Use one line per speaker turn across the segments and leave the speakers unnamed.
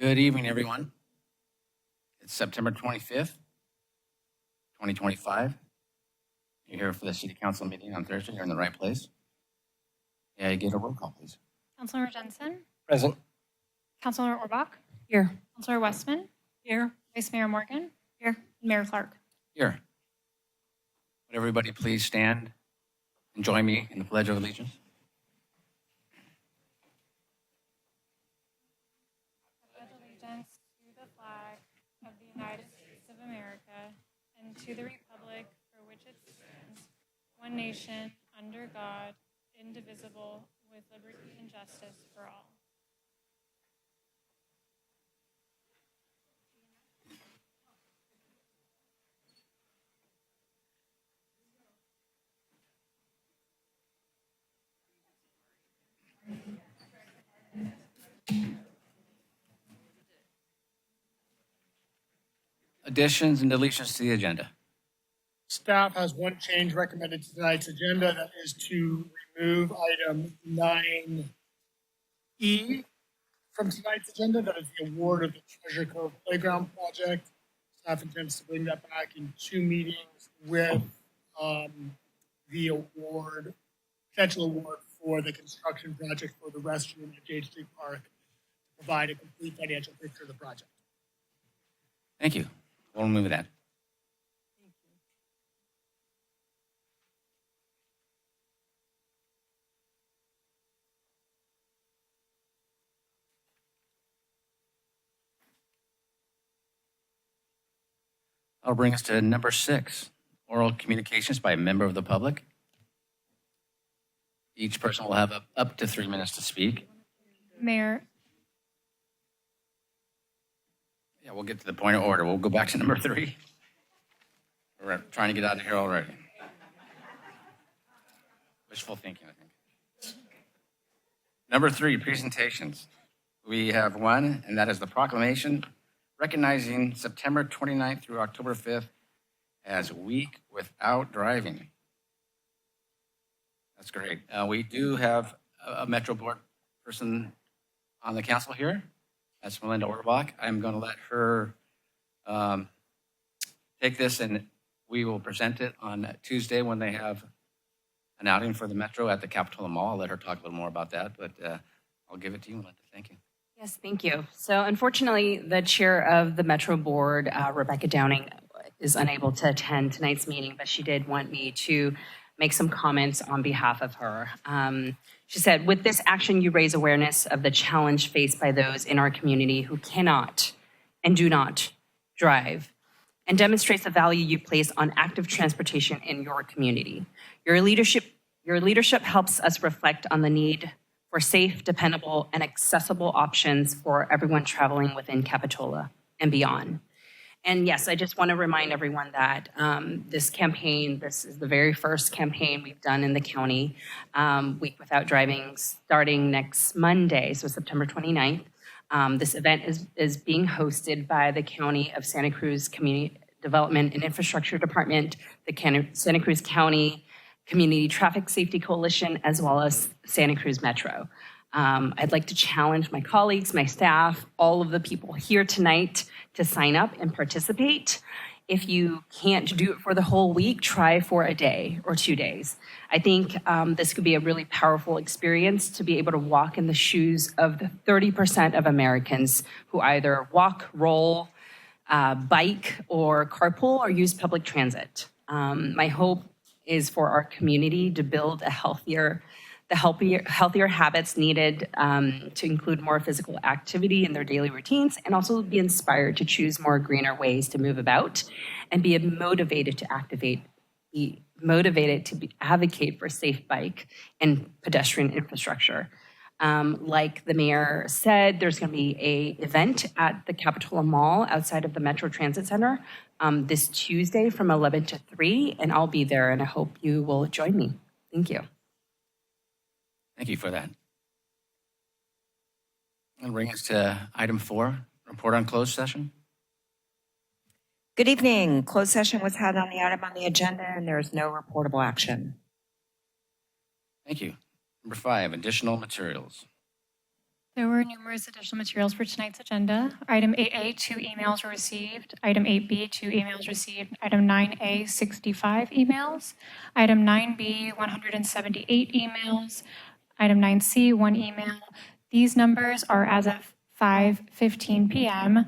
Good evening, everyone. It's September 25th, 2025. You're here for the City Council meeting on Thursday. You're in the right place. Yeah, you get a roll call, please.
Councilor Jensen,
Present.
Councilor Orbach,
Here.
Councilor Westman,
Here.
Vice Mayor Morgan,
Here.
and Mayor Clark.
Here. Would everybody please stand and join me in the Pledge of Allegiance?
I pledge allegiance to the flag of the United States of America and to the republic for which it stands, one nation, under God, indivisible, with liberty and justice for all.
Additions and deletions to the agenda.
Staff has one change recommended to tonight's agenda, that is to remove item 9E from tonight's agenda. That is the award of the Treasure Cove Playground Project. Staff intends to bring that back in 2 meetings with the award, potential award for the construction project for the restroom at Jade Street Park to provide a complete financial picture of the project.
Thank you. We'll remove that. That'll bring us to number 6, oral communications by a member of the public. Each person will have up to 3 minutes to speak.
Mayor,
Yeah, we'll get to the point of order. We'll go back to number 3. We're trying to get out of here already. Wishful thinking, I think. Number 3, presentations. We have one, and that is the proclamation recognizing September 29th through October 5th as Week Without Driving. That's great. We do have a Metro Board person on the council here. That's Melinda Orbach. I'm going to let her take this, and we will present it on Tuesday when they have an outing for the Metro at the Capitola Mall. I'll let her talk a little more about that, but I'll give it to you, Melinda. Thank you.
Yes, thank you. So unfortunately, the chair of the Metro Board, Rebecca Downing, is unable to attend tonight's meeting, but she did want me to make some comments on behalf of her. She said, with this action, you raise awareness of the challenge faced by those in our community who cannot and do not drive, and demonstrates the value you place on active transportation in your community. Your leadership helps us reflect on the need for safe, dependable, and accessible options for everyone traveling within Capitola and beyond. And yes, I just want to remind everyone that this campaign, this is the very first campaign we've done in the county, Week Without Driving, starting next Monday, so September 29th. This event is being hosted by the County of Santa Cruz Community Development and Infrastructure Department, the Santa Cruz County Community Traffic Safety Coalition, as well as Santa Cruz Metro. I'd like to challenge my colleagues, my staff, all of the people here tonight to sign up and participate. If you can't do it for the whole week, try for a day or 2 days. I think this could be a really powerful experience to be able to walk in the shoes of the 30% of Americans who either walk, roll, bike, or carpool, or use public transit. My hope is for our community to build a healthier habits needed to include more physical activity in their daily routines, and also be inspired to choose more greener ways to move about and be motivated to advocate for safe bike and pedestrian infrastructure. Like the mayor said, there's going to be an event at the Capitola Mall outside of the Metro Transit Center this Tuesday from 11 to 3, and I'll be there, and I hope you will join me. Thank you.
Thank you for that. That'll bring us to item 4, report on closed session.
Good evening. Closed session was had on the item on the agenda, and there is no reportable action.
Thank you. Number 5, additional materials.
There were numerous additional materials for tonight's agenda. Item 8A, 2 emails were received. Item 8B, 2 emails received. Item 9A, 65 emails. Item 9B, 178 emails. Item 9C, 1 email. These numbers are as of 5:15 p.m.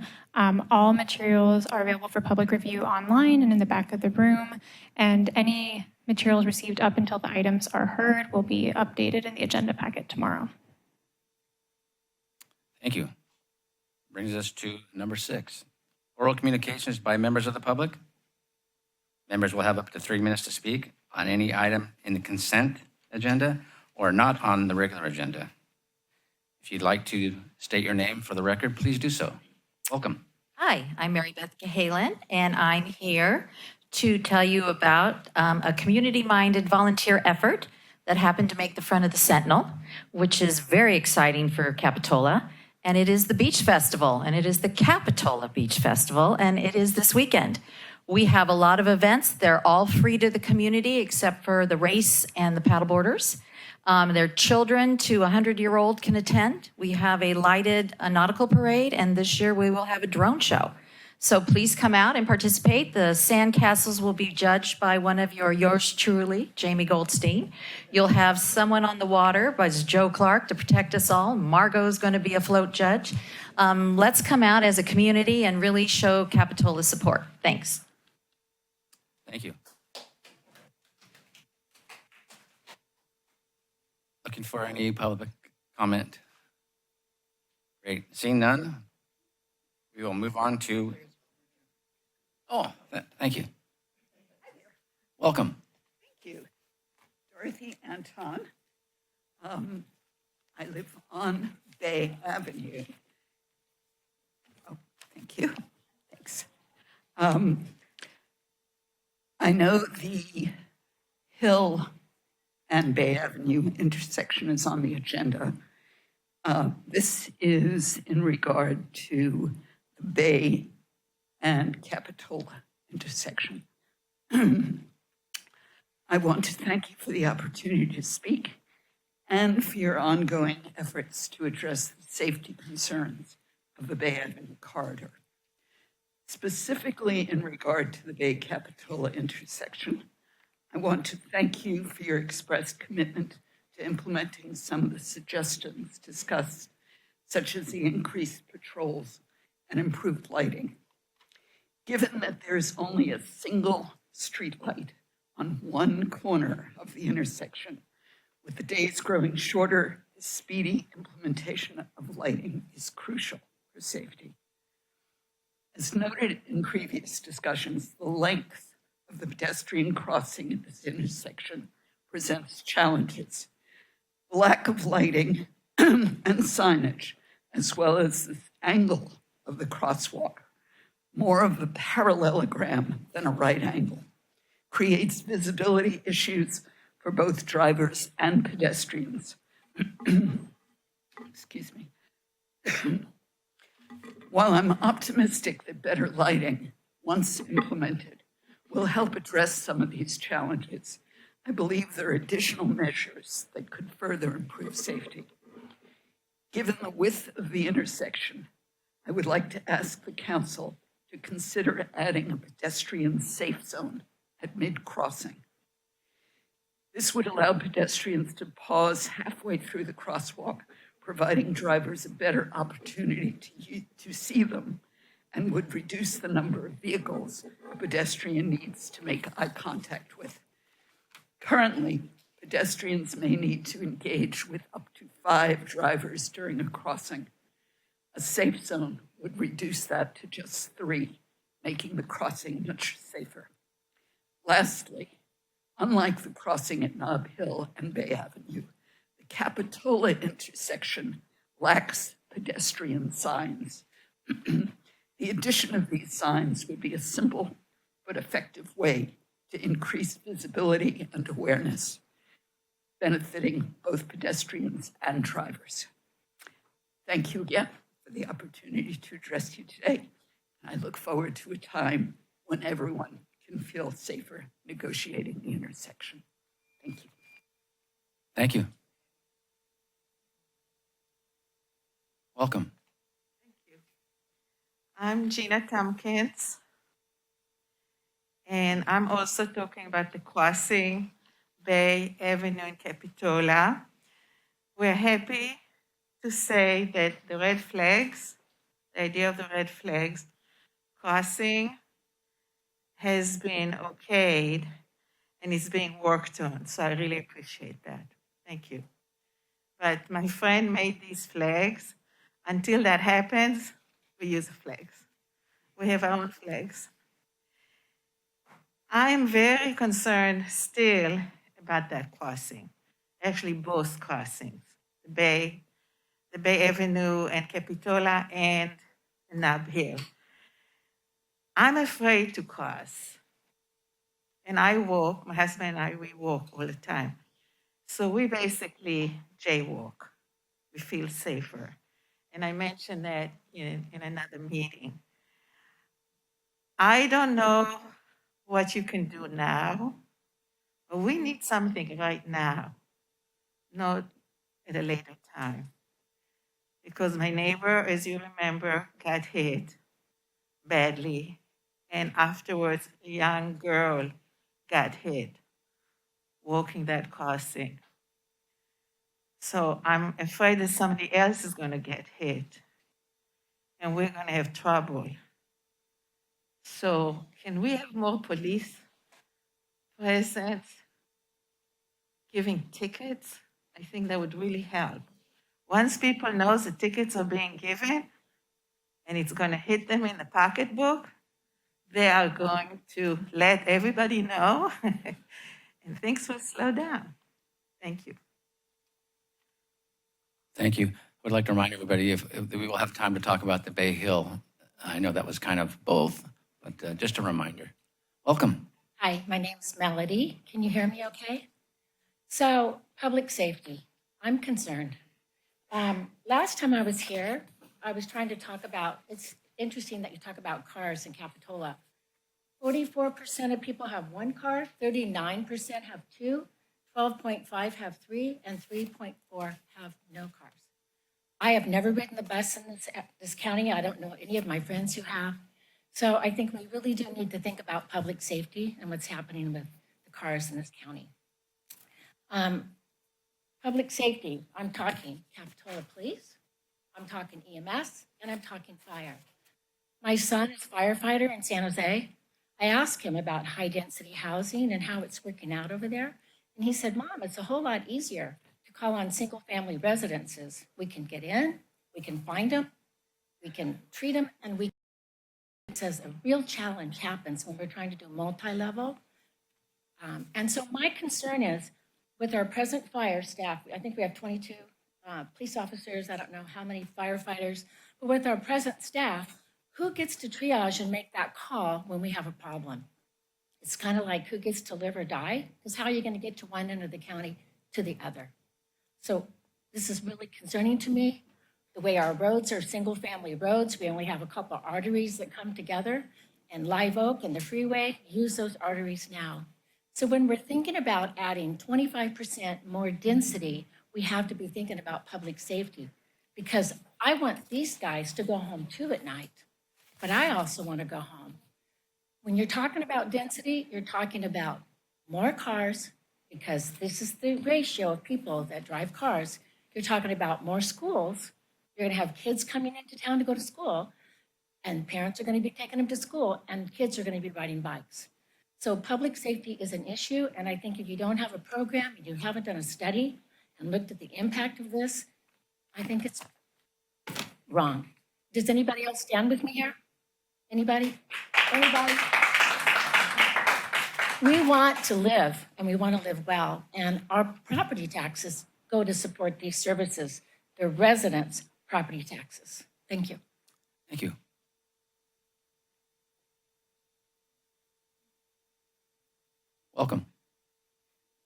All materials are available for public review online and in the back of the room, and any materials received up until the items are heard will be updated in the agenda packet tomorrow.
Thank you. Brings us to number 6. Oral communications by members of the public. Members will have up to 3 minutes to speak on any item in the consent agenda or not on the regular agenda. If you'd like to state your name for the record, please do so. Welcome.
Hi, I'm Mary Beth Cahalan, and I'm here to tell you about a community-minded volunteer effort that happened to make the front of the Sentinel, which is very exciting for Capitola. And it is the Beach Festival, and it is the Capitola Beach Festival, and it is this weekend. We have a lot of events. They're all free to the community except for the race and the paddleboarders. Their children to 100-year-old can attend. We have a lighted nautical parade, and this year we will have a drone show. So please come out and participate. The sand castles will be judged by one of yours truly, Jamie Goldstein. You'll have someone on the water by Joe Clark to protect us all. Margot's going to be a float judge. Let's come out as a community and really show Capitola's support. Thanks.
Thank you. Looking for any public comment? Great. Seeing none, we will move on to. Oh, thank you. Welcome.
Thank you. Dorothy Anton. I live on Bay Avenue. Oh, thank you. Thanks. I know the Hill and Bay Avenue intersection is on the agenda. This is in regard to the Bay and Capitola intersection. I want to thank you for the opportunity to speak and for your ongoing efforts to address the safety concerns of the Bay Avenue corridor. Specifically in regard to the Bay Capitola intersection, I want to thank you for your expressed commitment to implementing some of the suggestions discussed, such as the increased patrols and improved lighting. Given that there's only a single street light on one corner of the intersection, with the days growing shorter, the speedy implementation of lighting is crucial for safety. As noted in previous discussions, the length of the pedestrian crossing at this intersection presents challenges. The lack of lighting and signage, as well as the angle of the crosswalk, more of a parallelogram than a right angle, creates visibility issues for both drivers and pedestrians. Excuse me. While I'm optimistic that better lighting, once implemented, will help address some of these challenges, I believe there are additional measures that could further improve safety. Given the width of the intersection, I would like to ask the council to consider adding a pedestrian safe zone at mid-crossing. This would allow pedestrians to pause halfway through the crosswalk, providing drivers a better opportunity to see them, and would reduce the number of vehicles a pedestrian needs to make eye contact with. Currently, pedestrians may need to engage with up to 5 drivers during a crossing. A safe zone would reduce that to just 3, making the crossing much safer. Lastly, unlike the crossing at Nob Hill and Bay Avenue, the Capitola intersection lacks pedestrian signs. The addition of these signs would be a simple but effective way to increase visibility and awareness, benefiting both pedestrians and drivers. Thank you again for the opportunity to address you today. I look forward to a time when everyone can feel safer negotiating the intersection. Thank you.
Thank you. Welcome.
I'm Gina Tompkins, and I'm also talking about the crossing Bay Avenue in Capitola. We're happy to say that the red flags, the idea of the red flags crossing has been okayed and is being worked on. So I really appreciate that. Thank you. But my friend made these flags. Until that happens, we use flags. We have our own flags. I'm very concerned still about that crossing, actually both crossings, the Bay Avenue and Capitola and the Nub Hill. I'm afraid to cross. And I walk, my husband and I, we walk all the time. So we basically jaywalk. We feel safer. And I mentioned that in another meeting. I don't know what you can do now, but we need something right now, not at a later time. Because my neighbor, as you remember, got hit badly, and afterwards a young girl got hit walking that crossing. So I'm afraid that somebody else is going to get hit, and we're going to have trouble. So can we have more police presence giving tickets? I think that would really help. Once people know the tickets are being given and it's going to hit them in the pocketbook, they are going to let everybody know and things will slow down. Thank you.
Thank you. I would like to remind everybody if we will have time to talk about the Bay Hill. I know that was kind of both, but just a reminder. Welcome.
Hi, my name's Melody. Can you hear me okay? So, public safety, I'm concerned. Last time I was here, I was trying to talk about, it's interesting that you talk about cars in Capitola. 44% of people have one car, 39% have two, 12.5 have three, and 3.4 have no cars. I have never ridden the bus in this county. I don't know any of my friends who have. So I think we really do need to think about public safety and what's happening with the cars in this county. Public safety, I'm talking Capitola Police, I'm talking EMS, and I'm talking fire. My son is a firefighter in San Jose. I asked him about high-density housing and how it's working out over there. And he said, Mom, it's a whole lot easier to call on single-family residences. We can get in, we can find them, we can treat them, and we it says a real challenge happens when we're trying to do multi-level. And so my concern is with our present fire staff, I think we have 22 police officers, I don't know how many firefighters, but with our present staff, who gets to triage and make that call when we have a problem? It's kind of like who gets to live or die, because how are you going to get to one end of the county to the other? So this is really concerning to me. The way our roads are single-family roads, we only have a couple of arteries that come together, and Live Oak and the freeway use those arteries now. So when we're thinking about adding 25% more density, we have to be thinking about public safety, because I want these guys to go home too at night, but I also want to go home. When you're talking about density, you're talking about more cars, because this is the ratio of people that drive cars. You're talking about more schools. You're going to have kids coming into town to go to school, and parents are going to be taking them to school, and kids are going to be riding bikes. So public safety is an issue, and I think if you don't have a program, if you haven't done a study and looked at the impact of this, I think it's wrong. Does anybody else stand with me here? Anybody? Anybody? We want to live, and we want to live well, and our property taxes go to support these services. They're residents' property taxes. Thank you.
Thank you. Welcome.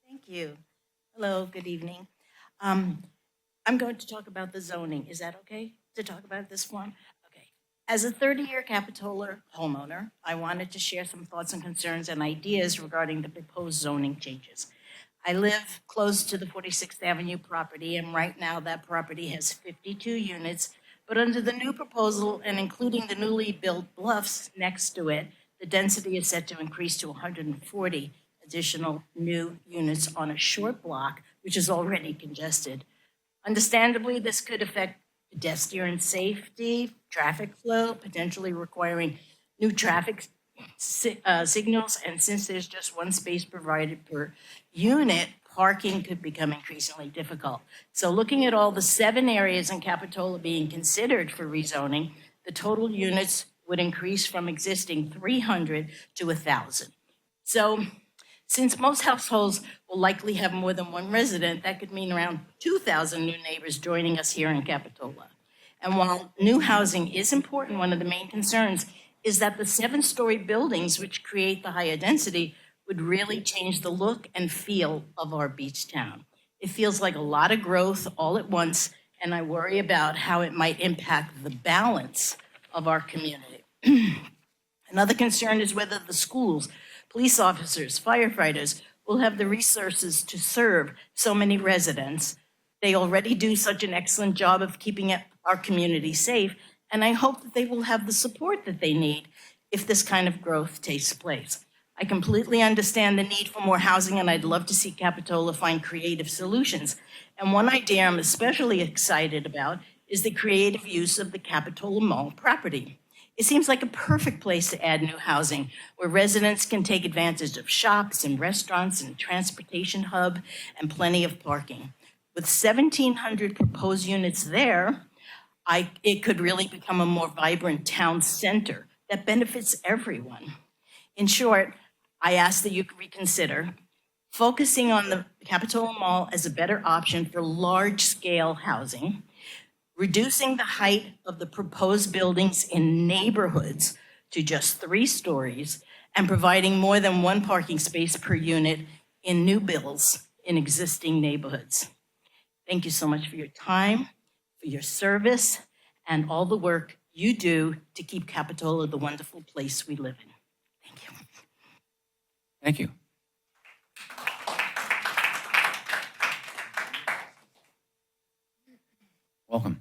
Thank you. Hello, good evening. I'm going to talk about the zoning. Is that okay to talk about this one? Okay. As a 30-year Capitola homeowner, I wanted to share some thoughts and concerns and ideas regarding the proposed zoning changes. I live close to the 46th Avenue property, and right now that property has 52 units But under the new proposal and including the newly built bluffs next to it, the density is set to increase to 140 additional new units on a short block, which is already congested. Understandably, this could affect pedestrian safety, traffic flow, potentially requiring new traffic signals, and since there's just one space provided per unit, parking could become increasingly difficult. So looking at all the 7 areas in Capitola being considered for rezoning, the total units would increase from existing 300 to 1,000. So since most households will likely have more than one resident, that could mean around 2,000 new neighbors joining us here in Capitola. And while new housing is important, one of the main concerns is that the 7-story buildings, which create the higher density, would really change the look and feel of our beach town. It feels like a lot of growth all at once, and I worry about how it might impact the balance of our community. Another concern is whether the schools, police officers, firefighters will have the resources to serve so many residents. They already do such an excellent job of keeping our community safe, and I hope that they will have the support that they need if this kind of growth takes place. I completely understand the need for more housing, and I'd love to see Capitola find creative solutions. And one idea I'm especially excited about is the creative use of the Capitola Mall property. It seems like a perfect place to add new housing, where residents can take advantage of shops and restaurants and transportation hub and plenty of parking. With 1,700 proposed units there, it could really become a more vibrant town center that benefits everyone. In short, I ask that you reconsider focusing on the Capitola Mall as a better option for large-scale housing, reducing the height of the proposed buildings in neighborhoods to just 3 stories, and providing more than 1 parking space per unit in new builds in existing neighborhoods. Thank you so much for your time, for your service, and all the work you do to keep Capitola the wonderful place we live in. Thank you.
Thank you. Welcome.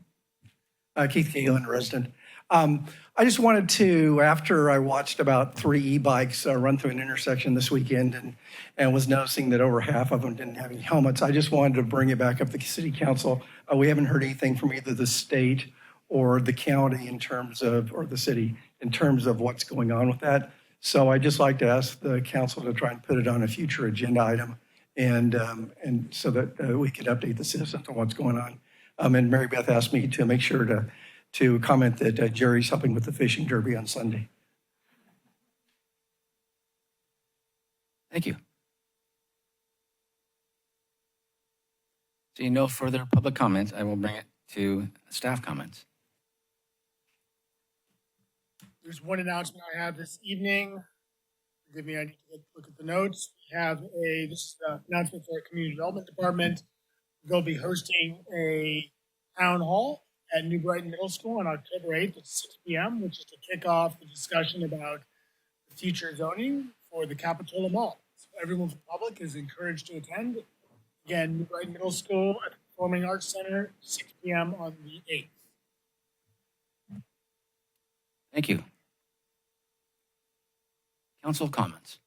Keith Galen, resident. I just wanted to, after I watched about 3 e-bikes run through an intersection this weekend and was noticing that over half of them didn't have any helmets, I just wanted to bring it back up to the city council. We haven't heard anything from either the state or the county in terms of, or the city, in terms of what's going on with that. So I'd just like to ask the council to try and put it on a future agenda item and so that we could update the citizens on what's going on. And Mary Beth asked me to make sure to comment that Jerry's helping with the fishing derby on Sunday.
Thank you. Seeing no further public comments, I will bring it to staff comments.
There's one announcement I have this evening. Forgive me, I need to look at the notes. We have this is an announcement for our community development department. They'll be hosting a town hall at New Brighton Middle School on October 8th at 6 p.m., which is to kick off the discussion about the future zoning for the Capitola Mall. So everyone from the public is encouraged to attend. Again, New Brighton Middle School at the Performing Arts Center, 6 p.m. on the 8th.
Thank you. Council comments.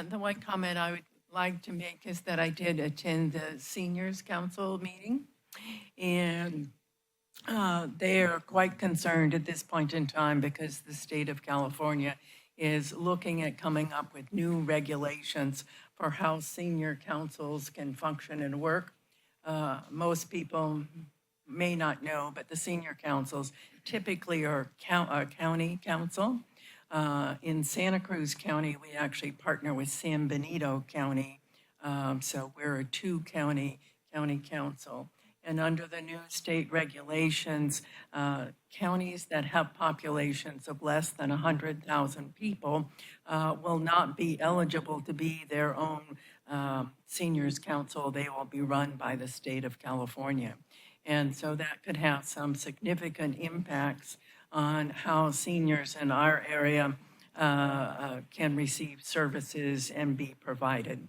The one comment I would like to make is that I did attend the Seniors Council meeting, and they are quite concerned at this point in time because the state of California is looking at coming up with new regulations for how senior councils can function and work. Most people may not know, but the senior councils typically are county council. In Santa Cruz County, we actually partner with San Benito County. So we're a 2-county council. And under the new state regulations, counties that have populations of less than 100,000 people will not be eligible to be their own seniors council. They will be run by the state of California. And so that could have some significant impacts on how seniors in our area can receive services and be provided.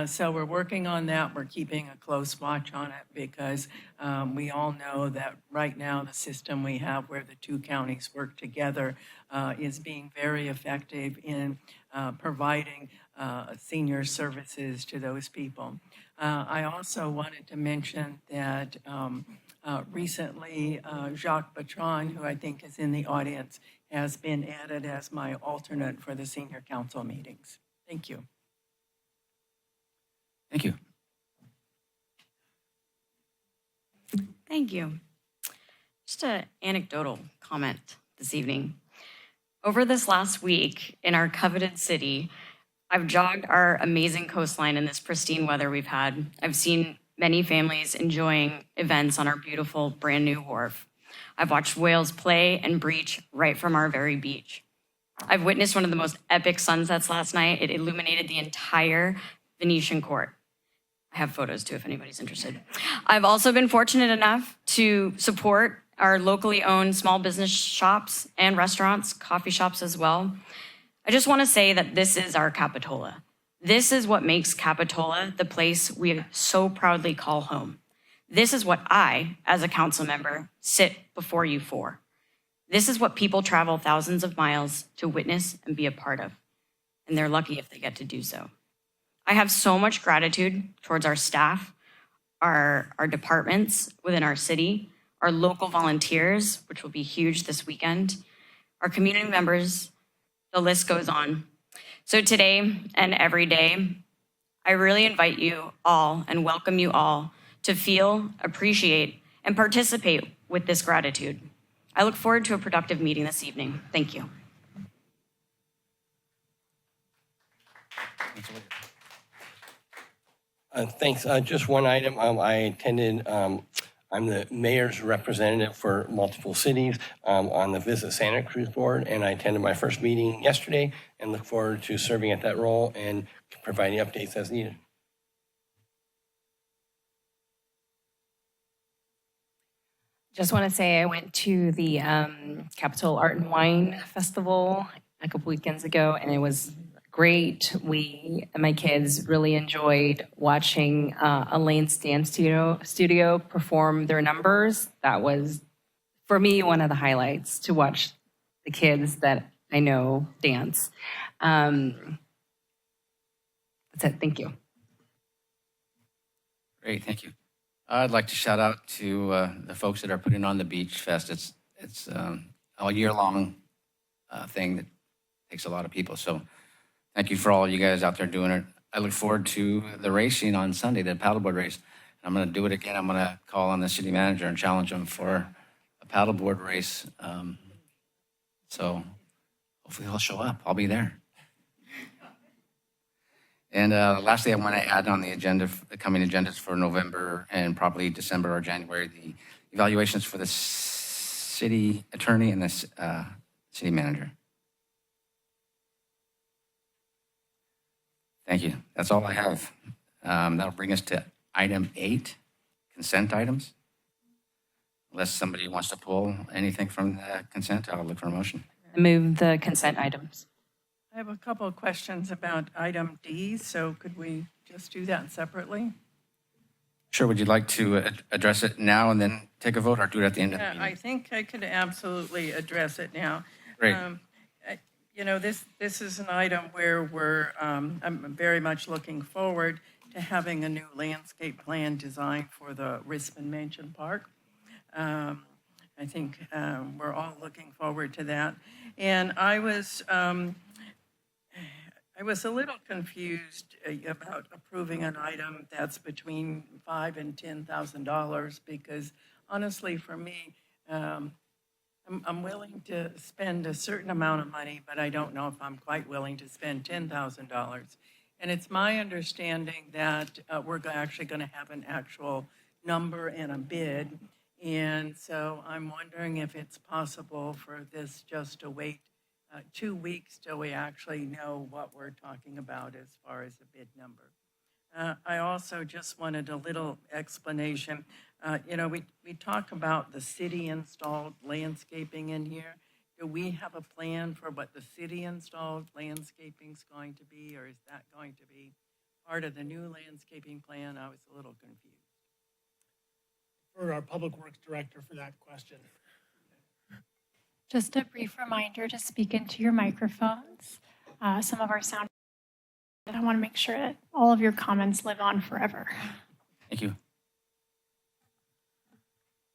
So we're working on that. We're keeping a close watch on it because we all know that right now the system we have where the two counties work together is being very effective in providing senior services to those people. I also wanted to mention that recently Jacques Bertrand, who I think is in the audience, has been added as my alternate for the senior council meetings. Thank you.
Thank you.
Thank you. Just an anecdotal comment this evening. Over this last week in our coveted city, I've jogged our amazing coastline in this pristine weather we've had. I've seen many families enjoying events on our beautiful brand new wharf. I've watched whales play and breach right from our very beach. I've witnessed one of the most epic sunsets last night. It illuminated the entire Venetian court. I have photos too if anybody's interested. I've also been fortunate enough to support our locally owned small business shops and restaurants, coffee shops as well. I just want to say that this is our Capitola. This is what makes Capitola the place we so proudly call home. This is what I, as a council member, sit before you for. This is what people travel thousands of miles to witness and be a part of. And they're lucky if they get to do so. I have so much gratitude towards our staff, our departments within our city, our local volunteers, which will be huge this weekend, our community members, the list goes on. So today and every day, I really invite you all and welcome you all to feel, appreciate, and participate with this gratitude. I look forward to a productive meeting this evening. Thank you.
Thanks. Just one item. I attended, I'm the mayor's representative for multiple cities on the Visit Santa Cruz board, and I attended my first meeting yesterday and look forward to serving at that role and providing updates as needed.
Just want to say I went to the Capitola Art and Wine Festival a couple weekends ago, and it was great. We and my kids really enjoyed watching Elaine's dance studio perform their numbers. That was, for me, one of the highlights to watch the kids that I know dance. That's it. Thank you.
Great, thank you. I'd like to shout out to the folks that are putting on the Beach Fest. It's a year-long thing that takes a lot of people. So thank you for all you guys out there doing it. I look forward to the racing on Sunday, the paddleboard race. I'm going to do it again. I'm going to call on the city manager and challenge him for a paddleboard race. So hopefully he'll show up. I'll be there. And lastly, I want to add on the agenda, the coming agendas for November and probably December or January, the evaluations for the city attorney and the city manager. Thank you. That's all I have. That'll bring us to item 8, consent items. Unless somebody wants to pull anything from the consent, I'll look for a motion.
Move the consent items.
I have a couple of questions about item D, so could we just do that separately?
Sure. Would you like to address it now and then take a vote, or do it at the end of the meeting?
I think I could absolutely address it now.
Great.
You know, this is an item where I'm very much looking forward to having a new landscape plan designed for the Rispin Mansion Park. I think we're all looking forward to that. And I was a little confused about approving an item that's between $5,000 and $10,000 because honestly, for me, I'm willing to spend a certain amount of money, but I don't know if I'm quite willing to spend $10,000. And it's my understanding that we're actually going to have an actual number and a bid. And so I'm wondering if it's possible for this just to wait 2 weeks till we actually know what we're talking about as far as the bid number. I also just wanted a little explanation. You know, we talk about the city installed landscaping in here. do we have a plan for what the city installed landscaping's going to be, or is that going to be part of the new landscaping plan? I was a little confused.
For our Public Works Director for that question.
Just a brief reminder to speak into your microphones. Some of our sound, I want to make sure that all of your comments live on forever.
Thank you.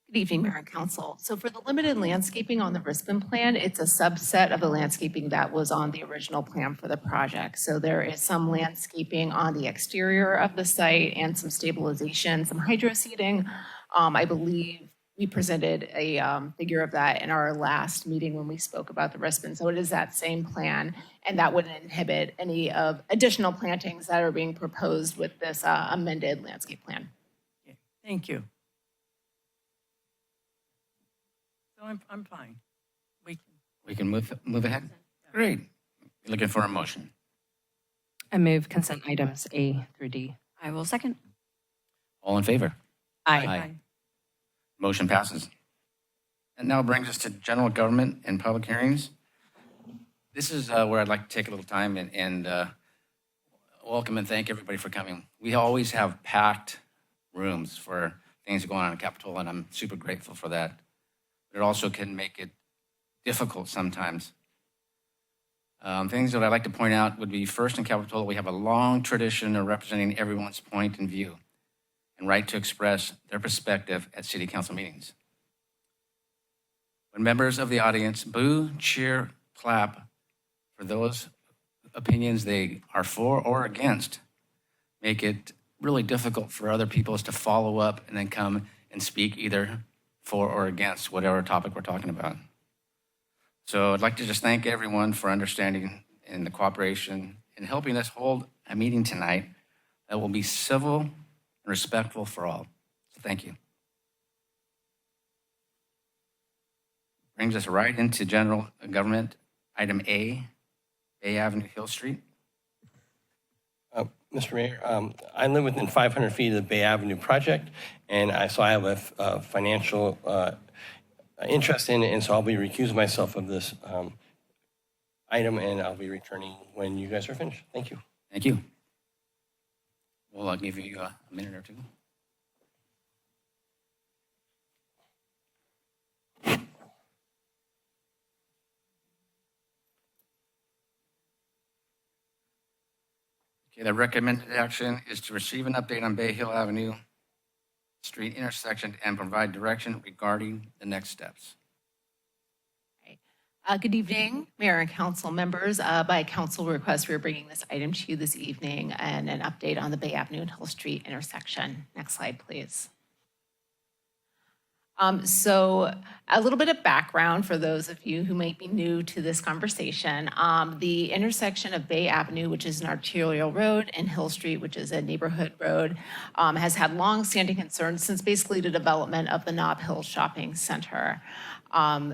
Good evening, Mayor and Council. So for the limited landscaping on the Rispin plan, it's a subset of the landscaping that was on the original plan for the project. So there is some landscaping on the exterior of the site and some stabilization, some hydro seeding. I believe we presented a figure of that in our last meeting when we spoke about the Rispin. So it is that same plan, and that wouldn't inhibit any of additional plantings that are being proposed with this amended landscape plan.
Okay, thank you. So I'm fine.
We can move ahead? Great. Looking for a motion.
I move consent items A through D.
I will second.
All in favor?
Aye.
Motion passes. And now brings us to general government and public hearings. This is where I'd like to take a little time and welcome and thank everybody for coming. We always have packed rooms for things going on in Capitola, and I'm super grateful for that. But it also can make it difficult sometimes. Things that I'd like to point out would be, first, in Capitola, we have a long tradition of representing everyone's point and view and right to express their perspective at city council meetings. When members of the audience boo, cheer, clap for those opinions they are for or against, make it really difficult for other people to follow up and then come and speak either for or against whatever topic we're talking about. So I'd like to just thank everyone for understanding and the cooperation in helping us hold a meeting tonight that will be civil and respectful for all. So thank you. Brings us right into general government. Item A, Bay Avenue, Hill Street.
Mr. Mayor, I live within 500 feet of the Bay Avenue project, and so I have a financial interest in it, and so I'll be recusing myself of this item, and I'll be returning when you guys are finished. Thank you.
Thank you. Well, I'll give you a minute or two. Okay, the recommended action is to receive an update on Bay Hill Avenue Street intersection and provide direction regarding the next steps.
Good evening, Mayor and Council members. By council request, we're bringing this item to you this evening and an update on the Bay Avenue and Hill Street intersection. Next slide, please. So a little bit of background for those of you who might be new to this conversation. The intersection of Bay Avenue, which is an arterial road, and Hill Street, which is a neighborhood road, has had long-standing concerns since basically the development of the Nob Hill Shopping Center.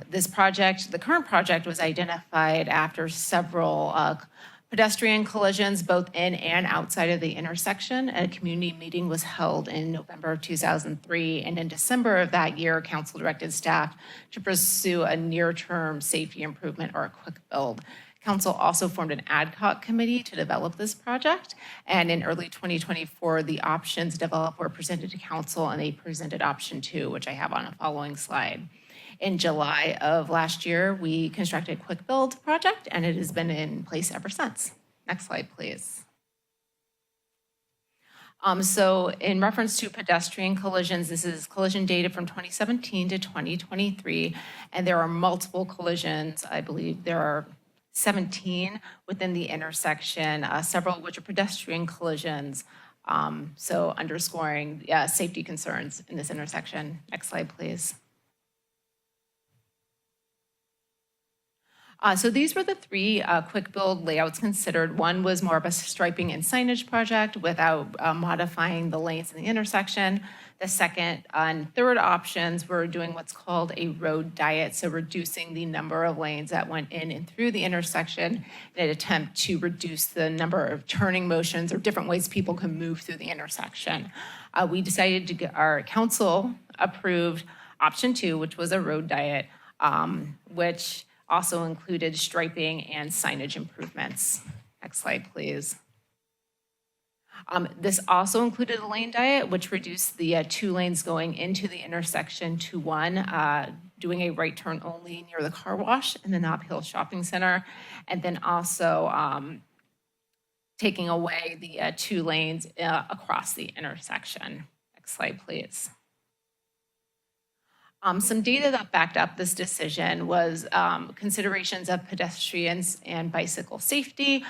This project, the current project, was identified after several pedestrian collisions both in and outside of the intersection. A community meeting was held in November of 2003, and in December of that year, council directed staff to pursue a near-term safety improvement or a quick build. Council also formed an ad hoc committee to develop this project, and in early 2024, the options developed were presented to council, and they presented option 2, which I have on a following slide. In July of last year, we constructed a quick build project, and it has been in place ever since. Next slide, please. So in reference to pedestrian collisions, this is collision data from 2017 to 2023, and there are multiple collisions. I believe there are 17 within the intersection, several of which are pedestrian collisions. So underscoring safety concerns in this intersection. Next slide, please. So these were the 3 quick build layouts considered. One was more of a striping and signage project without modifying the lanes in the intersection. The second and third options were doing what's called a road diet, so reducing the number of lanes that went in and through the intersection in an attempt to reduce the number of turning motions or different ways people can move through the intersection. We decided to get, our council approved option 2, which was a road diet, which also included striping and signage improvements. Next slide, please. This also included a lane diet, which reduced the 2 lanes going into the intersection to 1, doing a right turn only near the car wash in the Nob Hill Shopping Center, and then also taking away the 2 lanes across the intersection. Next slide, please. Some data that backed up this decision was considerations of pedestrians and bicycle safety.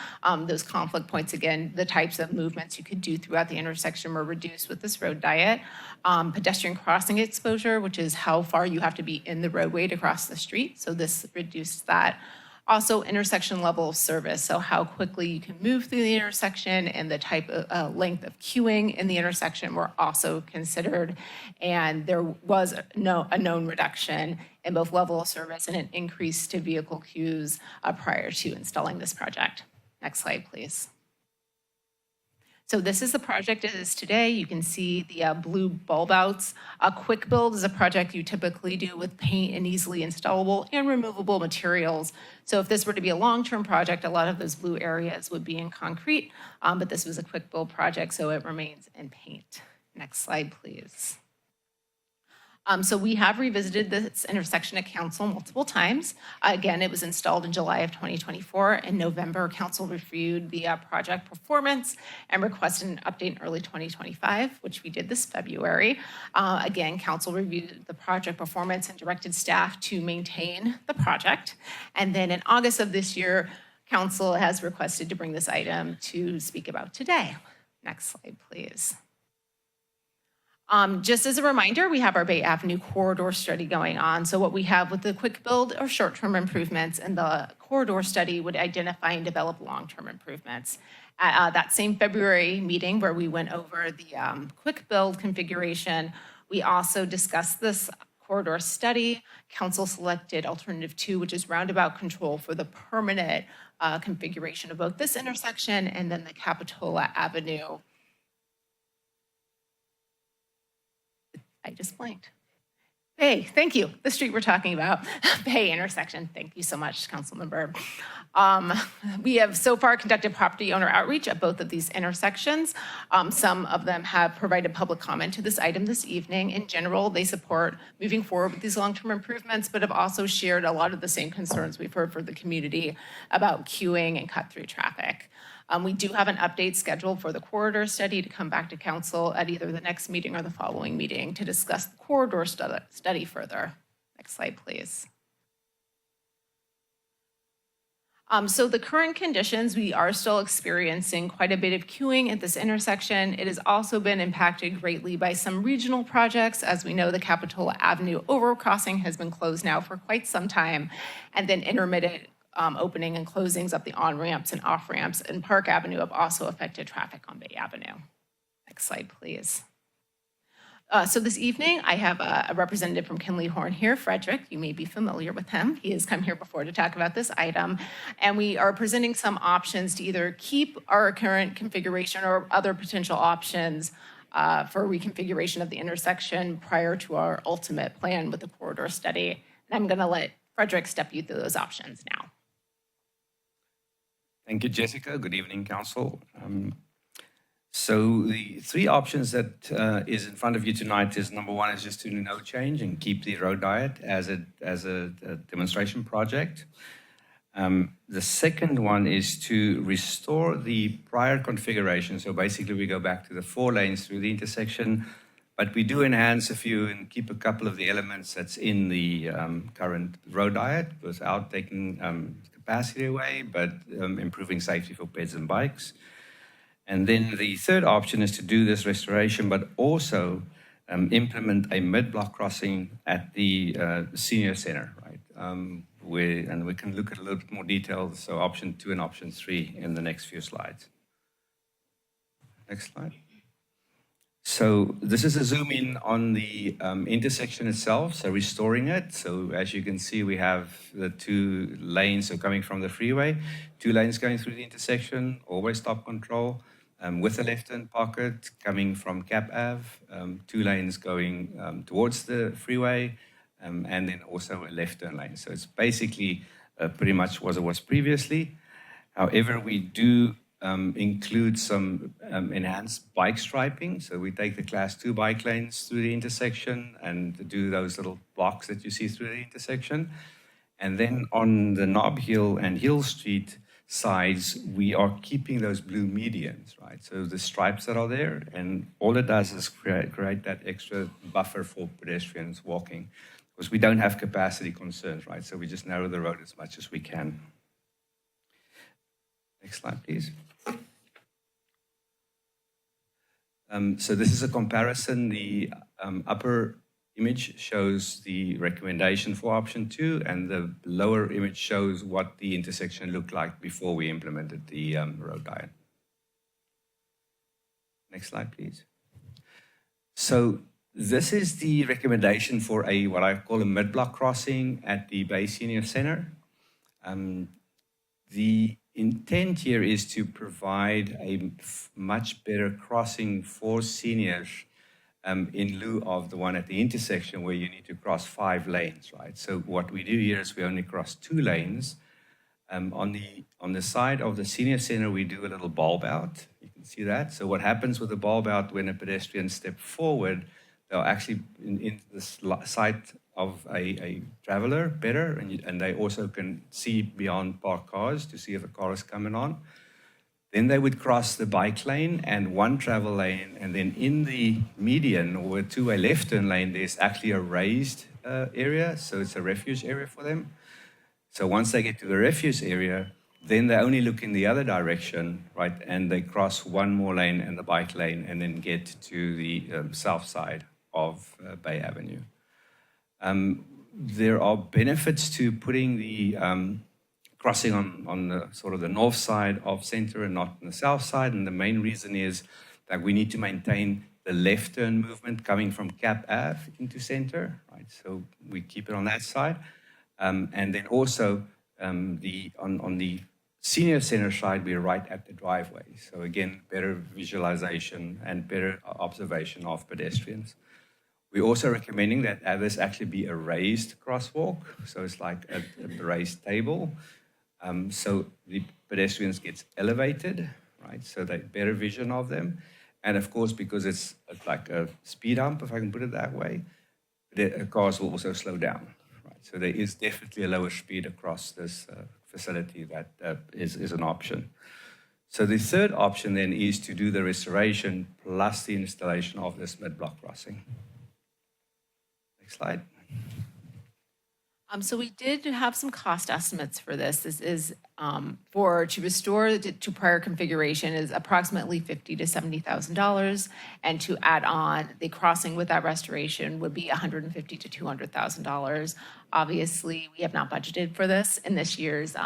Those conflict points, again, the types of movements you could do throughout the intersection were reduced with this road diet. Pedestrian crossing exposure, which is how far you have to be in the roadway to cross the street. So this reduced that. Also, intersection level of service, so how quickly you can move through the intersection and the type of length of queuing in the intersection were also considered. And there was a known reduction in both level of service and an increase to vehicle queues prior to installing this project. Next slide, please. So this is the project it is today. You can see the blue bulb outs. A quick build is a project you typically do with paint and easily installable and removable materials. So if this were to be a long-term project, a lot of those blue areas would be in concrete, but this was a quick build project, so it remains in paint. Next slide, please. So we have revisited this intersection at council multiple times. Again, it was installed in July of 2024. In November, council reviewed the project performance and requested an update in early 2025, which we did this February. Again, council reviewed the project performance and directed staff to maintain the project. And then in August of this year, council has requested to bring this item to speak about today. Next slide, please. Just as a reminder, we have our Bay Avenue corridor study going on. So what we have with the quick build are short-term improvements, and the corridor study would identify and develop long-term improvements. At that same February meeting where we went over the quick build configuration, we also discussed this corridor study. Council selected alternative 2, which is roundabout control for the permanent configuration of both this intersection and then the Capitola Avenue. I just blanked. Bay, thank you. The street we're talking about, Bay intersection. Thank you so much, Councilmember. We have so far conducted property owner outreach at both of these intersections. Some of them have provided public comment to this item this evening. In general, they support moving forward with these long-term improvements, but have also shared a lot of the same concerns we've heard from the community about queuing and cut-through traffic. We do have an update scheduled for the corridor study to come back to council at either the next meeting or the following meeting to discuss the corridor study further. Next slide, please. So the current conditions, we are still experiencing quite a bit of queuing at this intersection. It has also been impacted greatly by some regional projects. As we know, the Capitola Avenue overcrossing has been closed now for quite some time, and then intermittent opening and closings of the on-ramps and off-ramps in Park Avenue have also affected traffic on Bay Avenue. Next slide, please. So this evening, I have a representative from Kinley Horn here, Frederick. You may be familiar with him. He has come here before to talk about this item. And we are presenting some options to either keep our current configuration or other potential options for reconfiguration of the intersection prior to our ultimate plan with the corridor study. And I'm going to let Frederick step you through those options now.
Thank you, Jessica. Good evening, Council. So the 3 options that is in front of you tonight is number 1 is just to do no change and keep the road diet as a demonstration project. The second one is to restore the prior configuration. So basically we go back to the 4 lanes through the intersection, but we do enhance a few and keep a couple of the elements that's in the current road diet without taking capacity away, but improving safety for peds and bikes. And then the third option is to do this restoration, but also implement a mid-block crossing at the senior center, right? And we can look at a little bit more detail, so option 2 and option 3 in the next few slides. Next slide. So this is a zoom in on the intersection itself, so restoring it. So as you can see, we have the 2 lanes, so coming from the freeway, 2 lanes going through the intersection, always stop control, with a left-turn pocket coming from Cap Ave, 2 lanes going towards the freeway, and then also a left-turn lane. So it's basically pretty much as it was previously. However, we do include some enhanced bike striping. So we take the Class 2 bike lanes through the intersection and do those little blocks that you see through the intersection. And then on the Knob Hill and Hill Street sides, we are keeping those blue medians, right? So the stripes that are there, and all it does is create that extra buffer for pedestrians walking, because we don't have capacity concerns, right? So we just narrow the road as much as we can. Next slide, please. So this is a comparison. The upper image shows the recommendation for option 2, and the lower image shows what the intersection looked like before we implemented the road diet. Next slide, please. So this is the recommendation for what I call a mid-block crossing at the Bay Senior Center. The intent here is to provide a much better crossing for seniors in lieu of the one at the intersection where you need to cross 5 lanes, right? So what we do here is we only cross 2 lanes. On the side of the senior center, we do a little bulb out. You can see that. So what happens with the bulb out when a pedestrian steps forward, they'll actually in the sight of a traveler better, and they also can see beyond parked cars to see if a car is coming on. Then they would cross the bike lane and 1 travel lane, and then in the median or two-way left turn lane, there's actually a raised area, so it's a refuge area for them. So once they get to the refuge area, then they only look in the other direction, right, and they cross 1 more lane and the bike lane, and then get to the south side of Bay Avenue. There are benefits to putting the crossing on the sort of the north side of center and not on the south side. And the main reason is that we need to maintain the left turn movement coming from Cap Ave into center, right? So we keep it on that side. And then also on the senior center side, we're right at the driveway. So again, better visualization and better observation of pedestrians. We're also recommending that this actually be a raised crosswalk. So it's like a raised table. So the pedestrians gets elevated, right? So they better vision of them. And of course, because it's like a speed hump, if I can put it that way, the cars will also slow down, right? So there is definitely a lower speed across this facility that is an option. So the third option then is to do the restoration plus the installation of this mid-block crossing. Next slide.
So we did have some cost estimates for this. This is to restore to prior configuration is approximately $50,000 to $70,000, and to add on the crossing with that restoration would be $150,000 to $200,000. Obviously, we have not budgeted for this in this year's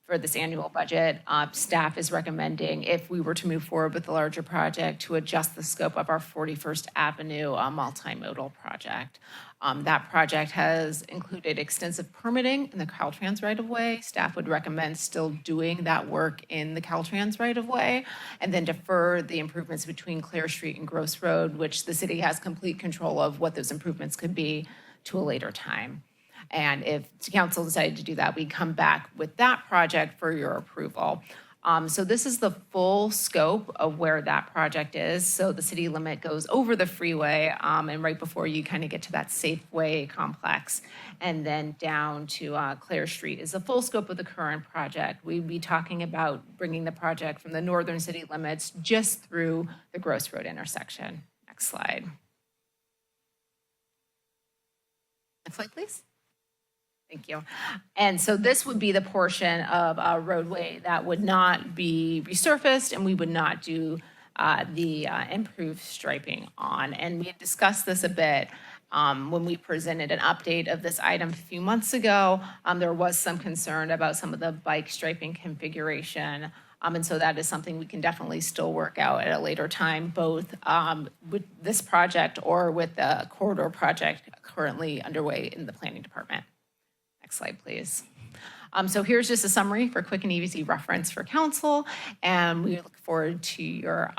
for this annual budget. Staff is recommending, if we were to move forward with the larger project, to adjust the scope of our 41st Avenue multimodal project. That project has included extensive permitting in the Caltrans right-of-way. Staff would recommend still doing that work in the Caltrans right-of-way, and then defer the improvements between Clare Street and Gross Road, which the city has complete control of what those improvements could be, to a later time. And if the council decided to do that, we'd come back with that project for your approval. So this is the full scope of where that project is. So the city limit goes over the freeway, and right before you kind of get to that Safeway complex, and then down to Clare Street is the full scope of the current project. We'd be talking about bringing the project from the northern city limits just through the Gross Road intersection. Next slide. Next slide, please. Thank you. And so this would be the portion of a roadway that would not be resurfaced, and we would not do the improved striping on. And we had discussed this a bit when we presented an update of this item a few months ago. There was some concern about some of the bike striping configuration. And so that is something we can definitely still work out at a later time, both with this project or with the corridor project currently underway in the planning department. Next slide, please. So here's just a summary for quick and easy reference for council, and we look forward to your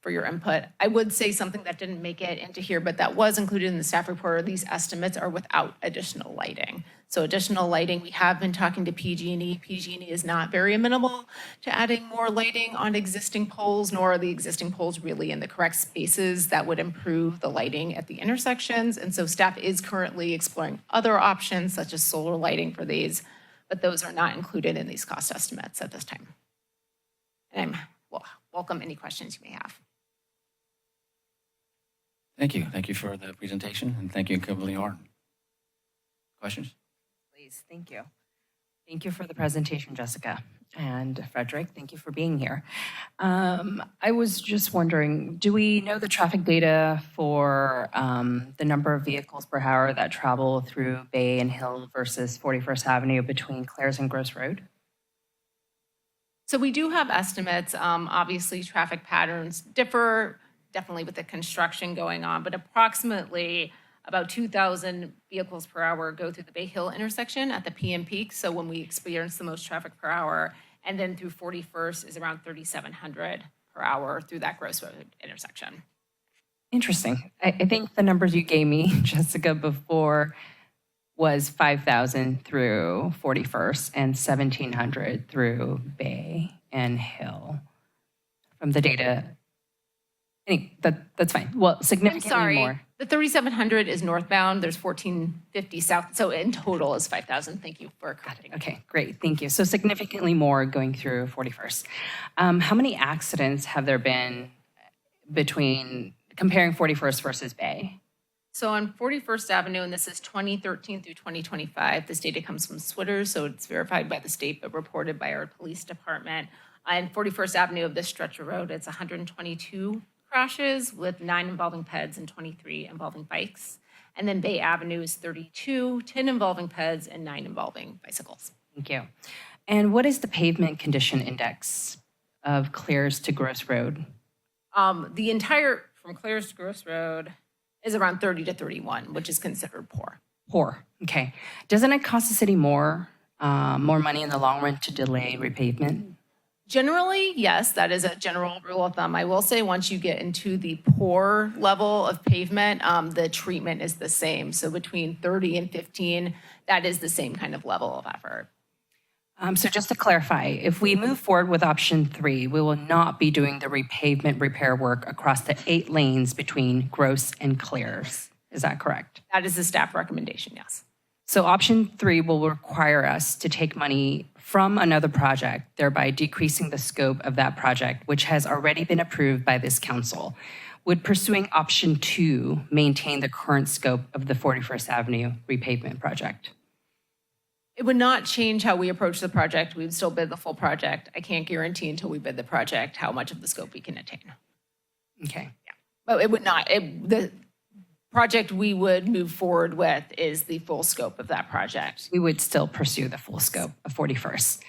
for your input. I would say something that didn't make it into here, but that was included in the staff report. These estimates are without additional lighting. So additional lighting, we have been talking to PG&E. PG&E is not very amenable to adding more lighting on existing poles, nor are the existing poles really in the correct spaces that would improve the lighting at the intersections. And so staff is currently exploring other options such as solar lighting for these, but those are not included in these cost estimates at this time. And I'm welcome any questions you may have.
Thank you. Thank you for the presentation, and thank you, Kimberly Horn. Questions?
Please, thank you. Thank you for the presentation, Jessica. And Frederick, thank you for being here. I was just wondering, do we know the traffic data for the number of vehicles per hour that travel through Bay and Hill versus 41st Avenue between Clares and Gross Road?
So we do have estimates. Obviously, traffic patterns differ, definitely with the construction going on, but approximately about 2,000 vehicles per hour go through the Bay Hill intersection at the PM peak. So when we experience the most traffic per hour, and then through 41st is around 3,700 per hour through that Gross Road intersection.
Interesting. I think the numbers you gave me, Jessica, before was 5,000 through 41st and 1,700 through Bay and Hill. From the data, that's fine. Well, significantly more.
The 3,700 is northbound. There's 1,450 south. So in total is 5,000. Thank you for correcting.
Okay, great. Thank you. So significantly more going through 41st. How many accidents have there been between comparing 41st versus Bay?
So on 41st Avenue, and this is 2013 through 2025, this data comes from Switter, so it's verified by the state, but reported by our police department. On 41st Avenue of this stretch of road, it's 122 crashes with 9 involving peds and 23 involving bikes. And then Bay Avenue is 32, 10 involving peds and 9 involving bicycles.
Thank you. And what is the pavement condition index of Clares to Gross Road?
The entire, from Clares to Gross Road, is around 30 to 31, which is considered poor.
Poor, okay. Doesn't it cost the city more money in the long run to delay repavement?
Generally, yes, that is a general rule of thumb. I will say once you get into the poor level of pavement, the treatment is the same. So between 30 and 15, that is the same kind of level of effort.
So just to clarify, if we move forward with option 3, we will not be doing the repavement repair work across the 8 lanes between Gross and Clares. Is that correct?
That is the staff recommendation, yes.
So option 3 will require us to take money from another project, thereby decreasing the scope of that project, which has already been approved by this council. Would pursuing option 2 maintain the current scope of the 41st Avenue repavement project?
It would not change how we approach the project. We would still bid the full project. I can't guarantee until we bid the project how much of the scope we can attain.
Okay.
Yeah. But it would not, the project we would move forward with is the full scope of that project.
We would still pursue the full scope of 41st.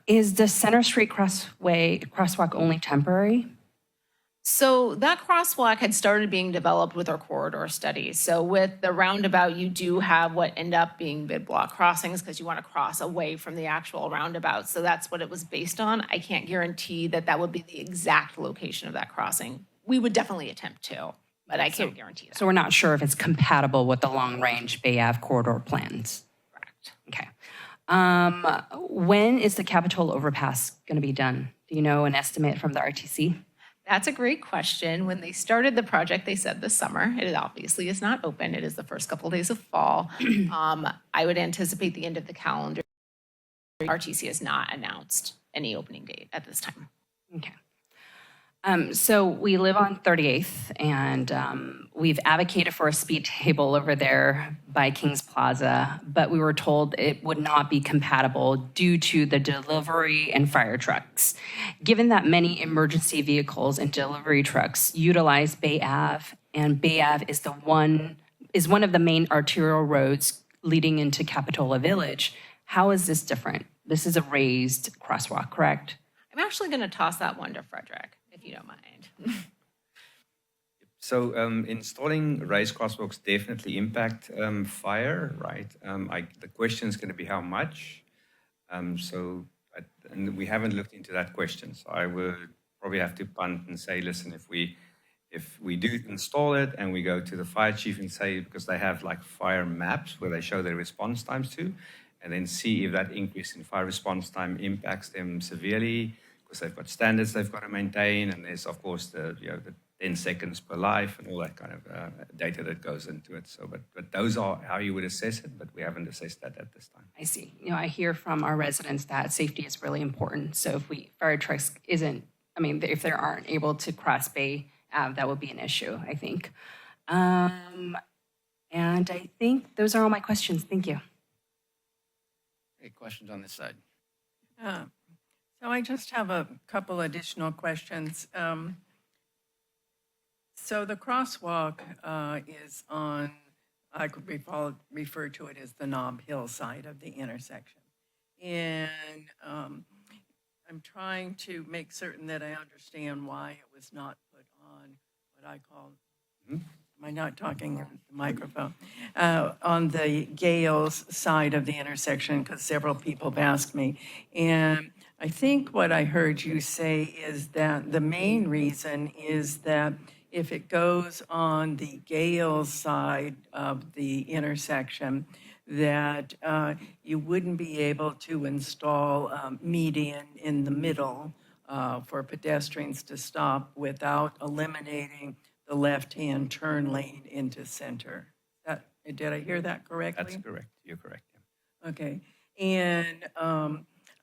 Is the Center Street crosswalk only temporary?
So that crosswalk had started being developed with our corridor study. So with the roundabout, you do have what end up being bid block crossings because you want to cross away from the actual roundabout. So that's what it was based on. I can't guarantee that that would be the exact location of that crossing. We would definitely attempt to, but I can't guarantee that.
So we're not sure if it's compatible with the long-range Bay Ave corridor plans?
Correct.
Okay. When is the Capitola overpass going to be done? Do you know an estimate from the RTC?
That's a great question. When they started the project, they said this summer. It obviously is not open. It is the first couple of days of fall. I would anticipate the end of the calendar. RTC has not announced any opening date at this time.
Okay. So we live on 38th, and we've advocated for a speed table over there by Kings Plaza, but we were told it would not be compatible due to the delivery and fire trucks. Given that many emergency vehicles and delivery trucks utilize Bay Ave, and Bay Ave is one of the main arterial roads leading into Capitola Village, how is this different? This is a raised crosswalk, correct?
I'm actually going to toss that one to Frederick, if you don't mind.
So installing raised crosswalks definitely impact fire, right? The question is going to be how much. And we haven't looked into that question. So I would probably have to punt and say, listen, if we If we do install it and we go to the fire chief and say, because they have like fire maps where they show their response times to, and then see if that increase in fire response time impacts them severely, because they've got standards they've got to maintain, and there's of course the the 10 seconds per life and all that kind of data that goes into it. So, but those are how you would assess it, but we haven't assessed that at this time.
I see. I hear from our residents that safety is really important. So if fire trucks if they aren't able to cross Bay Ave, that would be an issue, I think. And I think those are all my questions. Thank you.
Any questions on this side?
So I just have a couple additional questions. So the crosswalk is on, I could refer to it as the Nob Hill side of the intersection. And I'm trying to make certain that I understand why it was not put on what I call, am I not talking in the microphone? On the Gales side of the intersection, because several people have asked me. And I think what I heard you say is that the main reason is that if it goes on the Gales side of the intersection, that you wouldn't be able to install median in the middle for pedestrians to stop without eliminating the left-hand turn lane into center. Did I hear that correctly?
That's correct. You're correct. Yeah.
Okay. And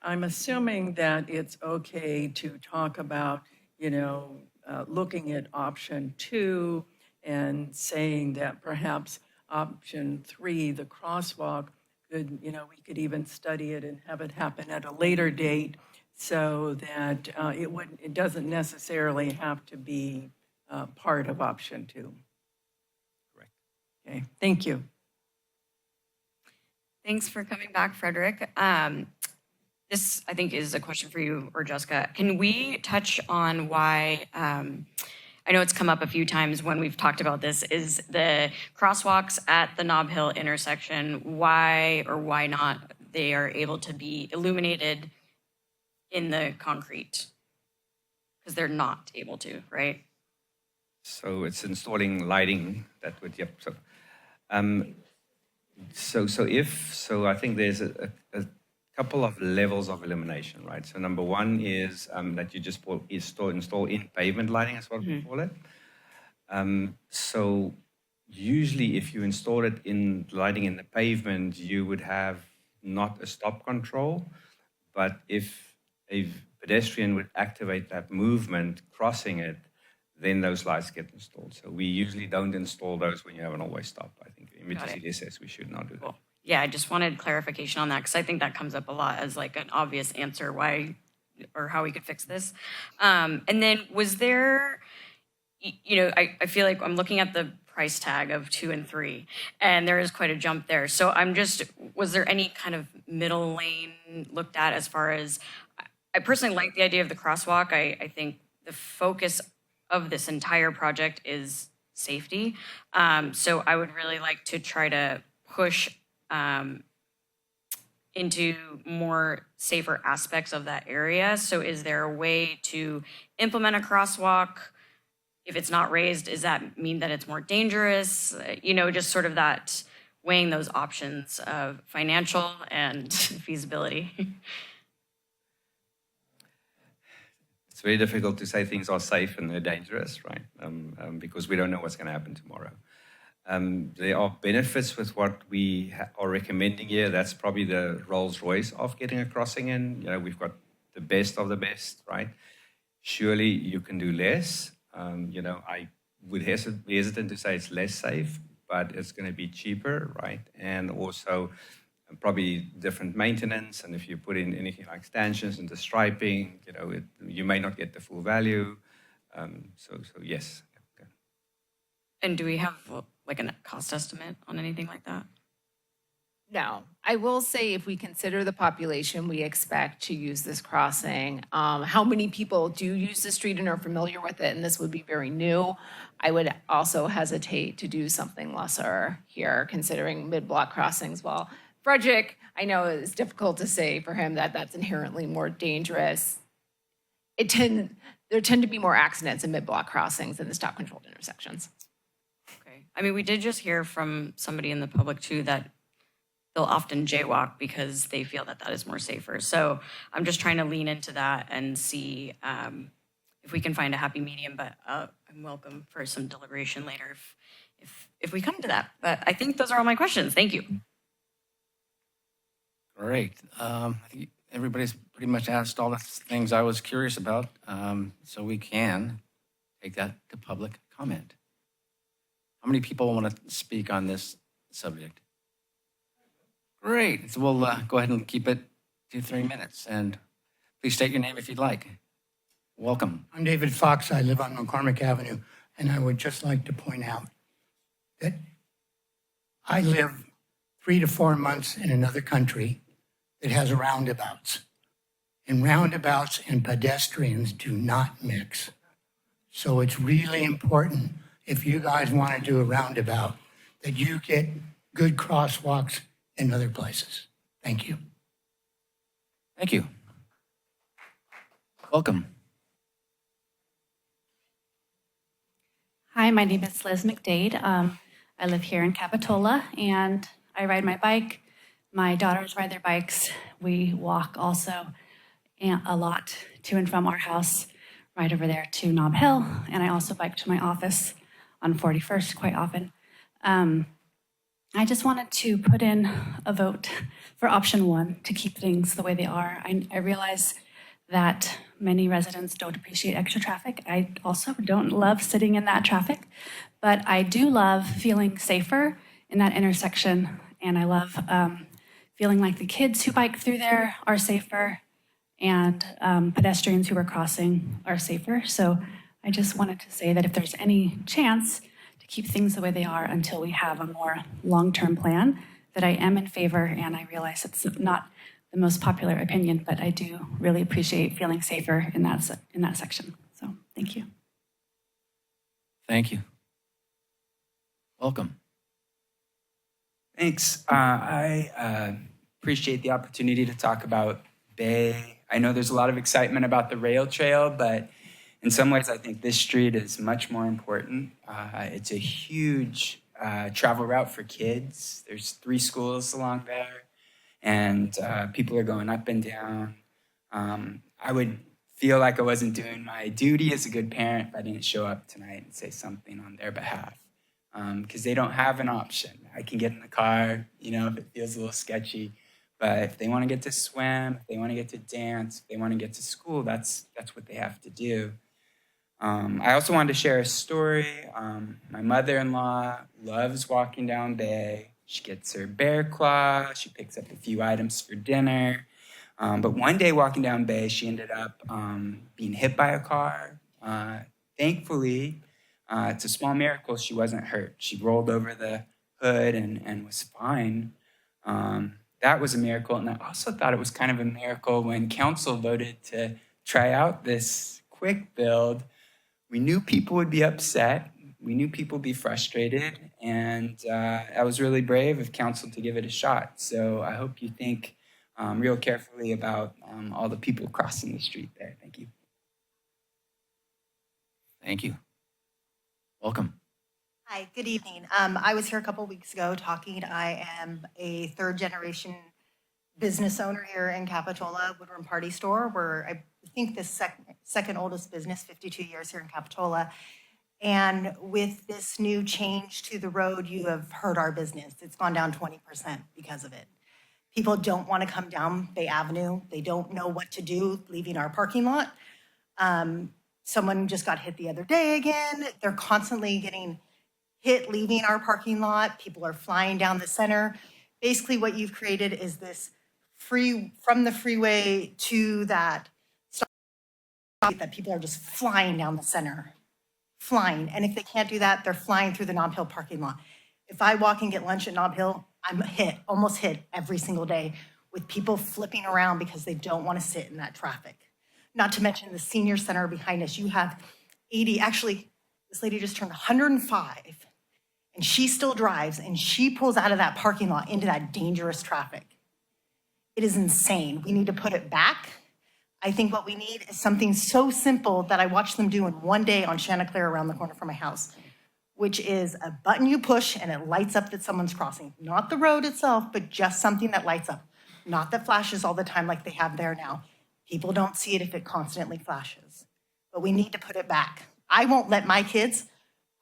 I'm assuming that it's okay to talk about, looking at option 2 and saying that perhaps option 3, the crosswalk, could, we could even study it and have it happen at a later date so that it doesn't necessarily have to be part of option 2.
Correct.
Okay, thank you.
Thanks for coming back, Frederick. This, I think, is a question for you or Jessica. Can we touch on why, I know it's come up a few times when we've talked about this, is the crosswalks at the Nob Hill intersection, why or why not they are able to be illuminated in the concrete? Because they're not able to, right?
So it's installing lighting that would, yep. So I think there's a couple of levels of illumination, right? So number one is that you just install in pavement lighting, is what we call it. So usually if you install it in lighting in the pavement, you would have not a stop control, but if a pedestrian would activate that movement crossing it, then those lights get installed. So we usually don't install those when you have an always stop. I think immediately says we should not do that.
Cool. Yeah, I just wanted clarification on that because I think that comes up a lot as like an obvious answer why or how we could fix this. And then was there, I feel like I'm looking at the price tag of 2 and 3, and there is quite a jump there. So was there any kind of middle lane looked at as far as, I personally like the idea of the crosswalk. I think the focus of this entire project is safety. So I would really like to try to push into more safer aspects of that area. So is there a way to implement a crosswalk? If it's not raised, does that mean that it's more dangerous? Just sort of that weighing those options of financial and feasibility.
It's very difficult to say things are safe and they're dangerous, right? Because we don't know what's going to happen tomorrow. There are benefits with what we are recommending here. That's probably the Rolls Royce of getting a crossing in. We've got the best of the best, right? Surely you can do less. I would hesitant to say it's less safe, but it's going to be cheaper, right? And also probably different maintenance. And if you put in anything like stanchions and the striping, you may not get the full value. So yes. Okay.
And do we have like a cost estimate on anything like that?
No, I will say if we consider the population we expect to use this crossing, how many people do use the street and are familiar with it, and this would be very new, I would also hesitate to do something lesser here, considering mid-block crossings. Well, Frederick, I know it's difficult to say for him that that's inherently more dangerous. there tend to be more accidents in mid-block crossings than the stop-controlled intersections.
Okay. I mean, we did just hear from somebody in the public too that they'll often jaywalk because they feel that that is more safer. So I'm just trying to lean into that and see if we can find a happy medium. But I'm welcome for some deliberation later if we come to that. But I think those are all my questions. Thank you.
Great. I think everybody's pretty much asked all the things I was curious about, so we can take that to public comment. How many people want to speak on this subject? Great. So we'll go ahead and keep it to 3 minutes. And please state your name if you'd like. Welcome.
I'm David Fox. I live on McCormick Avenue, and I would just like to point out that I live 3 to 4 months in another country that has roundabouts. And roundabouts and pedestrians do not mix. So it's really important, if you guys want to do a roundabout, that you get good crosswalks in other places. Thank you.
Thank you. Welcome.
Hi, my name is Liz McDade. I live here in Capitola, and I ride my bike. My daughters ride their bikes. We walk also a lot to and from our house, right over there to Nob Hill, and I also bike to my office on 41st quite often. I just wanted to put in a vote for option 1 to keep things the way they are. I realize that many residents don't appreciate extra traffic. I also don't love sitting in that traffic, but I do love feeling safer in that intersection, and I love feeling like the kids who bike through there are safer and pedestrians who are crossing are safer. So I just wanted to say that if there's any chance to keep things the way they are until we have a more long-term plan, that I am in favor, and I realize it's not the most popular opinion, but I do really appreciate feeling safer in that section. So thank you.
Thank you. Welcome.
Thanks. I appreciate the opportunity to talk about Bay. I know there's a lot of excitement about the rail trail, but in some ways I think this street is much more important. It's a huge travel route for kids. There's 3 schools along there, and people are going up and down. I would feel like I wasn't doing my duty as a good parent if I didn't show up tonight and say something on their behalf, because they don't have an option. I can get in the car, if it feels a little sketchy, but if they want to get to swim, if they want to get to dance, if they want to get to school, that's what they have to do. I also wanted to share a story. My mother-in-law loves walking down Bay. She gets her bear claw. She picks up a few items for dinner. But one day walking down Bay, she ended up being hit by a car. Thankfully, it's a small miracle she wasn't hurt. She rolled over the hood and was fine. That was a miracle. And I also thought it was kind of a miracle when council voted to try out this quick build. We knew people would be upset. We knew people would be frustrated. And I was really brave of council to give it a shot. So I hope you think real carefully about all the people crossing the street there. Thank you.
Thank you. Welcome.
Hi, good evening. I was here a couple weeks ago talking. I am a 3rd-generation business owner here in Capitola, Woodrum Party Store. We're, I think, the second oldest business, 52 years here in Capitola. And with this new change to the road, you have hurt our business. It's gone down 20% because of it. People don't want to come down Bay Avenue. They don't know what to do leaving our parking lot. Someone just got hit the other day again. They're constantly getting hit leaving our parking lot. People are flying down the center. Basically, what you've created is this from the freeway to that stop that people are just flying down the center, flying. And if they can't do that, they're flying through the Nob Hill parking lot. If I walk and get lunch at Nob Hill, I'm almost hit every single day with people flipping around because they don't want to sit in that traffic. Not to mention the senior center behind us. You have 80, actually, this lady just turned 105, and she still drives, and she pulls out of that parking lot into that dangerous traffic. It is insane. We need to put it back. I think what we need is something so simple that I watched them do in one day on Chanticleer around the corner from my house, which is a button you push and it lights up that someone's crossing. Not the road itself, but just something that lights up. Not that flashes all the time like they have there now. People don't see it if it constantly flashes. But we need to put it back. I won't let my kids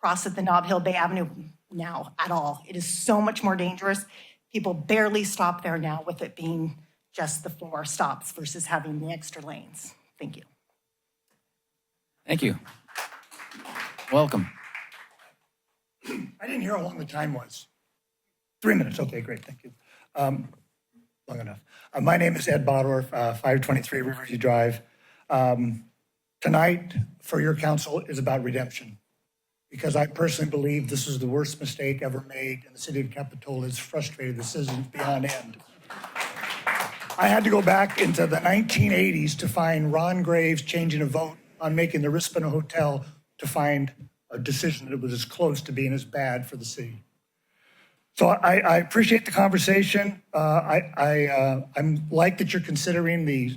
cross at the Nob Hill Bay Avenue now at all. It is so much more dangerous. People barely stop there now with it being just the 4 stops versus having the extra lanes. Thank you.
Thank you. Welcome.
I didn't hear how long the time was. 3 minutes, okay, great, thank you. Long enough. My name is Ed Bodorf, 523 Riverview Drive. Tonight, for your council, is about redemption. Because I personally believe this is the worst mistake ever made, and the city of Capitola has frustrated the citizens beyond end. I had to go back into the 1980s to find Ron Graves changing a vote on making the Rispano Hotel to find a decision that was as close to being as bad for the city. So I appreciate the conversation. I'm like that you're considering the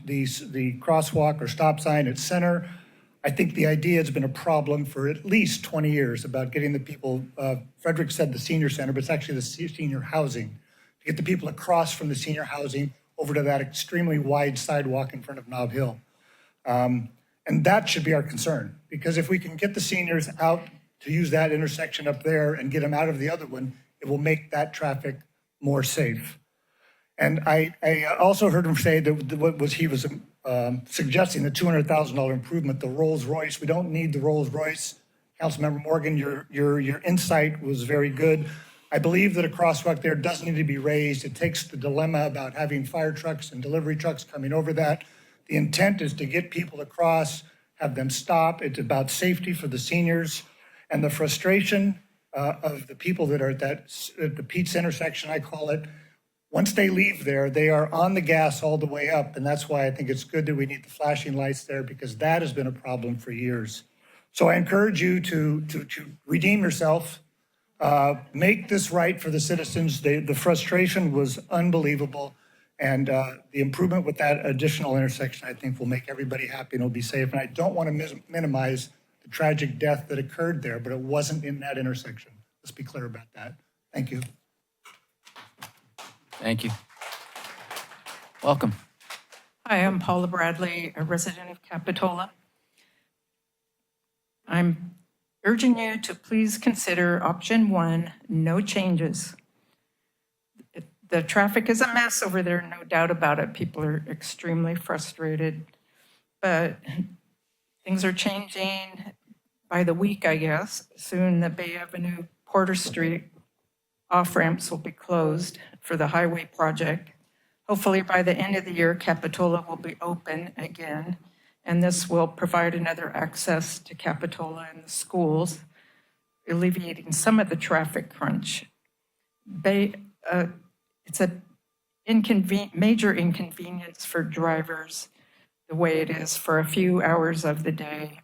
crosswalk or stop sign at Center. I think the idea has been a problem for at least 20 years about getting the people, Frederick said the senior center, but it's actually the senior housing, to get the people across from the senior housing over to that extremely wide sidewalk in front of Nob Hill. And that should be our concern, because if we can get the seniors out to use that intersection up there and get them out of the other one, it will make that traffic more safe. And I also heard him say that he was suggesting the $200,000 improvement, the Rolls Royce. We don't need the Rolls Royce. Councilmember Morgan, your insight was very good. I believe that a crosswalk there does need to be raised. It takes the dilemma about having fire trucks and delivery trucks coming over that. The intent is to get people across, have them stop. It's about safety for the seniors, and the frustration of the people that are at the Pete's intersection, I call it. Once they leave there, they are on the gas all the way up, and that's why I think it's good that we need the flashing lights there, because that has been a problem for years. So I encourage you to redeem yourself, make this right for the citizens. The frustration was unbelievable, and the improvement with that additional intersection, I think, will make everybody happy and will be safe. And I don't want to minimize the tragic death that occurred there, but it wasn't in that intersection. Let's be clear about that. Thank you.
Thank you. Welcome.
Hi, I'm Paula Bradley, a resident of Capitola. I'm urging you to please consider option 1, no changes. The traffic is a mess over there, no doubt about it. People are extremely frustrated, but things are changing by the week, I guess. Soon the Bay Avenue, Porter Street off-ramps will be closed for the highway project. Hopefully by the end of the year, Capitola will be open again, and this will provide another access to Capitola and the schools, alleviating some of the traffic crunch. It's a major inconvenience for drivers the way it is for a few hours of the day.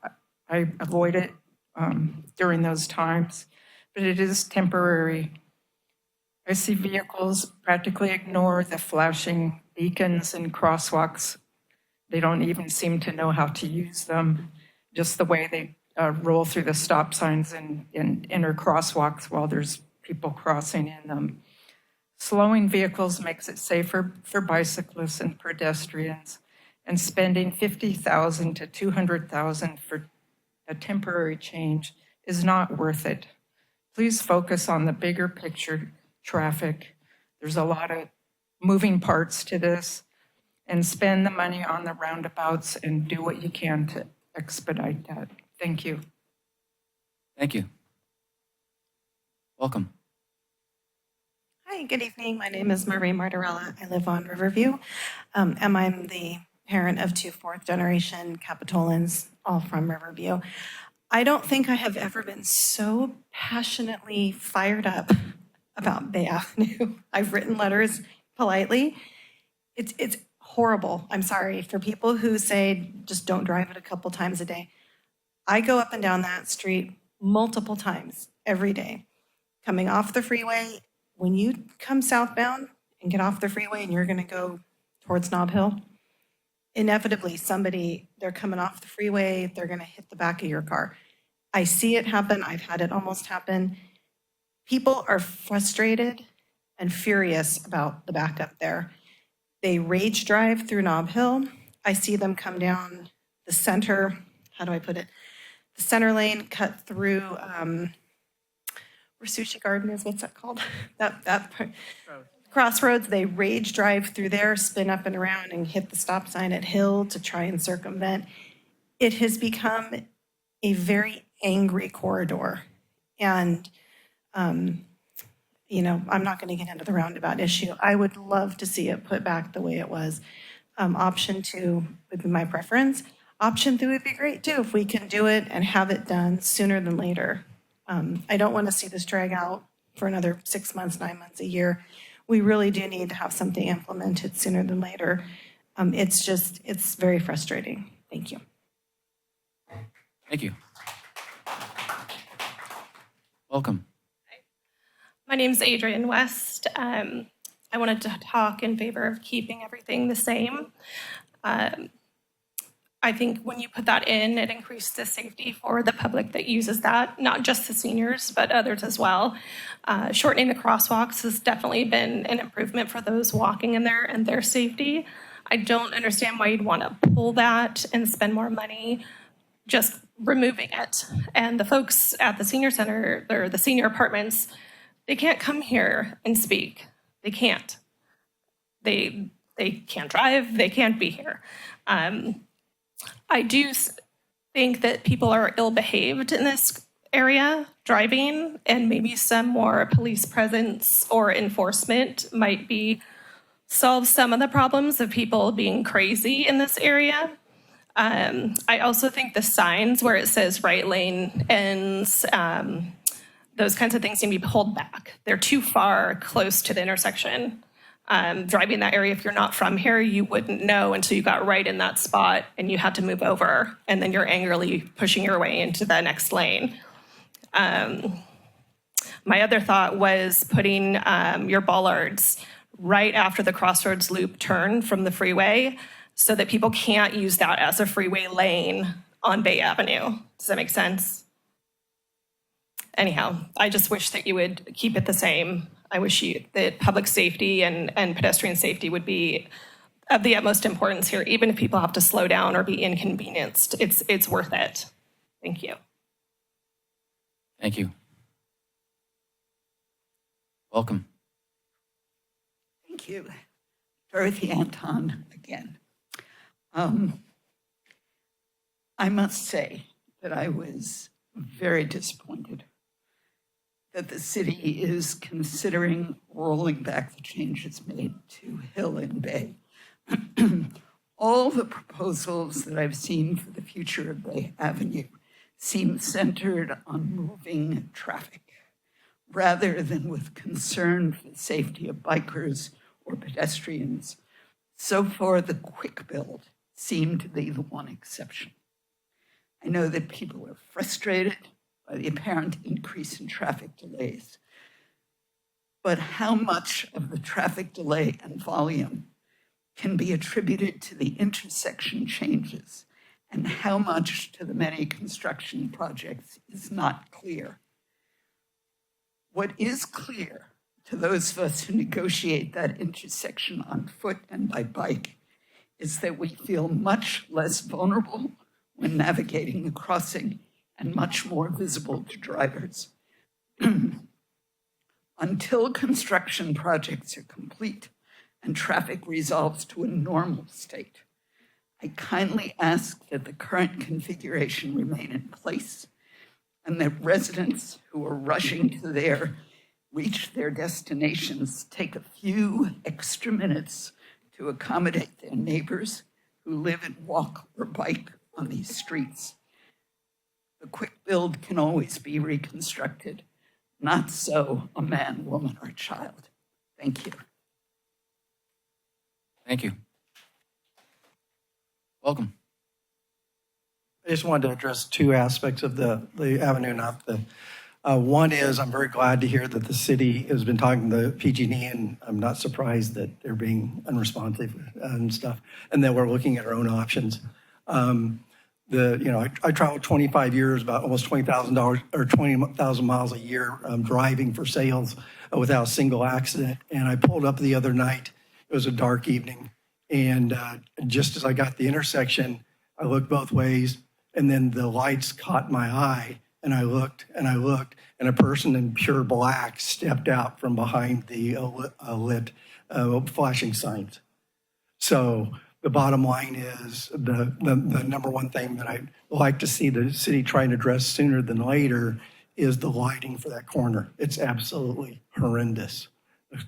I avoid it during those times, but it is temporary. I see vehicles practically ignore the flashing beacons and crosswalks. They don't even seem to know how to use them, just the way they roll through the stop signs and enter crosswalks while there's people crossing in them. Slowing vehicles makes it safer for bicyclists and pedestrians, and spending $50,000 to $200,000 for a temporary change is not worth it. Please focus on the bigger picture traffic. There's a lot of moving parts to this, and spend the money on the roundabouts and do what you can to expedite that. Thank you.
Thank you. Welcome.
Hi, good evening. My name is Marie Martorella. I live on Riverview, and I'm the parent of 2 fourth-generation Capitolans, all from Riverview. I don't think I have ever been so passionately fired up about Bay Avenue. I've written letters politely. It's horrible. I'm sorry for people who say just don't drive it a couple times a day. I go up and down that street multiple times every day. Coming off the freeway, when you come southbound and get off the freeway and you're going to go towards Nob Hill, inevitably they're coming off the freeway, they're going to hit the back of your car. I see it happen. I've had it almost happen. People are frustrated and furious about the backup there. They rage drive through Nob Hill. I see them come down the center, how do I put it? The center lane, cut through where Sushi Garden is, what's that called? that part. Crossroads, they rage drive through there, spin up and around and hit the stop sign at Hill to try and circumvent. It has become a very angry corridor. And, you know, I'm not going to get into the roundabout issue. I would love to see it put back the way it was. Option 2 would be my preference. Option 3 would be great too, if we can do it and have it done sooner than later. I don't want to see this drag out for another 6 months, 9 months, a year. We really do need to have something implemented sooner than later. It's very frustrating. Thank you.
Thank you. Welcome.
My name is Adrienne West. I wanted to talk in favor of keeping everything the same. I think when you put that in, it increases safety for the public that uses that, not just the seniors, but others as well. Shortening the crosswalks has definitely been an improvement for those walking in there and their safety. I don't understand why you'd want to pull that and spend more money just removing it. And the folks at the senior center or the senior apartments, they can't come here and speak. They can't. They can't drive. They can't be here. I do think that people are ill-behaved in this area, driving, and maybe some more police presence or enforcement might solve some of the problems of people being crazy in this area. I also think the signs where it says right lane ends, those kinds of things need to be pulled back. They're too far close to the intersection. Driving that area, if you're not from here, you wouldn't know until you got right in that spot and you had to move over, and then you're angrily pushing your way into the next lane. My other thought was putting your bollards right after the Crossroads Loop turn from the freeway so that people can't use that as a freeway lane on Bay Avenue. Does that make sense? Anyhow, I just wish that you would keep it the same. I wish that public safety and pedestrian safety would be of the utmost importance here, even if people have to slow down or be inconvenienced. It's worth it. Thank you.
Thank you. Welcome.
Thank you. Dorothy Anton again. I must say that I was very disappointed that the city is considering rolling back the changes made to Hill and Bay. All the proposals that I've seen for the future of Bay Avenue seem centered on moving traffic rather than with concern for the safety of bikers or pedestrians. So far, the quick build seemed to be the one exception. I know that people are frustrated by the apparent increase in traffic delays. But how much of the traffic delay and volume can be attributed to the intersection changes, and how much to the many construction projects is not clear. What is clear to those of us who negotiate that intersection on foot and by bike is that we feel much less vulnerable when navigating the crossing and much more visible to drivers. Until construction projects are complete and traffic resolves to a normal state, I kindly ask that the current configuration remain in place and that residents who are rushing to reach their destinations take a few extra minutes to accommodate their neighbors who live and walk or bike on these streets. The quick build can always be reconstructed, not so a man, woman, or child. Thank you.
Thank you. Welcome.
I just wanted to address two aspects of the avenue, not the One is, I'm very glad to hear that the city has been talking to PG&E, and I'm not surprised that they're being unresponsive and stuff, and that we're looking at our own options. I traveled 25 years, about almost $20,000 or 20,000 miles a year driving for sales without a single accident. And I pulled up the other night. It was a dark evening. And just as I got the intersection, I looked both ways, and then the lights caught my eye. And I looked, and a person in pure black stepped out from behind the lit flashing signs. So the bottom line is the number one thing that I'd like to see the city try and address sooner than later is the lighting for that corner. It's absolutely horrendous.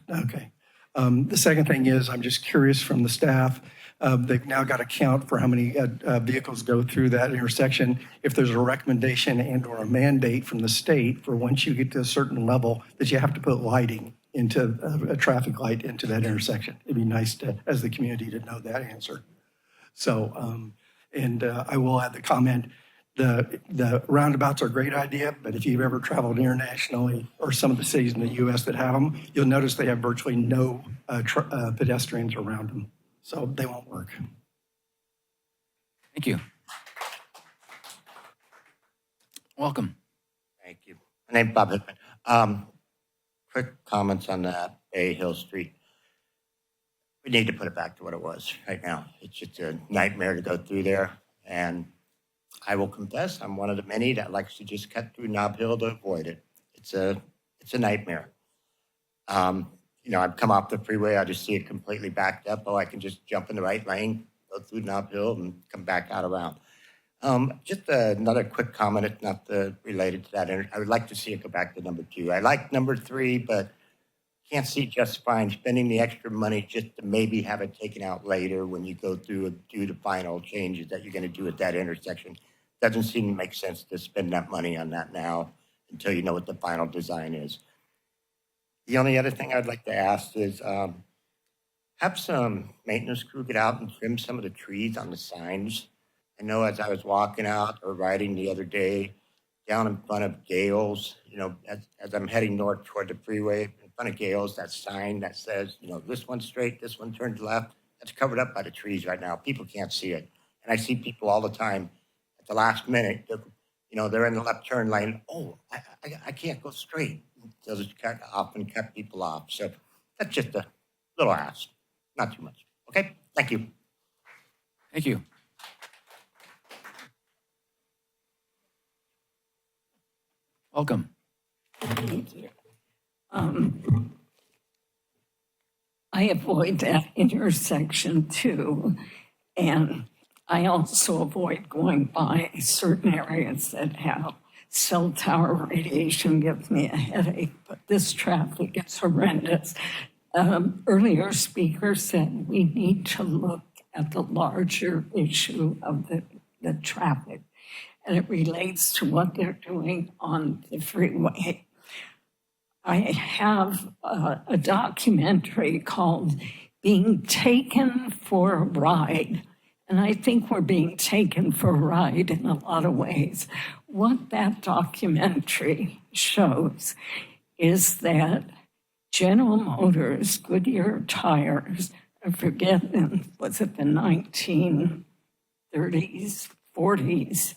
Okay. The second thing is, I'm just curious from the staff, they've now got to count for how many vehicles go through that intersection. If there's a recommendation and or a mandate from the state for once you get to a certain level that you have to put lighting into a traffic light into that intersection. It'd be nice to, as the community, to know that answer. So, I will add the comment, the roundabouts are a great idea, but if you've ever traveled internationally or some of the cities in the U.S. that have them, you'll notice they have virtually no pedestrians around them. So they won't work.
Thank you. Welcome.
Thank you. My name's Bob Hickman. Quick comments on that Bay Hill Street. We need to put it back to what it was right now. It's just a nightmare to go through there. And I will confess, I'm one of the many that likes to just cut through Nob Hill to avoid it. It's a nightmare. I've come off the freeway, I just see it completely backed up. Oh, I can just jump in the right lane, go through Nob Hill and come back out around. Just another quick comment, it's not related to that. I would like to see it go back to number 2. I like number 3, but can't see justifying spending the extra money just to maybe have it taken out later when you go through and do the final changes that you're going to do at that intersection. Doesn't seem to make sense to spend that money on that now until you know what the final design is. The only other thing I'd like to ask is have some maintenance crew get out and trim some of the trees on the signs. I know as I was walking out or riding the other day down in front of Gales, as I'm heading north toward the freeway, in front of Gales, that sign that says, this one's straight, this one turns left, that's covered up by the trees right now. People can't see it. And I see people all the time at the last minute, they're in the left turn lane. Oh, I can't go straight. They'll just often cut people off. So that's just a little ask, not too much. Okay, thank you.
Thank you. Welcome.
I avoid that intersection too, and I also avoid going by certain areas that have cell tower radiation. Gives me a headache, but this traffic is horrendous. Earlier speaker said we need to look at the larger issue of the traffic, and it relates to what they're doing on the freeway. I have a documentary called Being Taken for a Ride, and I think we're being taken for a ride in a lot of ways. What that documentary shows is that General Motors, Goodyear tires, I forget, was it the 1930s, 40s,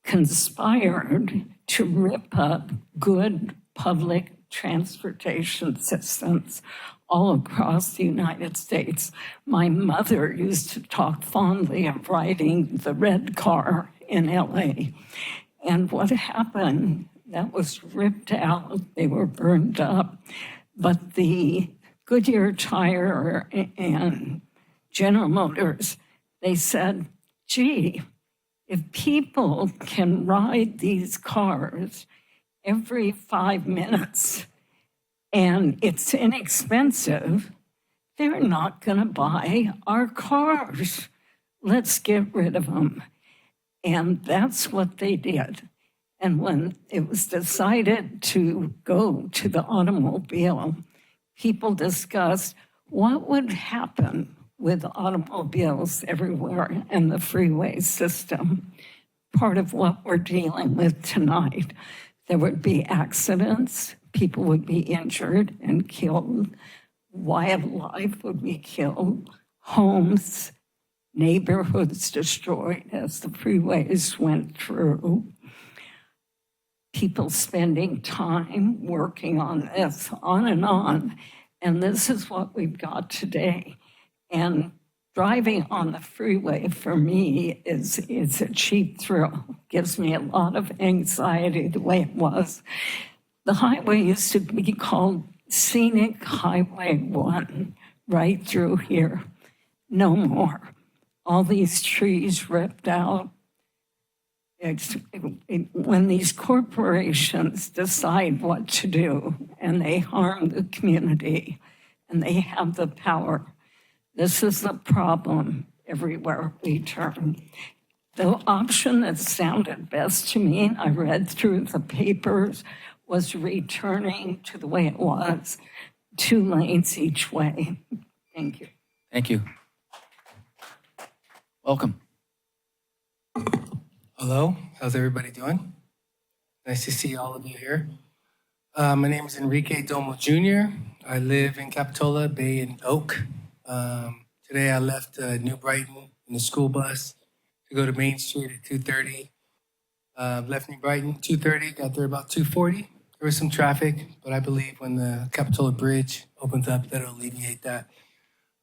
conspired to rip up good public transportation systems all across the United States. My mother used to talk fondly of riding the red car in LA. And what happened, that was ripped out, they were burned up, but the Goodyear Tire and General Motors, they said, gee, if people can ride these cars every 5 minutes and it's inexpensive, they're not going to buy our cars. Let's get rid of them. And that's what they did. And when it was decided to go to the automobile, people discussed what would happen with automobiles everywhere and the freeway system. Part of what we're dealing with tonight. there would be accidents, people would be injured and killed, wildlife would be killed, homes, neighborhoods destroyed as the freeways went through. People spending time working on this, on and on. And this is what we've got today. And driving on the freeway for me is a cheap thrill. Gives me a lot of anxiety the way it was. The highway used to be called Scenic Highway 1, right through here. No more. All these trees ripped out. When these corporations decide what to do and they harm the community and they have the power, this is the problem everywhere we turn. The option that sounded best to me, I read through the papers, was returning to the way it was, 2 lanes each way. Thank you.
Thank you. Welcome.
Hello, how's everybody doing? Nice to see all of you here. My name is Enrique Domo Jr. I live in Capitola, Bay, and Oak. Today I left New Brighton in the school bus to go to Main Street at 2:30. Left New Brighton 2:30, got there about 2:40. There was some traffic, but I believe when the Capitola Bridge opens up, that'll alleviate that.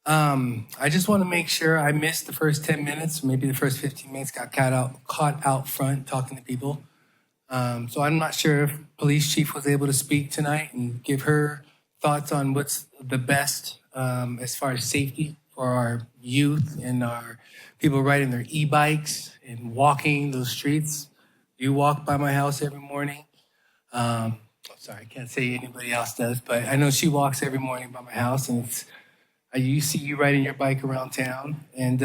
I just want to make sure I missed the first 10 minutes, maybe the first 15 minutes, got caught out front talking to people. So I'm not sure if Police Chief was able to speak tonight and give her thoughts on what's the best as far as safety for our youth and our people riding their e-bikes and walking those streets. You walk by my house every morning. I'm sorry, I can't say anybody else does, but I know she walks every morning by my house, and you see you riding your bike around town. And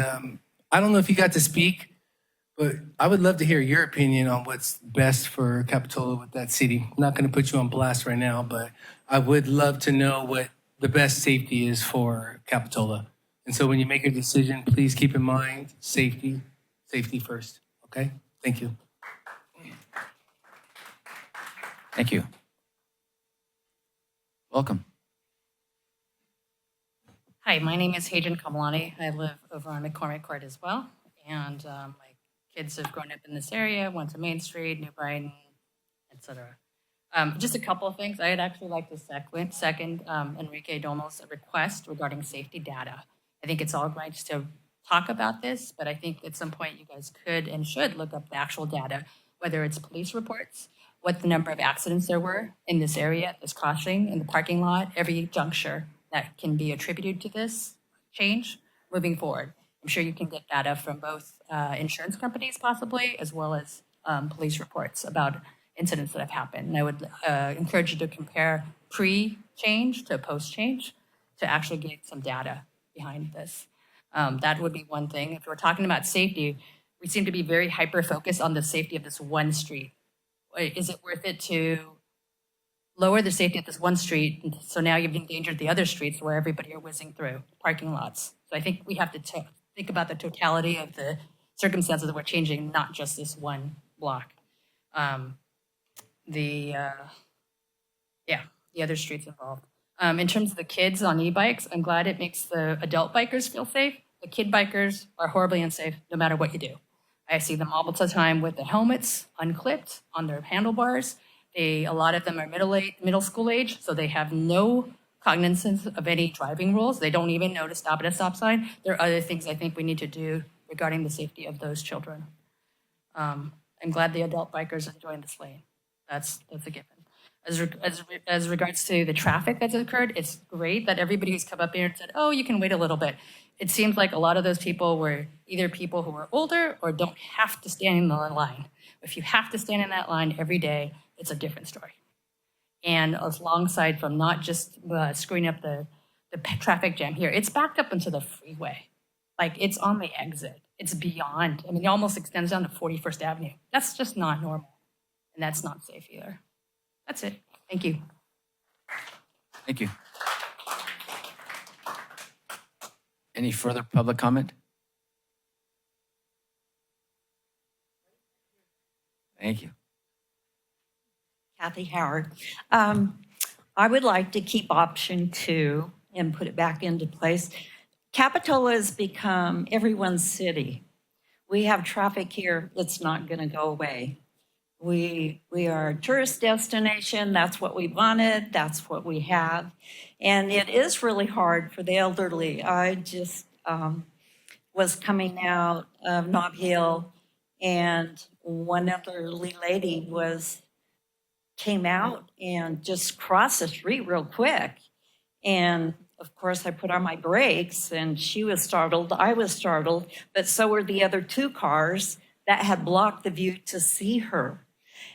I don't know if you got to speak, but I would love to hear your opinion on what's best for Capitola with that city. I'm not going to put you on blast right now, but I would love to know what the best safety is for Capitola. And so when you make a decision, please keep in mind safety first. Okay? Thank you.
Thank you. Welcome.
Hi, my name is Hadrian Kamalani. I live over on McCormick Court as well. And my kids have grown up in this area, went to Main Street, New Brighton, etc. Just a couple of things. I'd actually like to second Enrique Domo's request regarding safety data. I think it's all right to talk about this, but I think at some point you guys could and should look up the actual data, whether it's police reports, what the number of accidents there were in this area, this crossing, in the parking lot, every juncture that can be attributed to this change moving forward. I'm sure you can get data from both insurance companies possibly, as well as police reports about incidents that have happened. And I would encourage you to compare pre-change to post-change to actually get some data behind this. That would be one thing. If we're talking about safety, we seem to be very hyper-focused on the safety of this one street. Is it worth it to lower the safety at this one street, so now you've endangered the other streets where everybody are whizzing through, parking lots? So I think we have to think about the totality of the circumstances that we're changing, not just this one block. The other streets involved. In terms of the kids on e-bikes, I'm glad it makes the adult bikers feel safe. The kid bikers are horribly unsafe no matter what you do. I see them all the time with the helmets unclipped on their handlebars. A lot of them are middle school age, so they have no cognizance of any driving rules. They don't even know to stop at a stop sign. There are other things I think we need to do regarding the safety of those children. I'm glad the adult bikers are enjoying this lane. That's a given. As regards to the traffic that's occurred, it's great that everybody who's come up here and said, oh, you can wait a little bit. It seems like a lot of those people were either people who are older or don't have to stand in the line. If you have to stand in that line every day, it's a different story. And alongside from not just screwing up the traffic jam here, it's backed up into the freeway. Like it's on the exit. It's beyond. I mean, it almost extends down to 41st Avenue. That's just not normal. And that's not safe either. That's it. Thank you.
Thank you. Any further public comment? Thank you.
Kathy Howard. I would like to keep option 2 and put it back into place. Capitola has become everyone's city. We have traffic here that's not going to go away. We are a tourist destination. That's what we wanted. That's what we have. And it is really hard for the elderly. I just was coming out of Nob Hill, and one elderly lady came out and just crossed the street real quick. And of course, I put on my brakes, and she was startled. I was startled, but so were the other 2 cars that had blocked the view to see her.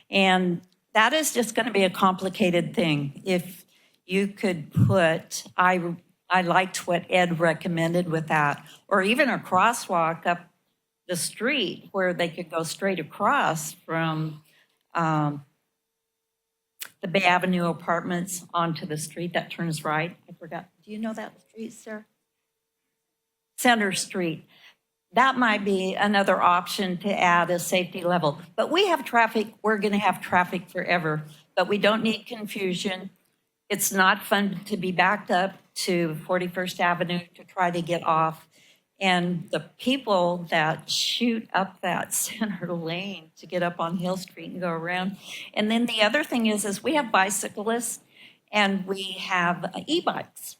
And that is just going to be a complicated thing. If you could put, I liked what Ed recommended with that, or even a crosswalk up the street where they could go straight across from the Bay Avenue apartments onto the street that turns right. I forgot. Do you know that street, sir? Center Street. That might be another option to add a safety level. But we have traffic. We're going to have traffic forever. But we don't need confusion. It's not fun to be backed up to 41st Avenue to try to get off. And the people that shoot up that center lane to get up on Hill Street and go around. And then the other thing is we have bicyclists and we have e-bikes.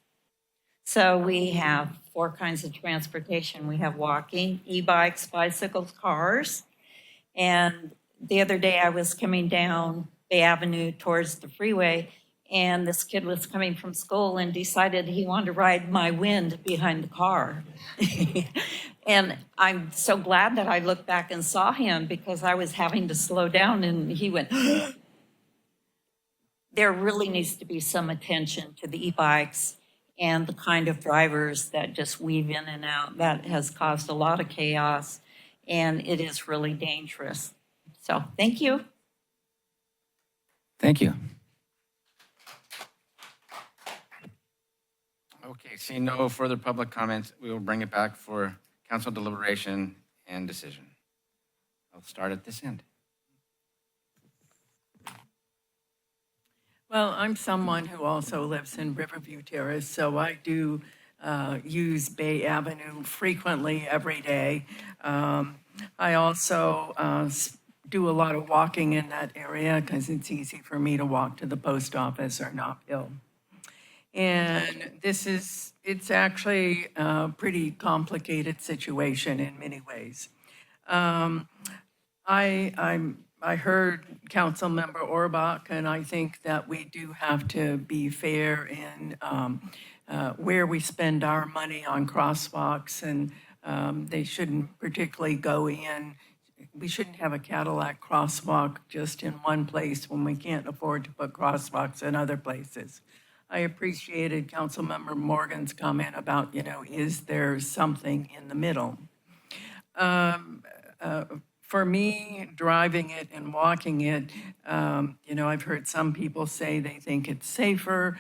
So we have 4 kinds of transportation. We have walking, e-bikes, bicycles, cars. And the other day I was coming down Bay Avenue towards the freeway, and this kid was coming from school and decided he wanted to ride my wind behind the car. And I'm so glad that I looked back and saw him, because I was having to slow down, and he went, there really needs to be some attention to the e-bikes and the kind of drivers that just weave in and out. That has caused a lot of chaos, and it is really dangerous. So thank you.
Thank you.
Okay, seeing no further public comments, we will bring it back for council deliberation and decision. I'll start at this end.
Well, I'm someone who also lives in Riverview Terrace, so I do use Bay Avenue frequently every day. I also do a lot of walking in that area because it's easy for me to walk to the post office or Nob Hill. And it's actually a pretty complicated situation in many ways. I heard Councilmember Orbach, and I think that we do have to be fair in where we spend our money on crosswalks, and they shouldn't particularly go in. We shouldn't have a Cadillac crosswalk just in one place when we can't afford to put crosswalks in other places. I appreciated Councilmember Morgan's comment about, is there something in the middle? For me, driving it and walking it, I've heard some people say they think it's safer.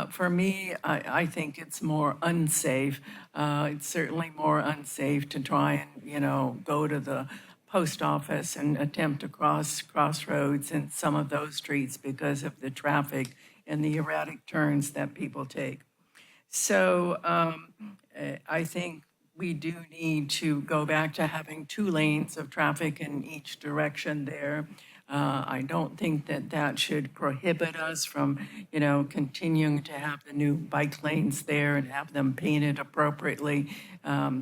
For me, I think it's more unsafe. It's certainly more unsafe to try and, go to the post office and attempt to crossroads in some of those streets because of the traffic and the erratic turns that people take. So I think we do need to go back to having 2 lanes of traffic in each direction there. I don't think that should prohibit us from, continuing to have the new bike lanes there and have them painted appropriately.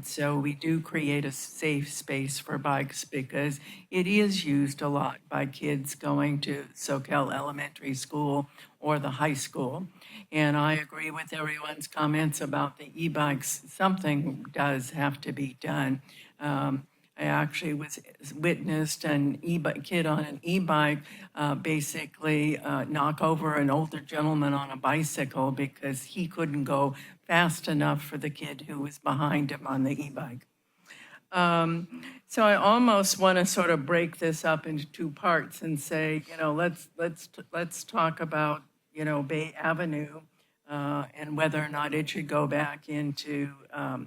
So we do create a safe space for bikes because it is used a lot by kids going to Soquel Elementary School or the high school. And I agree with everyone's comments about the e-bikes. Something does have to be done. I actually witnessed an kid on an e-bike basically knock over an older gentleman on a bicycle because he couldn't go fast enough for the kid who was behind him on the e-bike. So I almost want to sort of break this up into 2 parts and say, let's talk about, Bay Avenue and whether or not it should go back into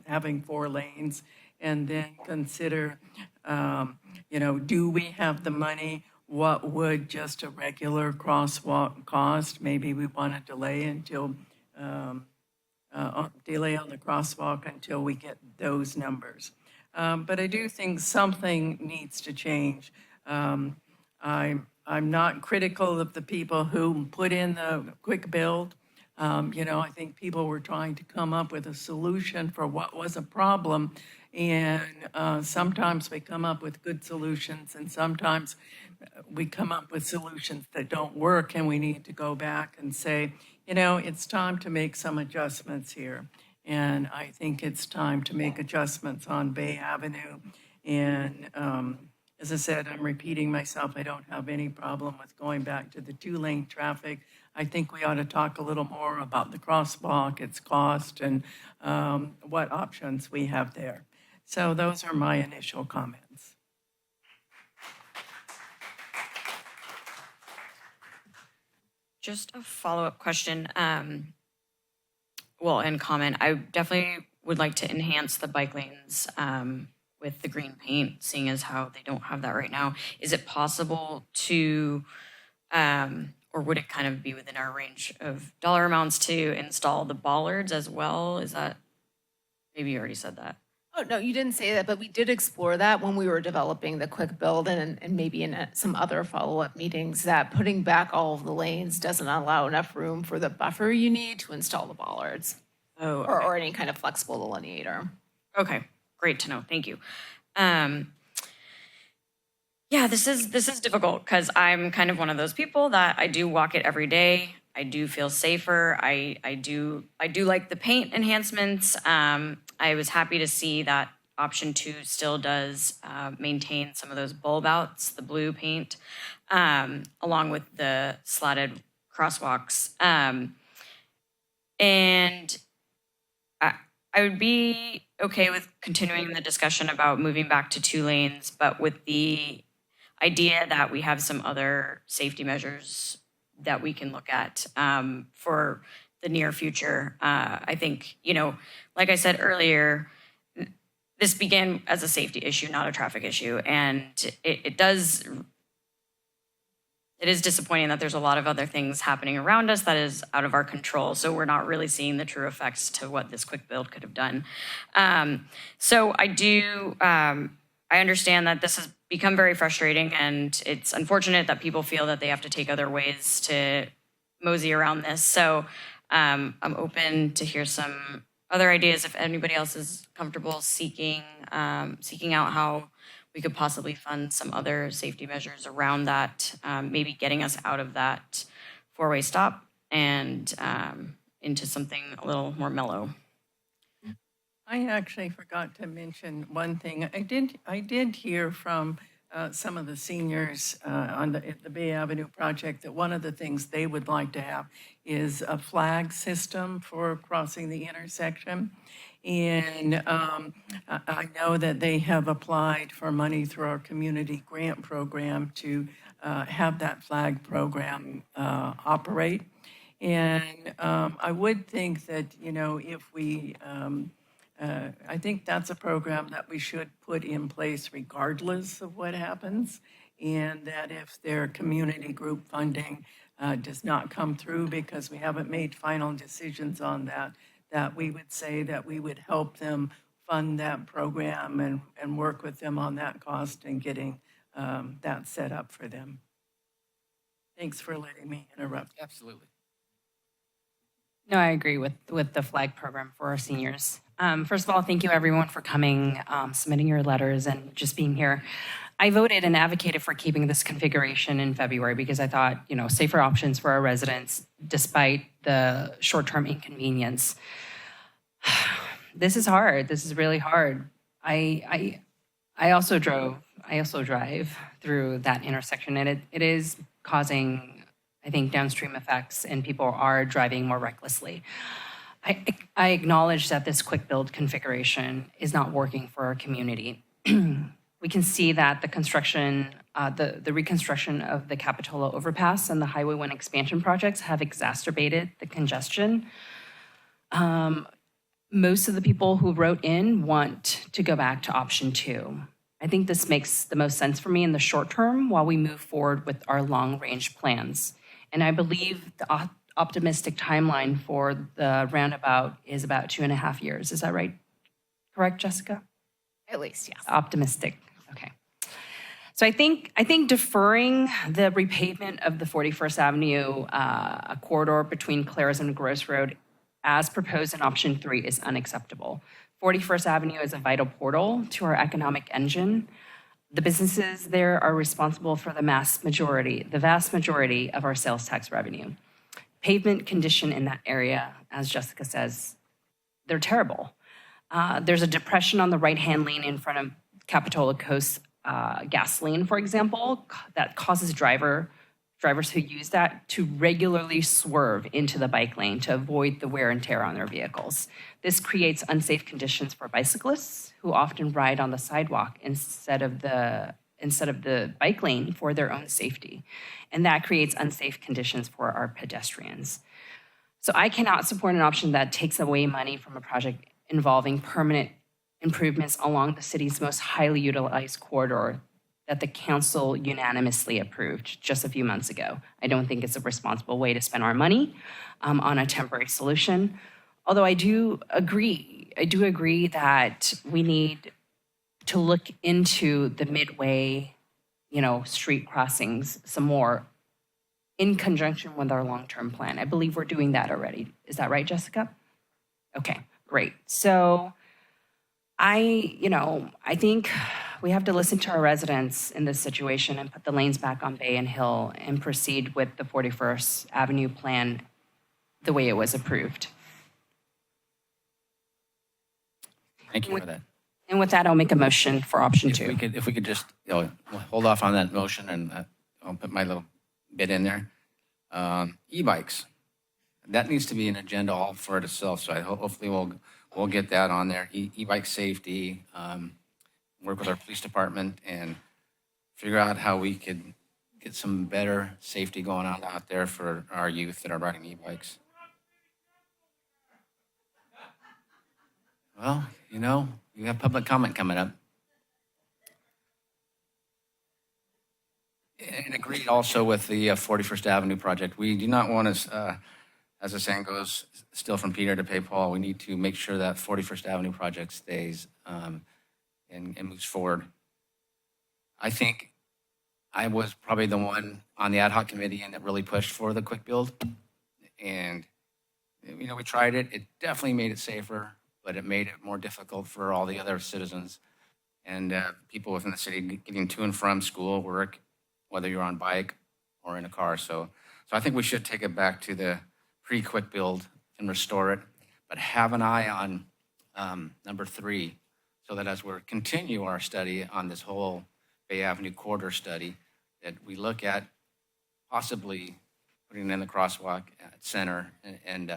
having 4 lanes. And then consider, do we have the money? what would just a regular crosswalk cost? Maybe we want to delay until, delay on the crosswalk until we get those numbers. But I do think something needs to change. I'm not critical of the people who put in the quick build. I think people were trying to come up with a solution for what was a problem. And sometimes we come up with good solutions, and sometimes we come up with solutions that don't work, and we need to go back and say, it's time to make some adjustments here. And I think it's time to make adjustments on Bay Avenue. And as I said, I'm repeating myself. I don't have any problem with going back to the 2-lane traffic. I think we ought to talk a little more about the crosswalk, its cost, and what options we have there. So those are my initial comments.
Just a follow-up question, and comment. I definitely would like to enhance the bike lanes with the green paint, seeing as how they don't have that right now. Is it possible to, or would it kind of be within our range of dollar amounts to install the bollards as well? Is that, maybe you already said that.
Oh, no, you didn't say that, but we did explore that when we were developing the quick build and maybe in some other follow-up meetings, that putting back all of the lanes doesn't allow enough room for the buffer you need to install the bollards.
Oh, okay.
Or any kind of flexible delineator.
Okay, great to know. Thank you. Yeah, this is difficult because I'm kind of one of those people that I do walk it every day. I do feel safer. I do like the paint enhancements. I was happy to see that option 2 still does maintain some of those bulb outs, the blue paint, along with the slatted crosswalks. And I would be okay with continuing the discussion about moving back to 2 lanes, but with the idea that we have some other safety measures that we can look at for the near future. I think, like I said earlier, this began as a safety issue, not a traffic issue. And it is disappointing that there's a lot of other things happening around us that is out of our control. So we're not really seeing the true effects to what this quick build could have done. So I understand that this has become very frustrating, and it's unfortunate that people feel that they have to take other ways to mosey around this. So I'm open to hear some other ideas if anybody else is comfortable seeking out how we could possibly fund some other safety measures around that, maybe getting us out of that 4-way stop and into something a little more mellow.
I actually forgot to mention one thing. I did hear from some of the seniors on the Bay Avenue project that one of the things they would like to have is a flag system for crossing the intersection. And I know that they have applied for money through our community grant program to have that flag program operate. And I would think that, if we, I think that's a program that we should put in place regardless of what happens. And that if their community group funding does not come through because we haven't made final decisions on that we would say that we would help them fund that program and work with them on that cost and getting that set up for them. Thanks for letting me interrupt.
Absolutely.
No, I agree with the flag program for our seniors. First of all, thank you everyone for coming, submitting your letters and just being here. I voted and advocated for keeping this configuration in February because I thought, safer options for our residents despite the short-term inconvenience. This is hard. This is really hard. I also drive through that intersection, and it is causing, I think, downstream effects, and people are driving more recklessly. I acknowledge that this quick build configuration is not working for our community. We can see that the construction, the reconstruction of the Capitola overpass and the Highway 1 expansion projects have exacerbated the congestion. Most of the people who wrote in want to go back to option 2. I think this makes the most sense for me in the short term while we move forward with our long-range plans. And I believe the optimistic timeline for the roundabout is about 2.5 years. Is that right? Correct, Jessica?
At least, yes.
Optimistic. Okay. So I think deferring the repavement of the 41st Avenue corridor between Clares and Gross Road as proposed in option 3 is unacceptable. 41st Avenue is a vital portal to our economic engine. The businesses there are responsible for the vast majority of our sales tax revenue. Pavement condition in that area, as Jessica says, they're terrible. There's a depression on the right-hand lane in front of Capitola Coast gasoline, for example, that causes drivers who use that to regularly swerve into the bike lane to avoid the wear and tear on their vehicles. This creates unsafe conditions for bicyclists who often ride on the sidewalk instead of the bike lane for their own safety. And that creates unsafe conditions for our pedestrians. So I cannot support an option that takes away money from a project involving permanent improvements along the city's most highly utilized corridor that the council unanimously approved just a few months ago. I don't think it's a responsible way to spend our money on a temporary solution. Although I do agree that we need to look into the midway, street crossings some more in conjunction with our long-term plan. I believe we're doing that already. Is that right, Jessica? Okay, great. So I think we have to listen to our residents in this situation and put the lanes back on Bay and Hill and proceed with the 41st Avenue plan the way it was approved.
Thank you for that.
And with that, I'll make a motion for option 2.
If we could just hold off on that motion, and I'll put my little bit in there. E-bikes. That needs to be an agenda all for itself, so hopefully we'll get that on there. E-bike safety, work with our police department and figure out how we could get some better safety going on out there for our youth that are riding e-bikes. Well, you have public comment coming up. And agreed also with the 41st Avenue project. We do not want to, as the saying goes, steal from Peter to pay Paul. We need to make sure that 41st Avenue project stays and moves forward. I think I was probably the one on the ad hoc committee and that really pushed for the quick build. And, we tried it. It definitely made it safer, but it made it more difficult for all the other citizens and people within the city getting to and from school, work, whether you're on bike or in a car. So I think we should take it back to the pre-quick build and restore it, but have an eye on number 3, so that as we continue our study on this whole Bay Avenue corridor study, that we look at possibly putting in the crosswalk at Center and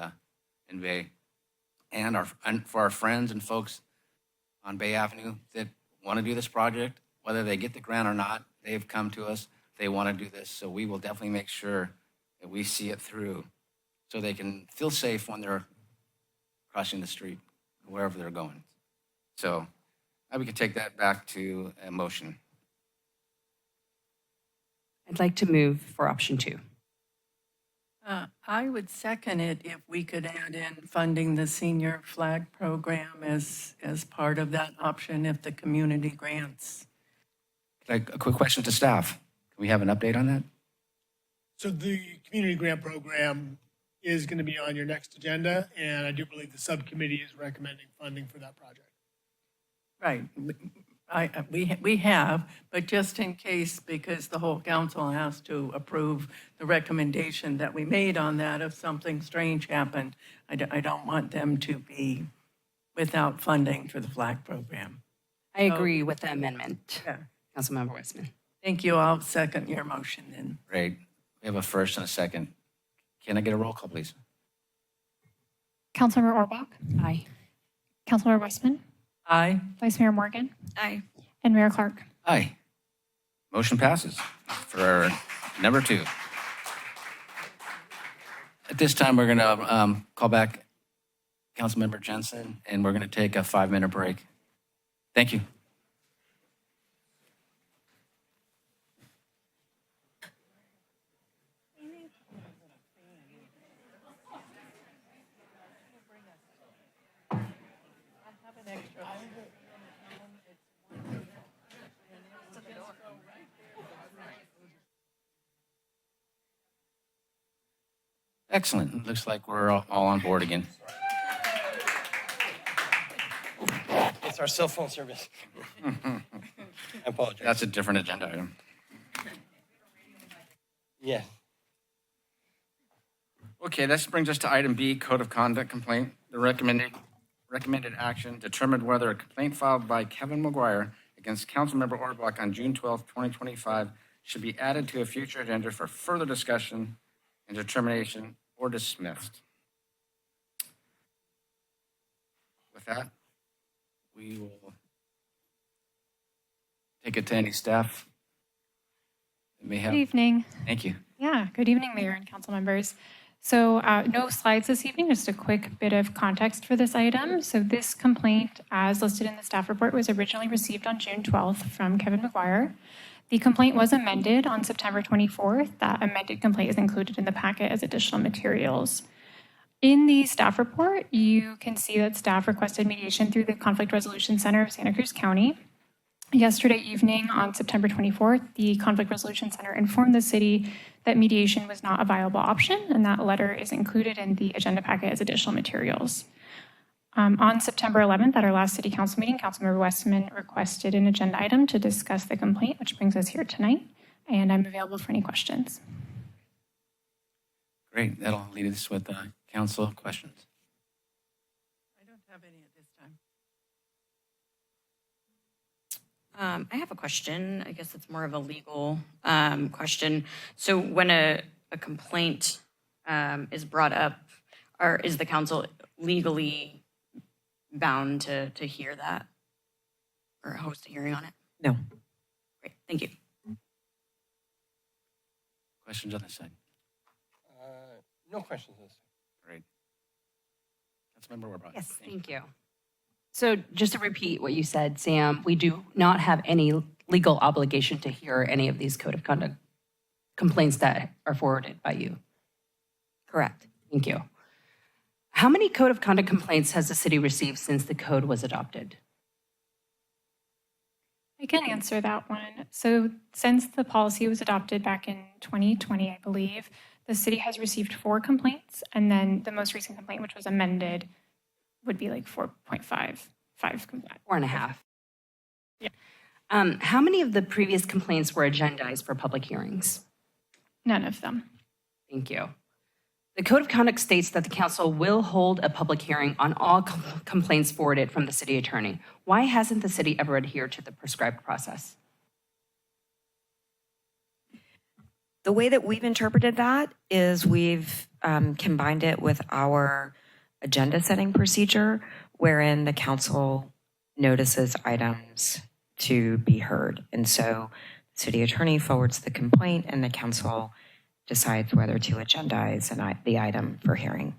Bay. And for our friends and folks on Bay Avenue that want to do this project, whether they get the grant or not, they've come to us, they want to do this. So we will definitely make sure that we see it through so they can feel safe when they're crossing the street, wherever they're going. So we could take that back to a motion.
I'd like to move for option 2.
I would second it if we could add in funding the senior flag program as part of that option if the community grants.
A quick question to staff. Can we have an update on that?
So the community grant program is going to be on your next agenda, and I do believe the subcommittee is recommending funding for that project.
Right. We have, but just in case, because the whole council has to approve the recommendation that we made on that if something strange happened, I don't want them to be without funding for the flag program.
I agree with the amendment,
Yeah.
Councilmember Westman.
Thank you. I'll second your motion then.
Great. We have a first and a second. Can I get a roll call, please?
Councilmember Orbach?
Aye.
Councilmember Westman?
Aye.
Vice Mayor Morgan?
Aye.
And Mayor Clark?
Aye. Motion passes for number 2. At this time, we're going to call back Councilmember Jensen, and we're going to take a 5-minute break. Thank you. Excellent. It looks like we're all on board again.
It's our cell phone service. I apologize.
That's a different agenda item.
Yeah.
Okay, this brings us to item B, Code of Conduct Complaint. The recommended action determined whether a complaint filed by Kevin McGuire against Councilmember Orbach on June 12, 2025 should be added to a future agenda for further discussion and determination or dismissed. With that, we will take it to any staff that may have.
Good evening.
Thank you.
Yeah, good evening, Mayor and council members. So no slides this evening, just a quick bit of context for this item. So this complaint, as listed in the staff report, was originally received on June 12th from Kevin McGuire. The complaint was amended on September 24th. That amended complaint is included in the packet as additional materials. In the staff report, you can see that staff requested mediation through the Conflict Resolution Center of Santa Cruz County. Yesterday evening on September 24th, the Conflict Resolution Center informed the city that mediation was not a viable option, and that letter is included in the agenda packet as additional materials. On September 11th, at our last city council meeting, Councilmember Westman requested an agenda item to discuss the complaint, which brings us here tonight, and I'm available for any questions.
Great. That'll lead us with council questions.
I don't have any at this time.
I have a question. I guess it's more of a legal question. So when a complaint is brought up, is the council legally bound to hear that or host a hearing on it?
No.
Great, thank you.
Questions on this side?
No questions on this side.
Great. Councilmember Orbach.
Yes, thank you. So just to repeat what you said, Sam, we do not have any legal obligation to hear any of these code of conduct complaints that are forwarded by you.
Correct.
Thank you. How many code of conduct complaints has the city received since the code was adopted?
I can answer that one. So since the policy was adopted back in 2020, I believe, the city has received 4 complaints, and then the most recent complaint, which was amended, would be like 4.5 complaints.
4.5.
Yeah.
How many of the previous complaints were agendized for public hearings?
None of them.
Thank you. The code of conduct states that the council will hold a public hearing on all complaints forwarded from the city attorney. Why hasn't the city ever adhered to the prescribed process?
The way that we've interpreted that is we've combined it with our agenda setting procedure, wherein the council notices items to be heard. And so the city attorney forwards the complaint and the council decides whether to agendize the item for hearing.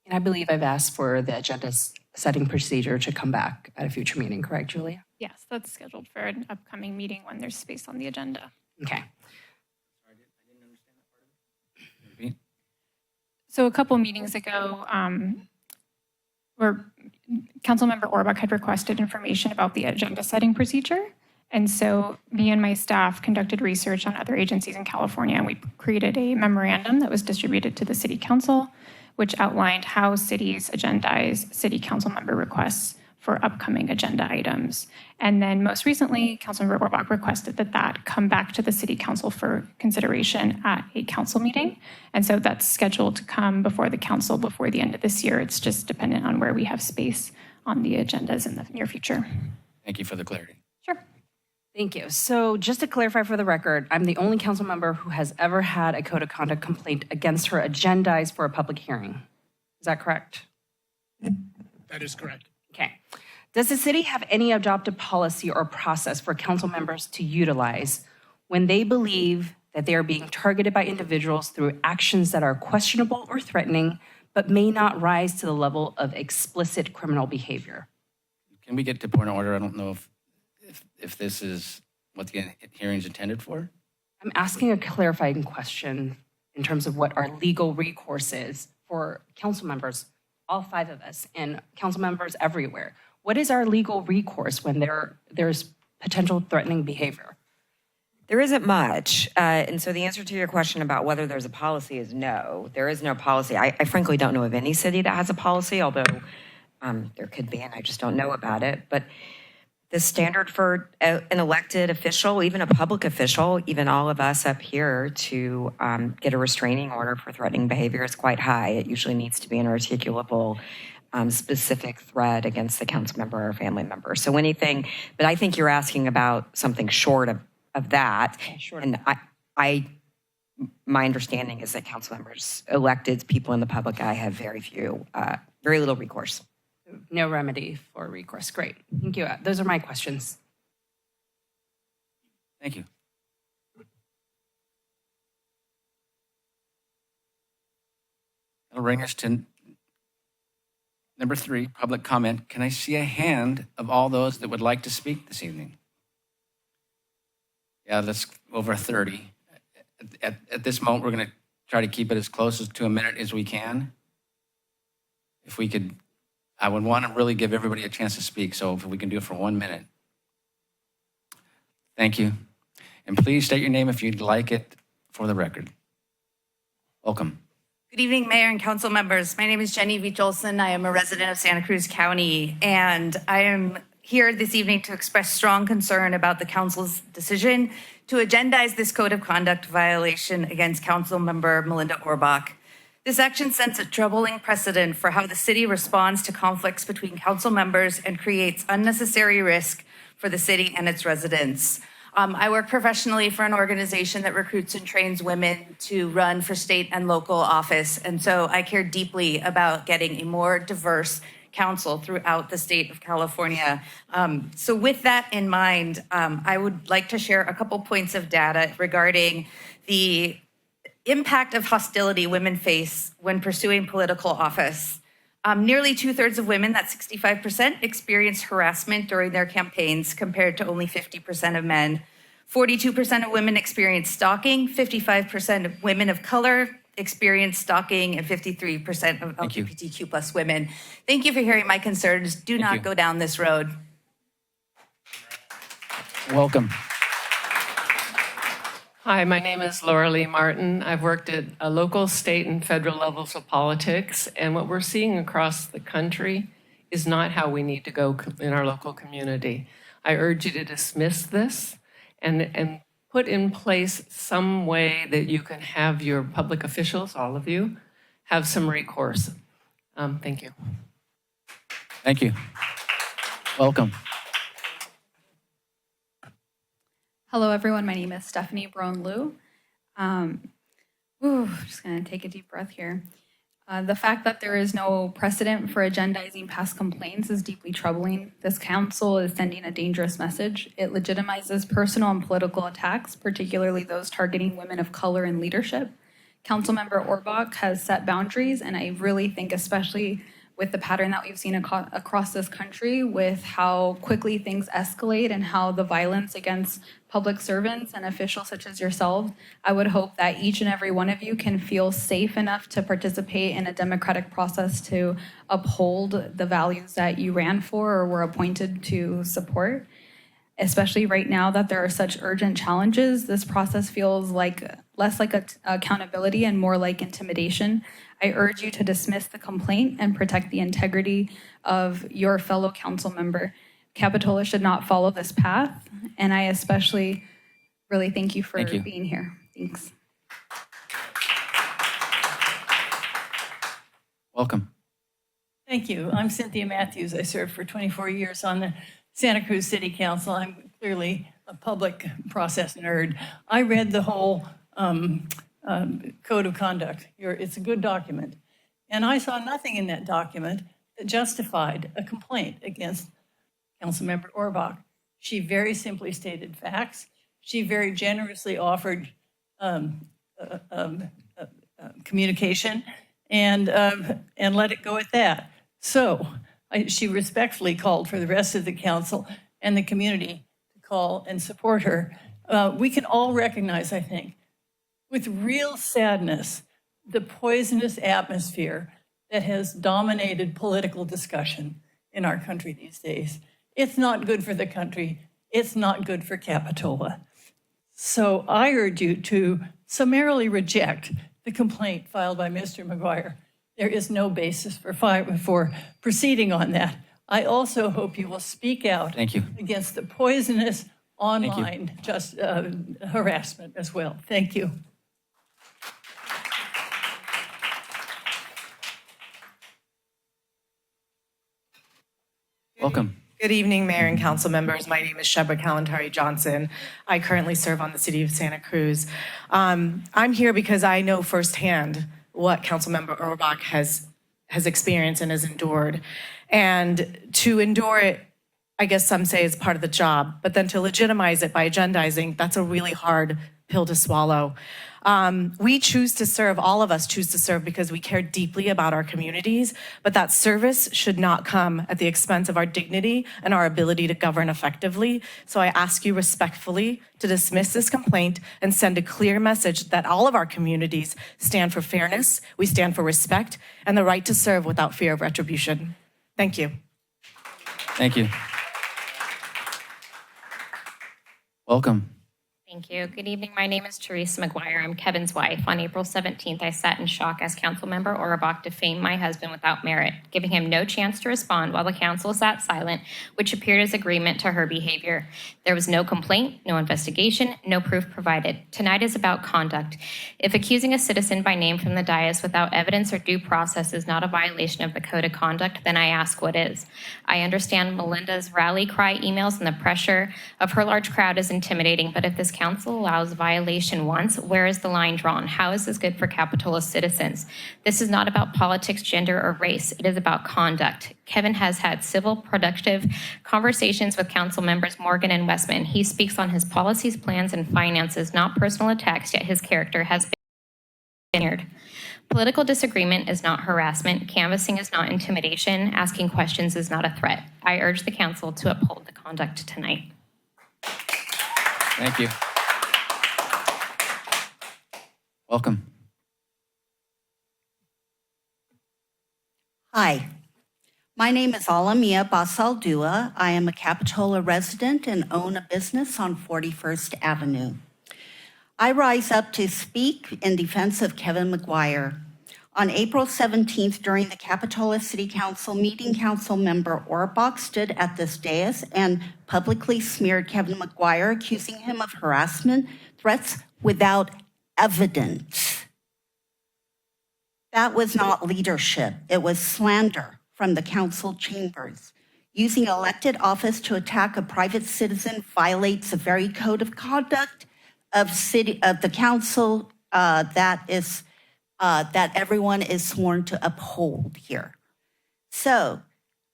And I believe I've asked for the agenda setting procedure to come back at a future meeting, correct, Julia?
Yes, that's scheduled for an upcoming meeting when there's space on the agenda.
Okay.
So a couple meetings ago, where Councilmember Orbach had requested information about the agenda setting procedure. And so me and my staff conducted research on other agencies in California, and we created a memorandum that was distributed to the city council, which outlined how cities agendize city council member requests for upcoming agenda items. And then most recently, Councilmember Orbach requested that come back to the city council for consideration at a council meeting. And so that's scheduled to come before the council before the end of this year. It's just dependent on where we have space on the agendas in the near future.
Thank you for the clarity.
Sure.
Thank you. So just to clarify for the record, I'm the only council member who has ever had a code of conduct complaint against her agendized for a public hearing. Is that correct?
That is correct.
Okay. Does the city have any adopted policy or process for council members to utilize when they believe that they are being targeted by individuals through actions that are questionable or threatening, but may not rise to the level of explicit criminal behavior?
Can we get to point of order? I don't know if this is what the hearing is intended for.
I'm asking a clarifying question in terms of what our legal recourse is for council members, all 5 of us, and council members everywhere. What is our legal recourse when there's potential threatening behavior?
There isn't much. And so the answer to your question about whether there's a policy is no. There is no policy. I frankly don't know of any city that has a policy, although there could be, and I just don't know about it. But the standard for an elected official, even a public official, even all of us up here to get a restraining order for threatening behavior is quite high. It usually needs to be an articulable, specific threat against the council member or family member. So anything, but I think you're asking about something short of that. And my understanding is that council members, elected people in the public eye, have very little recourse.
No remedy for recourse. Great. Thank you. Those are my questions.
Thank you. That'll bring us to number 3, public comment. Can I see a hand of all those that would like to speak this evening? Yeah, that's over 30. At this moment, we're going to try to keep it as close to a minute as we can. If we could, I would want to really give everybody a chance to speak, so if we can do it for 1 minute. Thank you. And please state your name if you'd like it for the record. Welcome.
Good evening, Mayor and Council members. My name is Jenny Veach Olson. I am a resident of Santa Cruz County, and I am here this evening to express strong concern about the Council's decision to agendize this code of conduct violation against Council Member Melinda Orbach. This action sets a troubling precedent for how the city responds to conflicts between council members and creates unnecessary risk for the city and its residents. I work professionally for an organization that recruits and trains women to run for state and local office, and so I care deeply about getting a more diverse council throughout the state of California. So with that in mind, I would like to share a couple points of data regarding the impact of hostility women face when pursuing political office. Nearly 2/3 of women, that's 65%, experience harassment during their campaigns compared to only 50% of men. 42% of women experience stalking, 55% of women of color experience stalking, and 53% of LGBTQ plus women. Thank you for hearing my concerns. Do not go down this road.
Welcome.
Hi, my name is Laura Lee Martin. I've worked at a local, state, and federal levels of politics, and what we're seeing across the country is not how we need to go in our local community. I urge you to dismiss this and put in place some way that you can have your public officials, all of you, have some recourse. Thank you.
Thank you. Welcome.
Hello, everyone. My name is Stephanie Brown-Liu. Just going to take a deep breath here. The fact that there is no precedent for agendizing past complaints is deeply troubling. This council is sending a dangerous message. It legitimizes personal and political attacks, particularly those targeting women of color in leadership. Councilmember Orbach has set boundaries, and I really think, especially with the pattern that we've seen across this country, with how quickly things escalate and how the violence against public servants and officials such as yourselves, I would hope that each and every one of you can feel safe enough to participate in a democratic process to uphold the values that you ran for or were appointed to support. Especially right now that there are such urgent challenges, this process feels like less like accountability and more like intimidation. I urge you to dismiss the complaint and protect the integrity of your fellow council member. Capitola should not follow this path, and I especially really thank you for being here. Thanks.
Welcome.
Thank you. I'm Cynthia Matthews. I served for 24 years on the Santa Cruz City Council. I'm clearly a public process nerd. I read the whole code of conduct. It's a good document. And I saw nothing in that document that justified a complaint against Councilmember Orbach. She very simply stated facts. She very generously offered communication and let it go at that. So she respectfully called for the rest of the council and the community to call and support her. We can all recognize, I think, with real sadness, the poisonous atmosphere that has dominated political discussion in our country these days. It's not good for the country. It's not good for Capitola. So I urge you to summarily reject the complaint filed by Mr. McGuire. There is no basis for proceeding on that. I also hope you will speak out
Thank you.
against the poisonous online harassment as well. Thank you.
Welcome.
Good evening, Mayor and Council members. My name is Shebra Kalantari Johnson. I currently serve on the City of Santa Cruz. I'm here because I know firsthand what Councilmember Urbach has experienced and has endured. And to endure it, I guess some say is part of the job, but then to legitimize it by agendizing, that's a really hard pill to swallow. We choose to serve, all of us choose to serve because we care deeply about our communities, but that service should not come at the expense of our dignity and our ability to govern effectively. So I ask you respectfully to dismiss this complaint and send a clear message that all of our communities stand for fairness, we stand for respect, and the right to serve without fear of retribution. Thank you.
Thank you. Welcome.
Thank you. Good evening. My name is Teresa McGuire. I'm Kevin's wife. On April 17th, I sat in shock as Councilmember Auerbach defamed my husband without merit, giving him no chance to respond while the council sat silent, which appeared as agreement to her behavior. There was no complaint, no investigation, no proof provided. Tonight is about conduct. If accusing a citizen by name from the dais without evidence or due process is not a violation of the code of conduct, then I ask what is. I understand Melinda's rally cry emails and the pressure of her large crowd is intimidating, but if this council allows violation once, where is the line drawn? How is this good for Capitola citizens? This is not about politics, gender, or race. It is about conduct. Kevin has had civil, productive conversations with council members Morgan and Westman. He speaks on his policies, plans, and finances, not personal attacks, yet his character has been ignored. Political disagreement is not harassment. Canvassing is not intimidation. Asking questions is not a threat. I urge the council to uphold the conduct tonight.
Thank you. Welcome.
Hi, my name is Alamia Basaldua. I am a Capitola resident and own a business on 41st Avenue. I rise up to speak in defense of Kevin McGuire. On April 17th, during the Capitola City Council meeting, Council Member Auerbach stood at this dais and publicly smeared Kevin McGuire, accusing him of harassment, threats without evidence. That was not leadership. It was slander from the council chambers. Using elected office to attack a private citizen violates the very code of conduct of the council that everyone is sworn to uphold here. So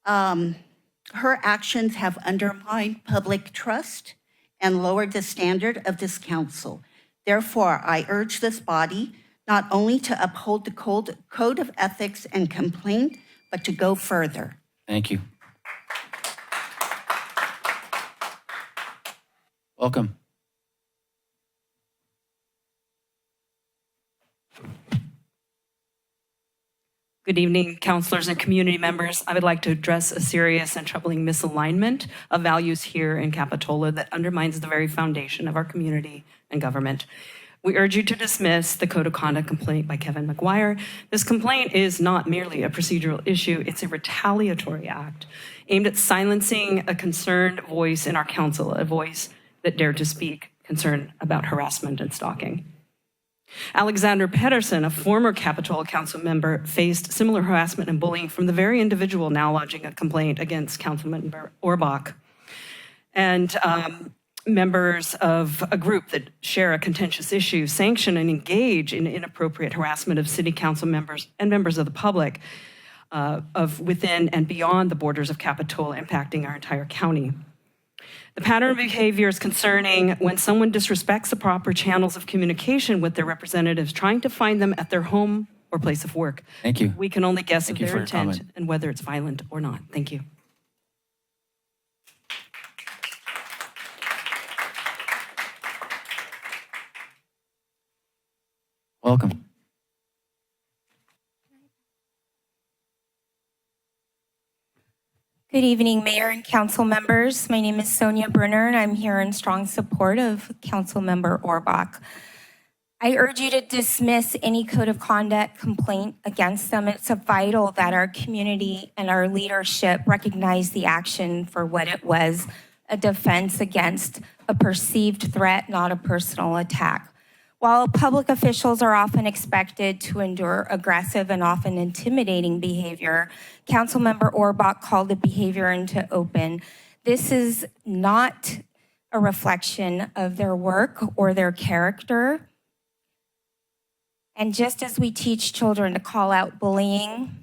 her actions have undermined public trust and lowered the standard of this council. Therefore, I urge this body not only to uphold the code of ethics and complaint, but to go further.
Thank you. Welcome.
Good evening, councilors and community members. I would like to address a serious and troubling misalignment of values here in Capitola that undermines the very foundation of our community and government. We urge you to dismiss the code of conduct complaint by Kevin McGuire. This complaint is not merely a procedural issue, it's a retaliatory act aimed at silencing a concerned voice in our council, a voice that dared to speak concern about harassment and stalking. Alexander Pedersen, a former Capitola council member, faced similar harassment and bullying from the very individual now lodging a complaint against Councilmember Auerbach. And members of a group that share a contentious issue sanction and engage in inappropriate harassment of city council members and members of the public of within and beyond the borders of Capitola, impacting our entire county. The pattern of behavior is concerning when someone disrespects the proper channels of communication with their representatives, trying to find them at their home or place of work.
Thank you.
We can only guess
Thank
of
you
their
for your
intent
comment.
and whether it's violent or not. Thank you.
Welcome.
Good evening, Mayor and Council members. My name is Sonia Brunner, and I'm here in strong support of Council Member Orbach. I urge you to dismiss any code of conduct complaint against them. It's vital that our community and our leadership recognize the action for what it was, a defense against a perceived threat, not a personal attack. While public officials are often expected to endure aggressive and often intimidating behavior, Councilmember Orbach called the behavior into open. This is not a reflection of their work or their character. And just as we teach children to call out bullying,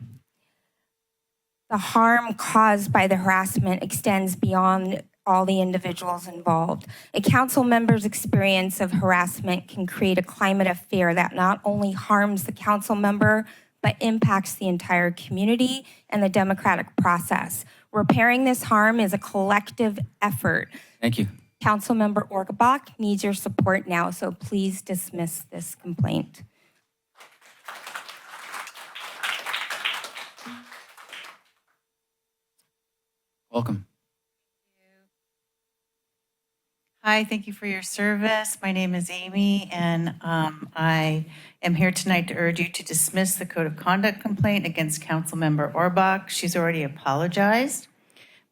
the harm caused by the harassment extends beyond all the individuals involved. A council member's experience of harassment can create a climate of fear that not only harms the council member, but impacts the entire community and the democratic process. Repairing this harm is a collective effort.
Thank you.
Councilmember Orbach needs your support now, so please dismiss this complaint.
Welcome.
Hi, thank you for your service. My name is Amy, and I am here tonight to urge you to dismiss the code of conduct complaint against Councilmember Orbach. She's already apologized.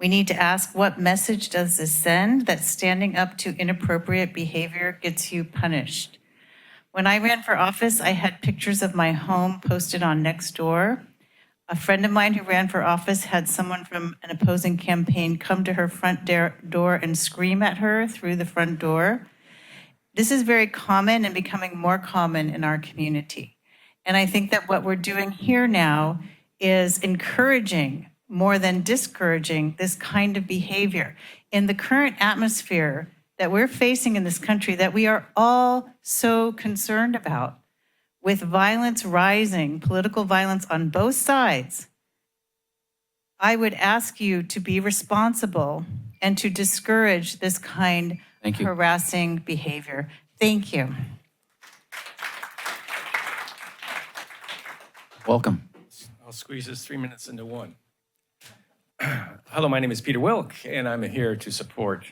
We need to ask, what message does this send that standing up to inappropriate behavior gets you punished? When I ran for office, I had pictures of my home posted on Nextdoor. A friend of mine who ran for office had someone from an opposing campaign come to her front door and scream at her through the front door. This is very common and becoming more common in our community. And I think that what we're doing here now is encouraging more than discouraging this kind of behavior. In the current atmosphere that we're facing in this country that we are all so concerned about, with violence rising, political violence on both sides, I would ask you to be responsible and to discourage this kind of harassing behavior. Thank you.
Welcome.
I'll squeeze this 3 minutes into one. Hello, my name is Peter Wilk, and I'm here to support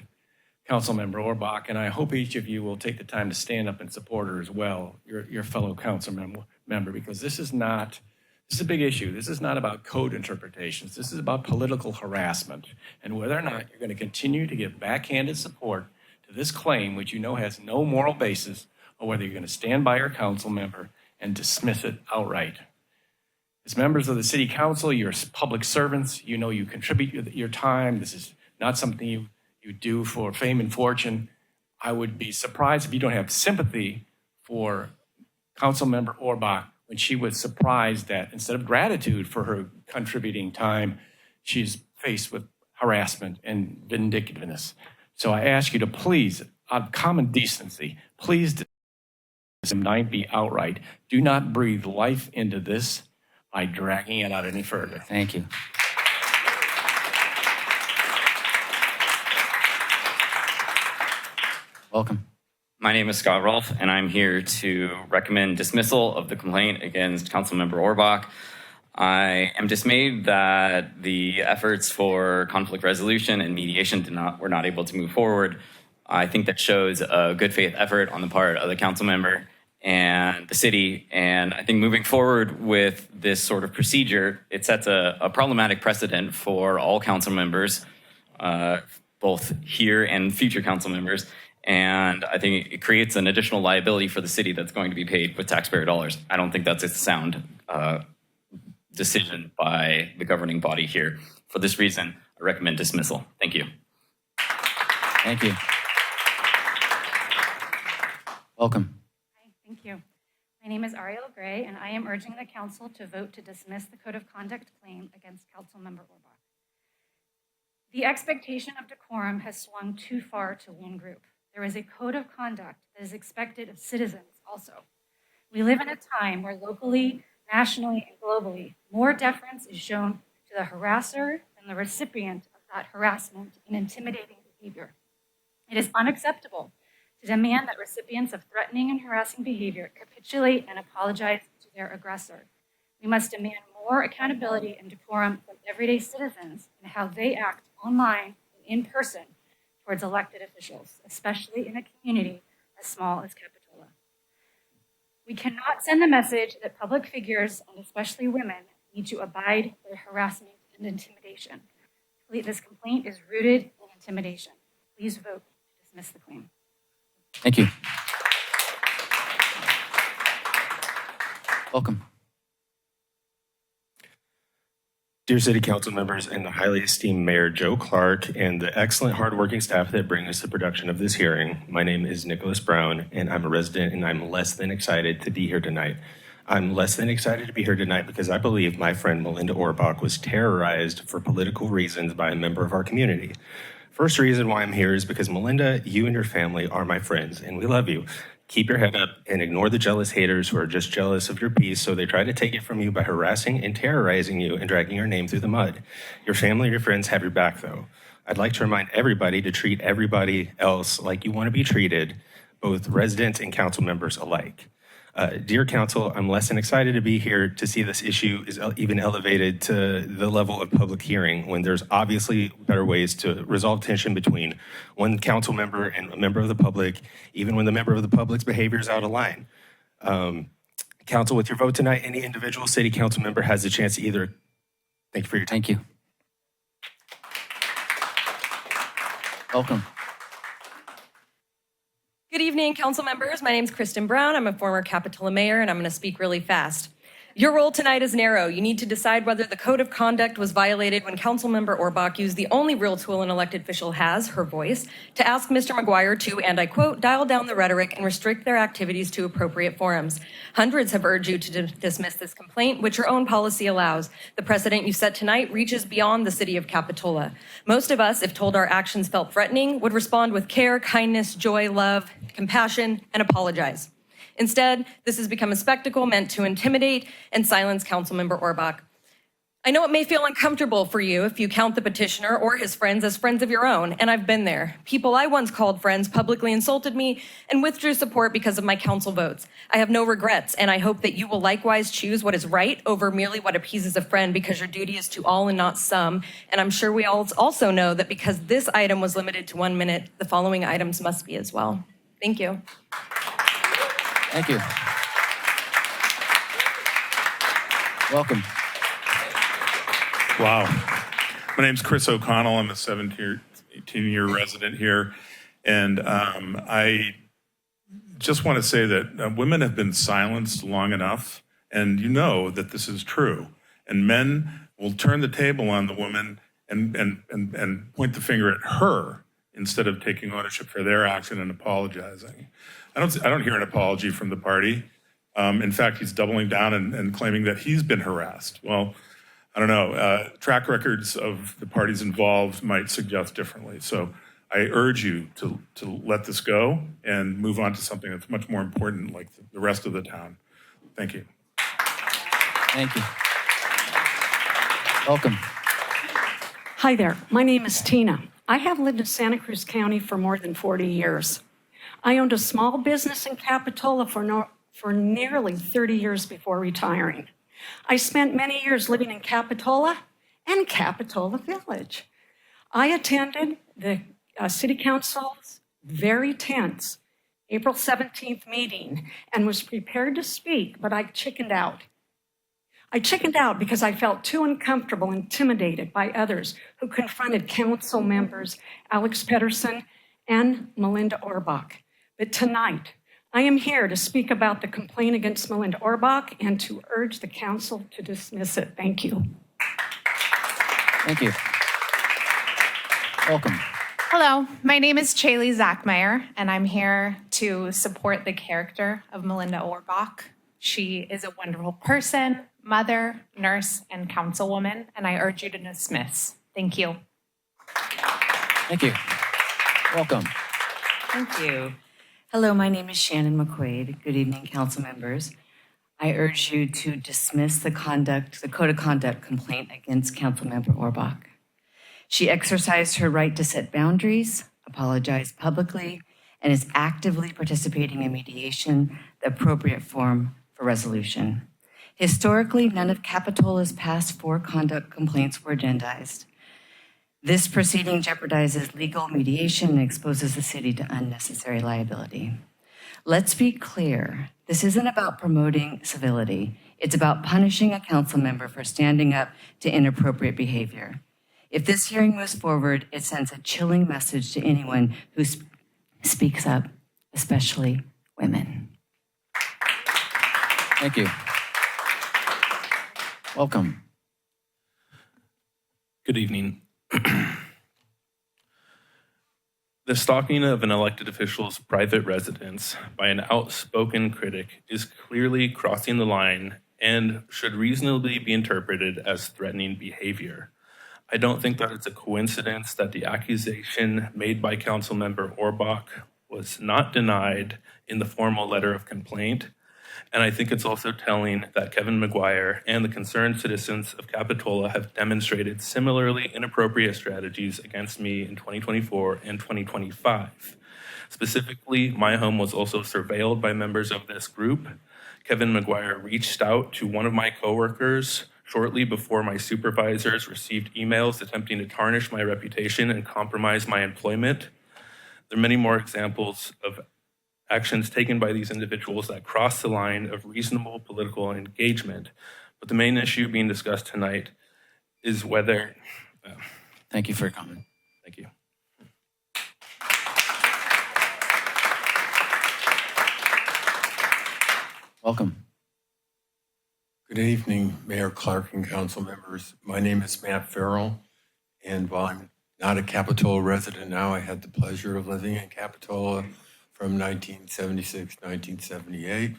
Councilmember Orbach, and I hope each of you will take the time to stand up and support her as well, your fellow council member, because this is a big issue. This is not about code interpretations. This is about political harassment and whether or not you're going to continue to give backhanded support to this claim, which you know has no moral basis, or whether you're going to stand by your council member and dismiss it outright. As members of the city council, you're public servants. You know you contribute your time. This is not something you do for fame and fortune. I would be surprised if you don't have sympathy for Councilmember Orbach when she was surprised that instead of gratitude for her contributing time, she's faced with harassment and vindictiveness. So I ask you to please, out of common decency, please dismiss be outright. Do not breathe life into this by dragging it out any further.
Thank you. Welcome.
My name is Scott Rolfe, and I'm here to recommend dismissal of the complaint against Councilmember Orbach. I am dismayed that the efforts for conflict resolution and mediation were not able to move forward. I think that shows a good faith effort on the part of the council member and the city. And I think moving forward with this sort of procedure, it sets a problematic precedent for all council members, both here and future council members. And I think it creates an additional liability for the city that's going to be paid with taxpayer dollars. I don't think that's a sound decision by the governing body here. For this reason, I recommend dismissal. Thank you.
Thank you. Welcome.
Hi, thank you. My name is Ariel Gray, and I am urging the council to vote to dismiss the code of conduct claim against Councilmember Orbach. The expectation of decorum has swung too far to one group. There is a code of conduct that is expected of citizens also. We live in a time where locally, nationally, and globally, more deference is shown to the harasser than the recipient of that harassment and intimidating behavior. It is unacceptable to demand that recipients of threatening and harassing behavior capitulate and apologize to their aggressor. We must demand more more accountability and decorum from everyday citizens in how they act online and in person towards elected officials, especially in a community as small as Capitola. We cannot send the message that public figures, and especially women, need to abide by harassment and intimidation. This complaint is rooted in intimidation. Please vote to dismiss the claim.
Thank you. Welcome.
Dear City Council members and the highly esteemed Mayor Joe Clark and the excellent hardworking staff that bring us the production of this hearing, my name is Nicholas Brown and I'm a resident and I'm less than excited to be here tonight. I'm less than excited to be here tonight because I believe my friend Melinda Orbach was terrorized for political reasons by a member of our community. First reason why I'm here is because Melinda, you and your family are my friends and we love you. Keep your head up and ignore the jealous haters who are just jealous of your peace, so they try to take it from you by harassing and terrorizing you and dragging your name through the mud. Your family and your friends have your back, though. I'd like to remind everybody to treat everybody else like you want to be treated, both residents and council members alike. Dear council, I'm less than excited to be here to see this issue is even elevated to the level of public hearing when there's obviously better ways to resolve tension between one council member and a member of the public, even when the member of the public's behavior is out of line. Council, with your vote tonight, any individual city council member has the chance to either. Thank you for your time.
Thank you. Welcome.
Good evening, council members. My name is Kristen Brown. I'm a former Capitola mayor, and I'm going to speak really fast. Your role tonight is narrow. You need to decide whether the code of conduct was violated when Councilmember Orbach used the only real tool an elected official has, her voice, to ask Mr. McGuire to, and I quote, dial down the rhetoric and restrict their activities to appropriate forums. Hundreds have urged you to dismiss this complaint, which your own policy allows. The precedent you set tonight reaches beyond the city of Capitola. Most of us, if told our actions felt threatening, would respond with care, kindness, joy, love, compassion, and apologize. Instead, this has become a spectacle meant to intimidate and silence Councilmember Orbach. I know it may feel uncomfortable for you if you count the petitioner or his friends as friends of your own, and I've been there. People I once called friends publicly insulted me and withdrew support because of my council votes. I have no regrets, and I hope that you will likewise choose what is right over merely what appeases a friend, because your duty is to all and not some. And I'm sure we all also know that because this item was limited to 1 minute, the following items must be as well. Thank you.
Thank you. Welcome.
Wow. My name's Chris O'Connell. I'm a 18-year resident here. And I just want to say that women have been silenced long enough, and you know that this is true. And men will turn the table on the woman and point the finger at her instead of taking ownership for their action and apologizing. I don't hear an apology from the party. In fact, he's doubling down and claiming that he's been harassed. Well, I don't know. Track records of the parties involved might suggest differently. So I urge you to let this go and move on to something that's much more important, like the rest of the town. Thank you.
Thank you. Welcome.
Hi there. My name is Tina. I have lived in Santa Cruz County for more than 40 years. I owned a small business in Capitola for nearly 30 years before retiring. I spent many years living in Capitola and Capitola Village. I attended the City Council's very tense April 17th meeting and was prepared to speak, but I chickened out. I chickened out because I felt too uncomfortable, intimidated by others who confronted council members Alex Pedersen and Melinda Orbach. But tonight, I am here to speak about the complaint against Melinda Orbach and to urge the council to dismiss it. Thank you.
Thank you. Welcome.
Hello, my name is Chaley Zachmeyer, and I'm here to support the character of Melinda Orbach. She is a wonderful person, mother, nurse, and councilwoman, and I urge you to dismiss. Thank you.
Thank you. Welcome.
Thank you. Hello, my name is Shannon McQuaid. Good evening, council members. I urge you to dismiss the code of conduct complaint against Councilmember Orbach. She exercised her right to set boundaries, apologized publicly, and is actively participating in mediation, the appropriate form for resolution. Historically, none of Capitola's past 4 conduct complaints were agendized. This proceeding jeopardizes legal mediation and exposes the city to unnecessary liability. Let's be clear, this isn't about promoting civility. It's about punishing a council member for standing up to inappropriate behavior. If this hearing moves forward, it sends a chilling message to anyone who speaks up, especially women.
Thank you. Welcome.
Good evening. The stalking of an elected official's private residence by an outspoken critic is clearly crossing the line and should reasonably be interpreted as threatening behavior. I don't think that it's a coincidence that the accusation made by Councilmember Orbach was not denied in the formal letter of complaint. And I think it's also telling that Kevin McGuire and the concerned citizens of Capitola have demonstrated similarly inappropriate strategies against me in 2024 and 2025. Specifically, my home was also surveilled by members of this group. Kevin McGuire reached out to one of my coworkers shortly before my supervisors received emails attempting to tarnish my reputation and compromise my employment. There are many more examples of actions taken by these individuals that cross the line of reasonable political engagement. But the main issue being discussed tonight is whether...
Thank you for your comment.
Thank you.
Welcome.
Good evening, Mayor Clark and council members. My name is Matt Farrell, and while I'm not a Capitola resident now, I had the pleasure of living in Capitola from 1976 to 1978,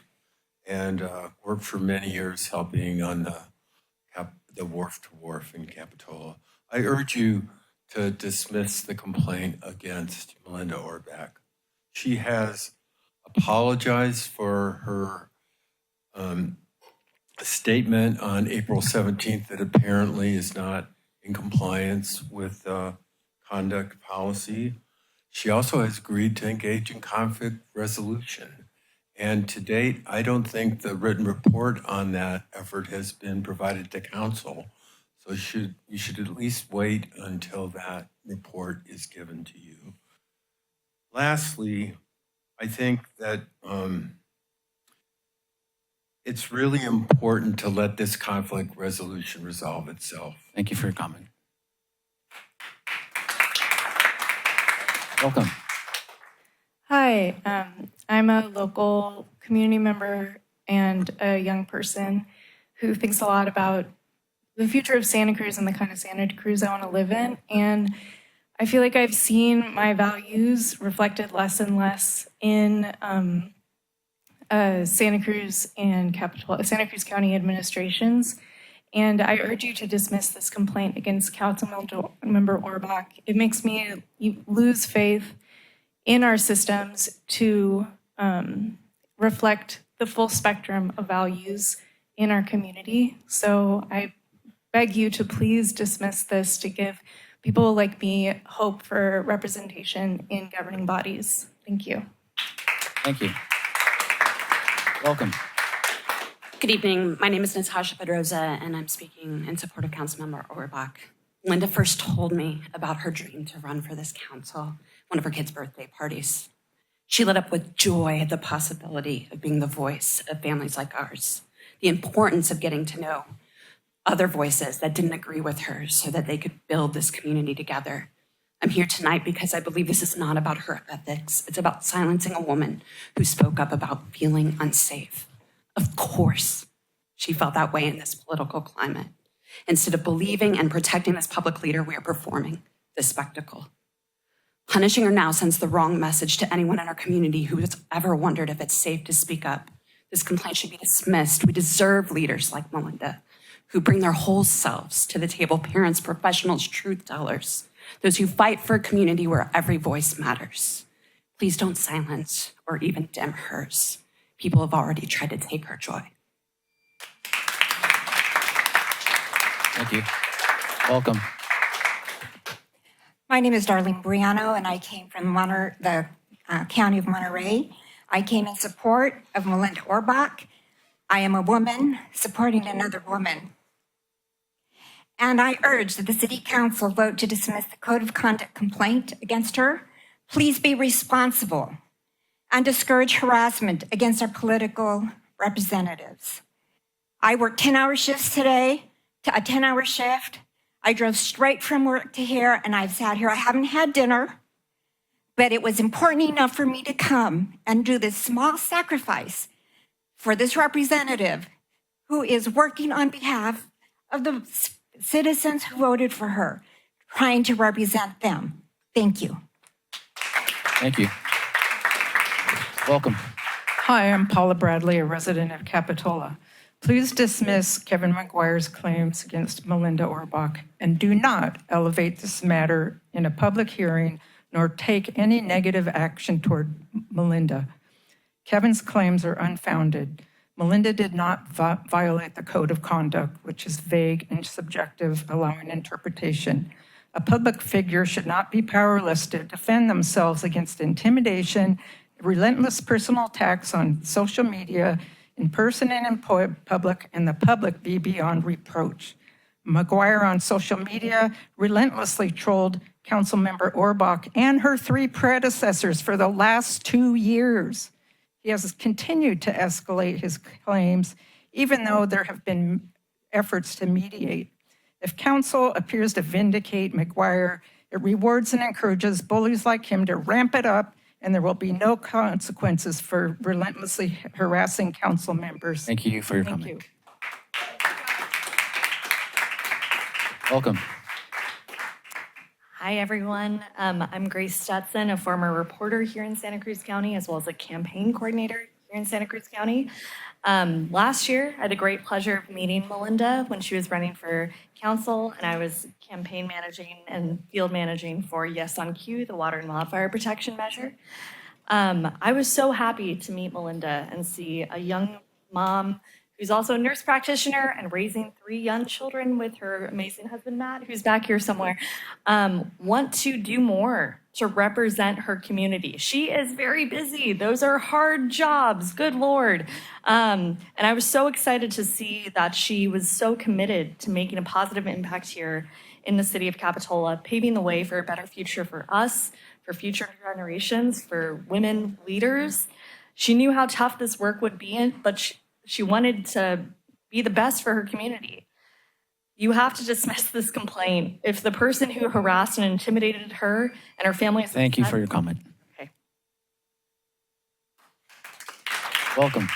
and worked for many years helping on the Wharf to Wharf in Capitola. I urge you to dismiss the complaint against Melinda Orbach. She has apologized for her statement on April 17th that apparently is not in compliance with conduct policy. She also has agreed to engage in conflict resolution. And to date, I don't think the written report on that effort has been provided to council. So you should at least wait until that report is given to you. Lastly, I think that it's really important to let this conflict resolution resolve itself.
Thank you for your comment. Welcome.
Hi, I'm a local community member and a young person who thinks a lot about the future of Santa Cruz and the kind of Santa Cruz I want to live in. And I feel like I've seen my values reflected less and less in Santa Cruz and Santa Cruz County administrations. And I urge you to dismiss this complaint against Councilmember Orbach. It makes me lose faith in our systems to reflect the full spectrum of values in our community. So I beg you to please dismiss this to give people like me hope for representation in governing bodies. Thank you.
Thank you. Welcome.
Good evening. My name is Natasha Pedroza, and I'm speaking in support of Councilmember Orbach. Linda first told me about her dream to run for this council, one of her kids' birthday parties. She lit up with joy at the possibility of being the voice of families like ours, the importance of getting to know other voices that didn't agree with her so that they could build this community together. I'm here tonight because I believe this is not about her ethics. It's about silencing a woman who spoke up about feeling unsafe. Of course, she felt that way in this political climate. Instead of believing and protecting this public leader, we are performing this spectacle. Punishing her now sends the wrong message to anyone in our community who has ever wondered if it's safe to speak up. This complaint should be dismissed. We deserve leaders like Melinda, who bring their whole selves to the table, parents, professionals, truth tellers, those who fight for a community where every voice matters. Please don't silence or even dim hers. People have already tried to take her joy.
Thank you. Welcome.
My name is Darlene Briano, and I came from the county of Monterey. I came in support of Melinda Orbach. I am a woman supporting another woman. And I urge that the City Council vote to dismiss the Code of Conduct complaint against her. Please be responsible and discourage harassment against our political representatives. I worked 10-hour shifts today, a 10-hour shift. I drove straight from work to here, and I've sat here. I haven't had dinner, but it was important enough for me to come and do this small sacrifice for this representative who is working on behalf of the citizens who voted for her, trying to represent them. Thank you.
Thank you. Welcome.
Hi, I'm Paula Bradley, a resident of Capitola. Please dismiss Kevin McGuire's claims against Melinda Orbach and do not elevate this matter in a public hearing nor take any negative action toward Melinda. Kevin's claims are unfounded. Melinda did not violate the Code of Conduct, which is vague and subjective, allowing interpretation. A public figure should not be powerless to defend themselves against intimidation, relentless personal attacks on social media, in person and in public, and the public be beyond reproach. McGuire on social media relentlessly trolled Councilmember Orbach and her 3 predecessors for the last 2 years. He has continued to escalate his claims, even though there have been efforts to mediate. If council appears to vindicate McGuire, it rewards and encourages bullies like him to ramp it up, and there will be no consequences for relentlessly harassing council members.
Thank you for your
Thank
comment.
you.
Welcome.
Hi, everyone. I'm Grace Stetson, a former reporter here in Santa Cruz County, as well as a campaign coordinator here in Santa Cruz County. Last year, I had the great pleasure of meeting Melinda when she was running for council, and I was campaign managing and field managing for Yes on Q, the water and wildfire protection measure. I was so happy to meet Melinda and see a young mom who's also a nurse practitioner and raising 3 young children with her amazing husband, Matt, who's back here somewhere, want to do more to represent her community. She is very busy. Those are hard jobs, good Lord. And I was so excited to see that she was so committed to making a positive impact here in the city of Capitola, paving the way for a better future for us, for future generations, for women leaders. She knew how tough this work would be, but she wanted to be the best for her community. You have to dismiss this complaint. If the person who harassed and intimidated her and her family is
Thank you
upset-
for your comment.
Okay.
Welcome.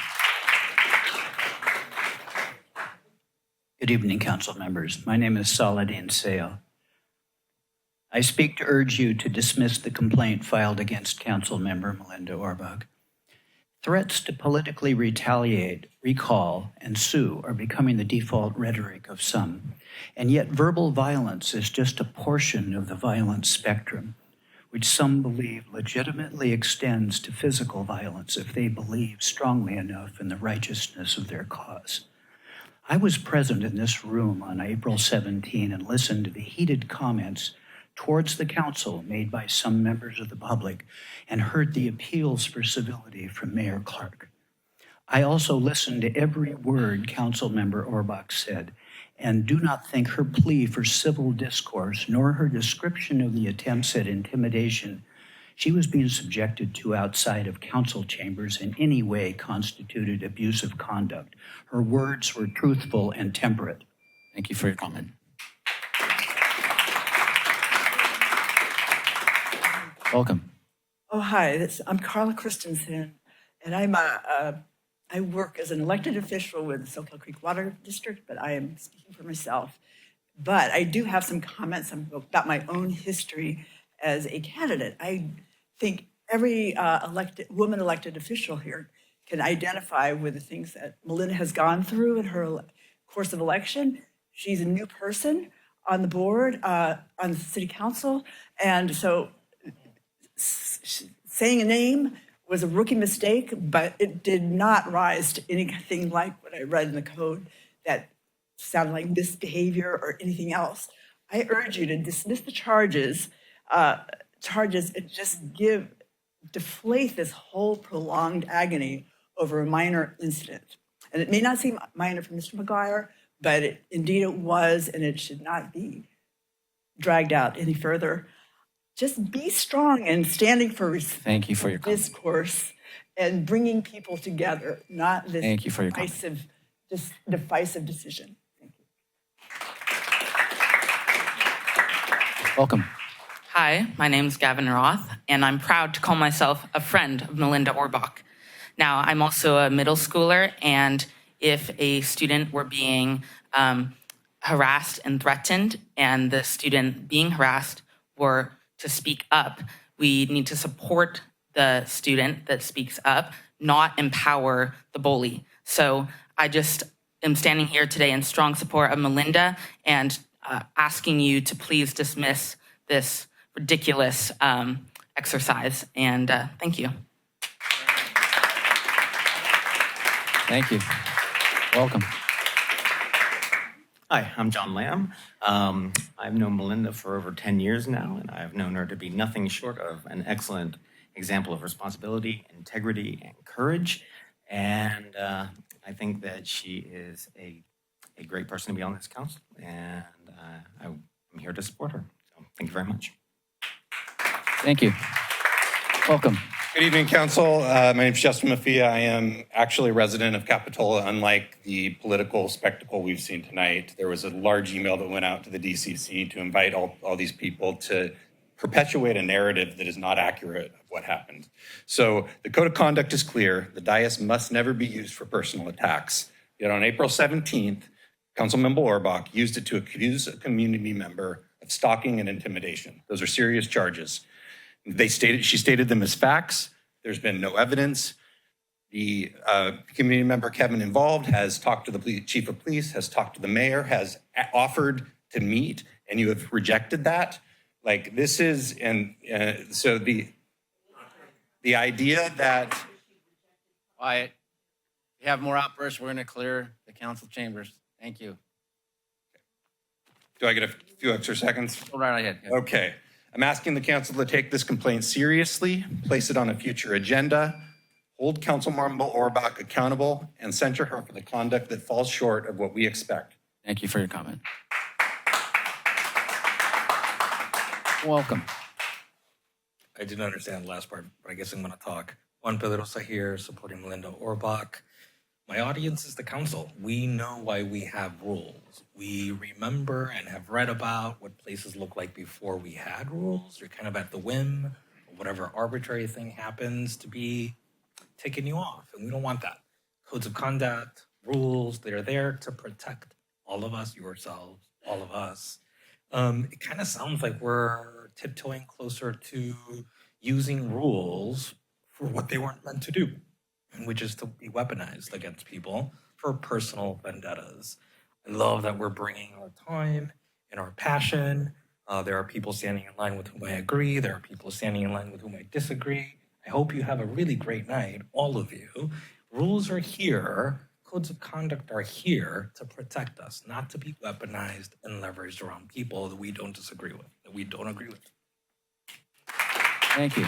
Good evening, council members. My name is Saladin Sale. I speak to urge you to dismiss the complaint filed against council member Melinda Orbach. Threats to politically retaliate, recall, and sue are becoming the default rhetoric of some, and yet verbal violence is just a portion of the violence spectrum, which some believe legitimately extends to physical violence if they believe strongly enough in the righteousness of their cause. I was present in this room on April 17 and listened to the heated comments towards the council made by some members of the public and heard the appeals for civility from Mayor Clark. I also listened to every word Councilmember Orbach said and do not think her plea for civil discourse nor her description of the attempts at intimidation she was being subjected to outside of council chambers in any way constituted abusive conduct. Her words were truthful and temperate.
Thank you for your comment. Welcome.
Oh, hi. I'm Carla Christensen, and I work as an elected official with the SoCal Creek Water District, but I am speaking for myself. But I do have some comments about my own history as a candidate. I think every woman elected official here can identify with the things that Melinda has gone through in her course of election. She's a new person on the board, on the city council, and so saying a name was a rookie mistake, but it did not rise to anything like what I read in the code that sounded like misbehavior or anything else. I urge you to dismiss the charges and just deflate this whole prolonged agony over a minor incident. And it may not seem minor for Mr. McGuire, but indeed it was, and it should not be dragged out any further. Just be strong in standing for
Thank you for your comment.
discourse and bringing people together, not this
Thank you for your comment.
divisive decision.
Welcome.
Hi, my name is Gavin Roth, and I'm proud to call myself a friend of Melinda Orbach. Now, I'm also a middle schooler, and if a student were being harassed and threatened, and the student being harassed were to speak up, we need to support the student that speaks up, not empower the bully. So I just am standing here today in strong support of Melinda and asking you to please dismiss this ridiculous exercise. And thank you.
Thank you. Welcome.
Hi, I'm John Lamb. I've known Melinda for over 10 years now, and I've known her to be nothing short of an excellent example of responsibility, integrity, and courage. And I think that she is a great person to be on this council, and I'm here to support her. So thank you very much.
Thank you. Welcome.
Good evening, Council. My name is Justin Mafia. I am actually a resident of Capitola. Unlike the political spectacle we've seen tonight, there was a large email that went out to the DCC to invite all these people to perpetuate a narrative that is not accurate of what happened. So the code of conduct is clear. The dais must never be used for personal attacks. Yet on April 17th, Councilmember Orbach used it to accuse a community member of stalking and intimidation. Those are serious charges. She stated them as facts. There's been no evidence. The community member, Kevin, involved has talked to the chief of police, has talked to the mayor, has offered to meet, and you have rejected that. Like, this is, and so the idea that...
Quiet. If you have more outbursts, we're going to clear the council chambers. Thank you.
Do I get a few extra seconds?
Go right ahead. Yeah.
Okay. I'm asking the council to take this complaint seriously, place it on a future agenda, hold Councilmember Orbach accountable, and censure her for the conduct that falls short of what we expect.
Thank you for your comment. Welcome.
I didn't understand the last part, but I guess I'm going to talk. Juan Pedrosa here, supporting Melinda Orbach. My audience is the council. We know why we have rules. We remember and have read about what places looked like before we had rules. You're kind of at the whim of whatever arbitrary thing happens to be taking you off, and we don't want that. Codes of conduct, rules, they're there to protect all of us, yourselves, all of us. It kind of sounds like we're tiptoeing closer to using rules for what they weren't meant to do, which is to be weaponized against people for personal vendettas. I love that we're bringing our time and our passion. There are people standing in line with whom I agree. There are people standing in line with whom I disagree. I hope you have a really great night, all of you. Rules are here. Codes of conduct are here to protect us, not to be weaponized and leveraged around people that we don't disagree with, that we don't agree with.
Thank you.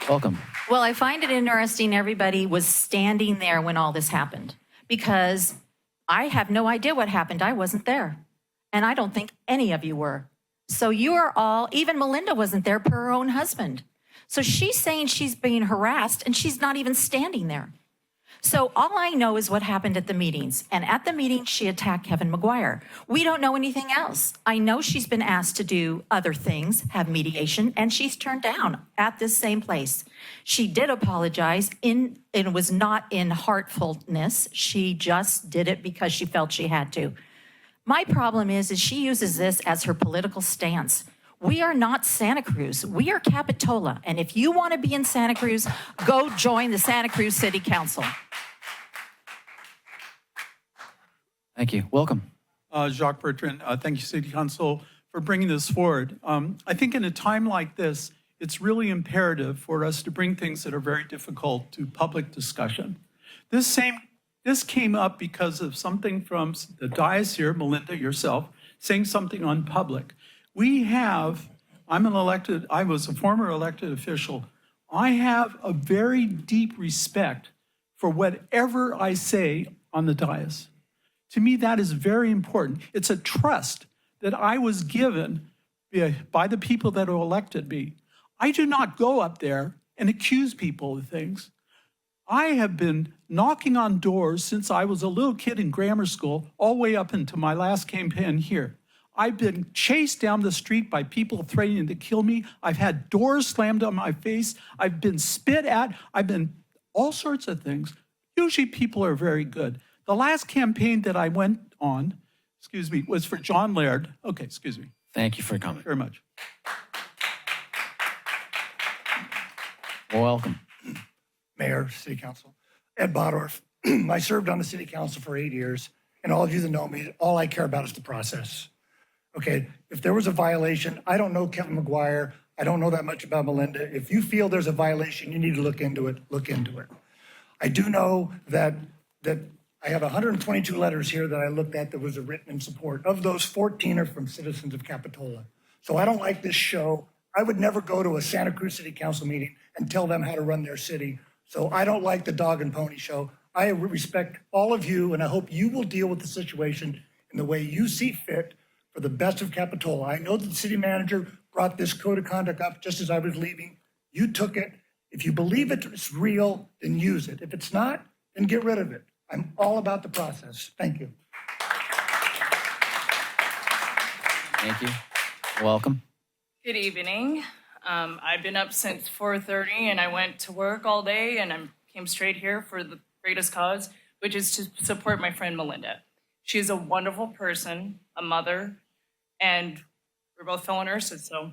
Welcome.
Well, I find it interesting everybody was standing there when all this happened, because I have no idea what happened. I wasn't there. And I don't think any of you were. So you are all, even Melinda wasn't there per her own husband. So she's saying she's being harassed and she's not even standing there. So all I know is what happened at the meetings. And at the meeting, she attacked Kevin McGuire. We don't know anything else. I know she's been asked to do other things, have mediation, and she's turned down at this same place. She did apologize, and it was not in heartfulness. She just did it because she felt she had to. My problem is she uses this as her political stance. We are not Santa Cruz. We are Capitola. And if you want to be in Santa Cruz, go join the Santa Cruz City Council.
Thank you. Welcome.
Jacques Bertrand. Thank you, City Council, for bringing this forward. I think in a time like this, it's really imperative for us to bring things that are very difficult to public discussion. This came up because of something from the dais here, Melinda, yourself, saying something on public. I was a former elected official. I have a very deep respect for whatever I say on the dais. To me, that is very important. It's a trust that I was given by the people that elected me. I do not go up there and accuse people of things. I have been knocking on doors since I was a little kid in grammar school, all the way up into my last campaign here. I've been chased down the street by people threatening to kill me. I've had doors slammed on my face. I've been spit at. I've been all sorts of things. Usually people are very good. The last campaign that I went on, was for John Laird. Okay, excuse me.
Thank you for your comment.
Very much.
Welcome.
Mayor, City Council. Ed Bodorf. I served on the City Council for 8 years, and all of you that know me, all I care about is the process. Okay, if there was a violation, I don't know Kevin McGuire, I don't know that much about Melinda. If you feel there's a violation, you need to look into it, look into it. I do know that I have 122 letters here that I looked at that was written in support. Of those, 14 are from citizens of Capitola. So I don't like this show. I would never go to a Santa Cruz City Council meeting and tell them how to run their city. So I don't like the dog and pony show. I respect all of you, and I hope you will deal with the situation in the way you see fit for the best of Capitola. I know that the city manager brought this code of conduct up just as I was leaving. You took it. If you believe it's real, then use it. If it's not, then get rid of it. I'm all about the process. Thank you.
Thank you. Welcome.
Good evening. I've been up since 4:30 and I went to work all day and I came straight here for the greatest cause, which is to support my friend Melinda. She is a wonderful person, a mother, and we're both fellow nurses. So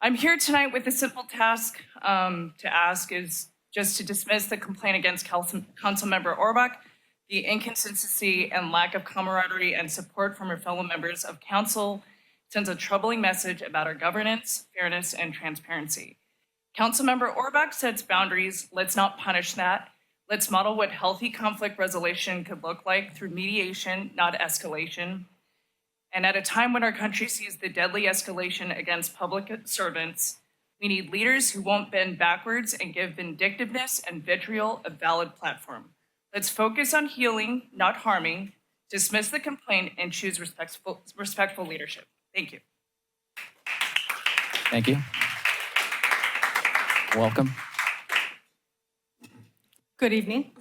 I'm here tonight with a simple task to ask is just to dismiss the complaint against Councilmember Orbach. The inconsistency and lack of camaraderie and support from her fellow members of council sends a troubling message about our governance, fairness, and transparency. Councilmember Orbach sets boundaries. Let's not punish that. Let's model what healthy conflict resolution could look like through mediation, not escalation. And at a time when our country sees the deadly escalation against public servants, we need leaders who won't bend backwards and give vindictiveness and vitriol a valid platform. Let's focus on healing, not harming, dismiss the complaint, and choose respectful leadership. Thank you.
Thank you. Welcome.
Good evening.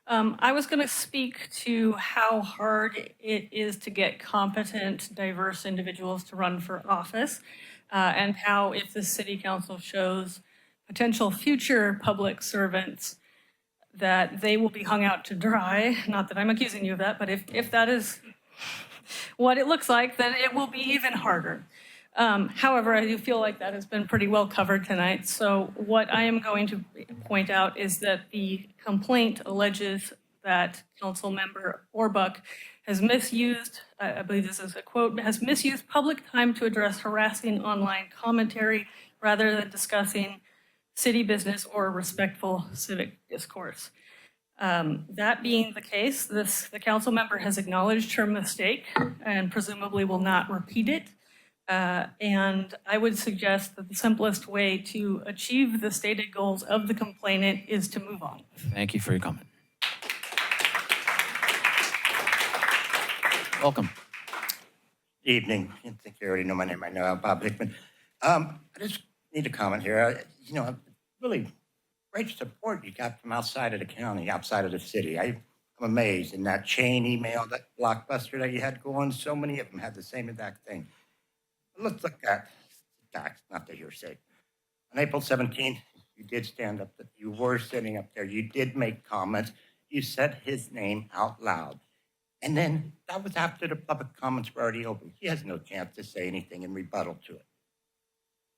I was going to speak to how hard it is to get competent, diverse individuals to run for office, and how if the city council shows potential future public servants that they will be hung out to dry. Not that I'm accusing you of that, but if that is what it looks like, then it will be even harder. However, I do feel like that has been pretty well covered tonight. So what I am going to point out is that the complaint alleges that Councilmember Orbach has misused, I believe this is a quote, has misused public time to address harassing online commentary rather than discussing city business or respectful civic discourse. That being the case, the council member has acknowledged her mistake and presumably will not repeat it. And I would suggest that the simplest way to achieve the stated goals of the complainant is to move on.
Thank you for your comment. Welcome.
Good evening. I think you already know my name. I know Bob Hickman. I just need to comment here. Really great support you got from outside of the county, outside of the city. I'm amazed in that chain email, that blockbuster that you had going. So many of them had the same exact thing. Let's look at facts, not the hearsay. On April 17th, you did stand up. You were sitting up there. You did make comments. You said his name out loud. And then that was after the public comments were already open. He has no chance to say anything in rebuttal to it.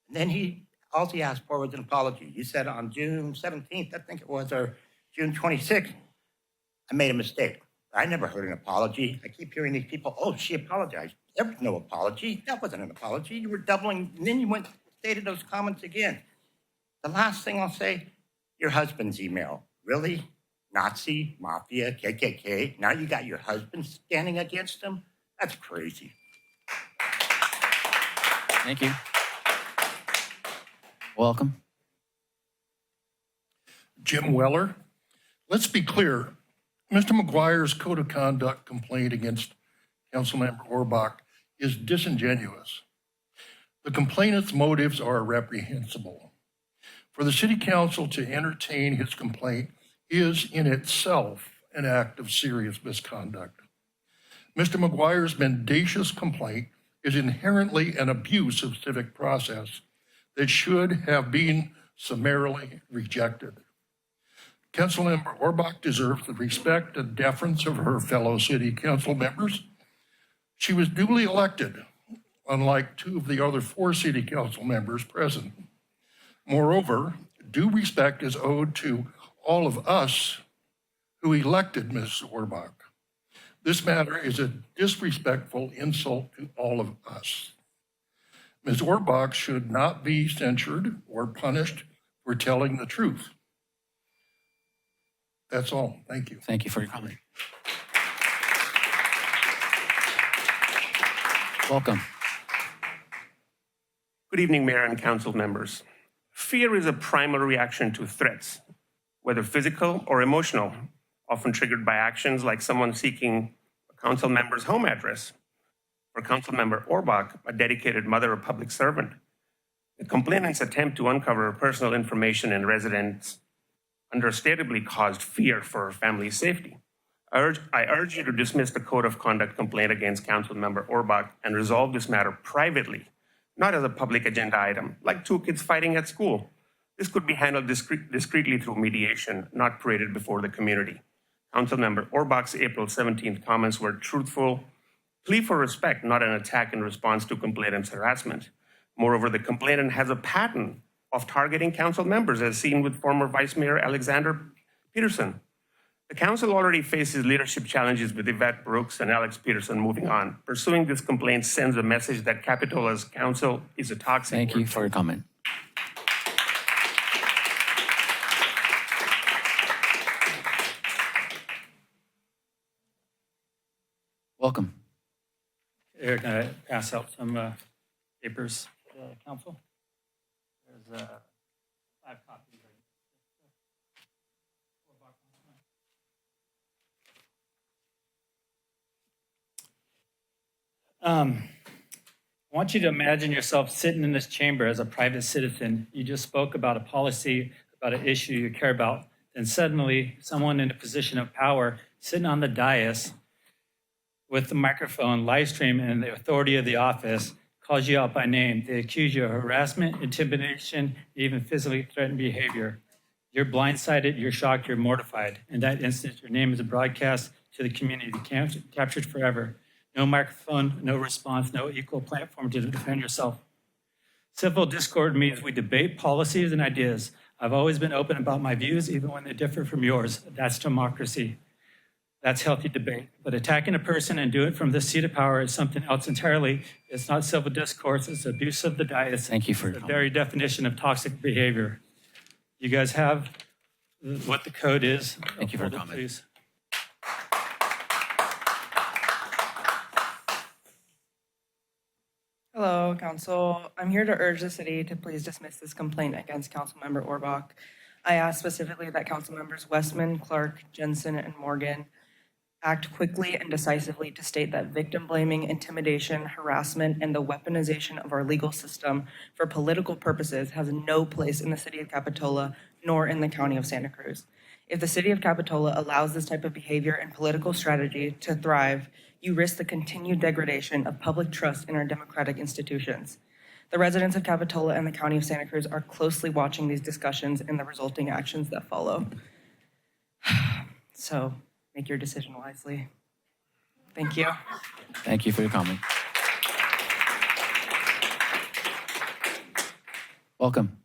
And then all he asked for was an apology. You said on June 17th, I think it was, or June 26th, I made a mistake. I never heard an apology. I keep hearing these people, oh, she apologized. There was no apology. That wasn't an apology. You were doubling, and then you went and stated those comments again. The last thing I'll say, your husband's email. Really? Nazi, mafia, KKK. Now you got your husband standing against him? That's crazy.
Thank you. Welcome.
Jim Weller,
Let's be clear. Mr. McGuire's code of conduct complaint against Councilmember Orbach is disingenuous. The complainant's motives are reprehensible. For the City Council to entertain his complaint is in itself an act of serious misconduct. Mr. McGuire's mendacious complaint is inherently an abuse of civic process that should have been summarily rejected. Councilmember Orbach deserves the respect and deference of her fellow City Council members. She was duly elected, unlike 2 of the other 4 City Council members present. Moreover, due respect is owed to all of us who elected Ms. Orbach. This matter is a disrespectful insult to all of us. Ms. Orbach should not be censured or punished for telling the truth. That's all. Thank you.
Thank you for your comment. Welcome.
Good evening, Mayor and Council members. Fear is a primal reaction to threats, whether physical or emotional, often triggered by actions like someone seeking a council member's home address. For Council Member Orbach, a dedicated mother or public servant, the complainant's attempt to uncover her personal information in residence understandably caused fear for her family's safety. I urge you to dismiss the code of conduct complaint against Council Member Orbach and resolve this matter privately, not as a public agenda item, like 2 kids fighting at school. This could be handled discreetly through mediation, not paraded before the community. Councilmember Orbach's April 17th comments were truthful, plea for respect, not an attack in response to complainant's harassment. Moreover, the complainant has a pattern of targeting council members, as seen with former Vice Mayor Alexander Peterson. The council already faces leadership challenges with Yvette Brooks and Alex Peterson moving on. Pursuing this complaint sends a message that Capitola's council is a toxic.
Thank you for your comment. Welcome.
Eric, can I pass out some papers to the council? There's 5 copies. I want you to imagine yourself sitting in this chamber as a private citizen. You just spoke about a policy, about an issue you care about. Then suddenly, someone in a position of power sitting on the dais with the microphone, live stream, and the authority of the office calls you out by name. They accuse you of harassment, intimidation, even physically threatened behavior. You're blindsided, you're shocked, you're mortified. In that instance, your name is broadcast to the community, captured forever. No microphone, no response, no equal platform to defend yourself. Civil discord means we debate policies and ideas. I've always been open about my views, even when they differ from yours. That's democracy. That's healthy debate. But attacking a person and do it from the seat of power is something else entirely. It's not civil discourse, it's abuse of the dais.
Thank you for
the very definition of toxic behavior. You guys have what the code is.
Thank you for your comment.
Please.
Hello, Council. I'm here to urge the city to please dismiss this complaint against Councilmember Orbach. I ask specifically that Council members Westman, Clark, Jensen, and Morgan act quickly and decisively to state that victim blaming, intimidation, harassment, and the weaponization of our legal system for political purposes has no place in the city of Capitola nor in the county of Santa Cruz. If the city of Capitola allows this type of behavior and political strategy to thrive, you risk the continued degradation of public trust in our democratic institutions. The residents of Capitola and the county of Santa Cruz are closely watching these discussions and the resulting actions that follow. So make your decision wisely. Thank you.
Thank you for your comment. Welcome.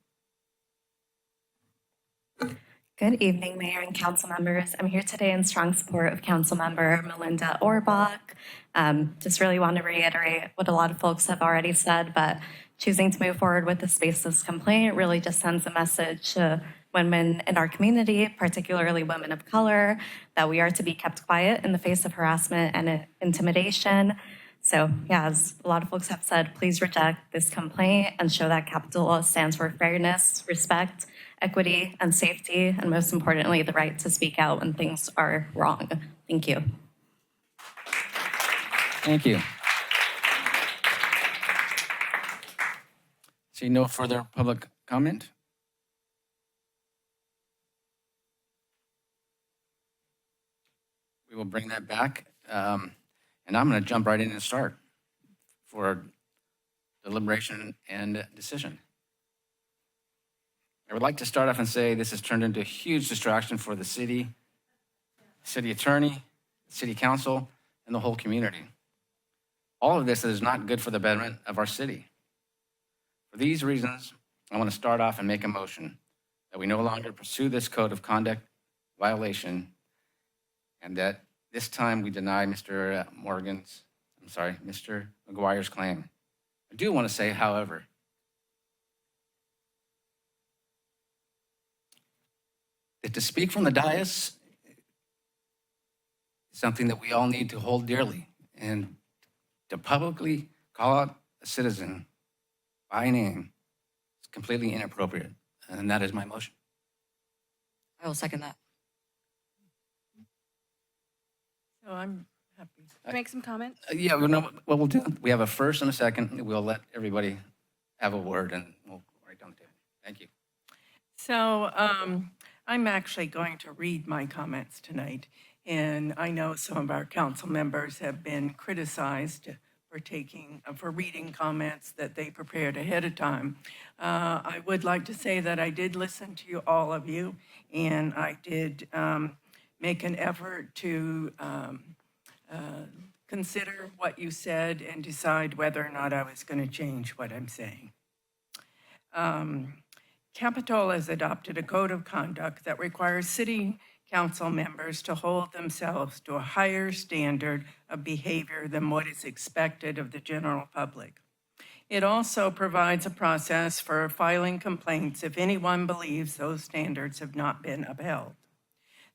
Good evening, Mayor and Council members. I'm here today in strong support of Council Member Melinda Orbach. Just really want to reiterate what a lot of folks have already said, but choosing to move forward with this baseless complaint really just sends a message to women in our community, particularly women of color, that we are to be kept quiet in the face of harassment and intimidation. So yeah, as a lot of folks have said, please reject this complaint and show that Capitola stands for fairness, respect, equity, and safety, and most importantly, the right to speak out when things are wrong. Thank you.
Thank you. See no further public comment? We will bring that back. And I'm going to jump right in and start for deliberation and decision. I would like to start off and say this has turned into a huge distraction for the city attorney, city council, and the whole community. All of this is not good for the betterment of our city. For these reasons, I want to start off and make a motion that we no longer pursue this code of conduct violation, and that this time we deny Mr. McGuire's claim. I do want to say, however, that to speak from the dais is something that we all need to hold dearly, and to publicly call out a citizen by name is completely inappropriate, and that is my motion.
I will second that.
So I'm happy.
Make some comments.
Yeah, we know what we'll do. We have a first and a second. We'll let everybody have a word, and we'll go right down the table. Thank you.
So I'm actually going to read my comments tonight. And I know some of our council members have been criticized for reading comments that they prepared ahead of time. I would like to say that I did listen to all of you, and I did make an effort to consider what you said and decide whether or not I was going to change what I'm saying. Capitola has adopted a code of conduct that requires city council members to hold themselves to a higher standard of behavior than what is expected of the general public. It also provides a process for filing complaints if anyone believes those standards have not been upheld.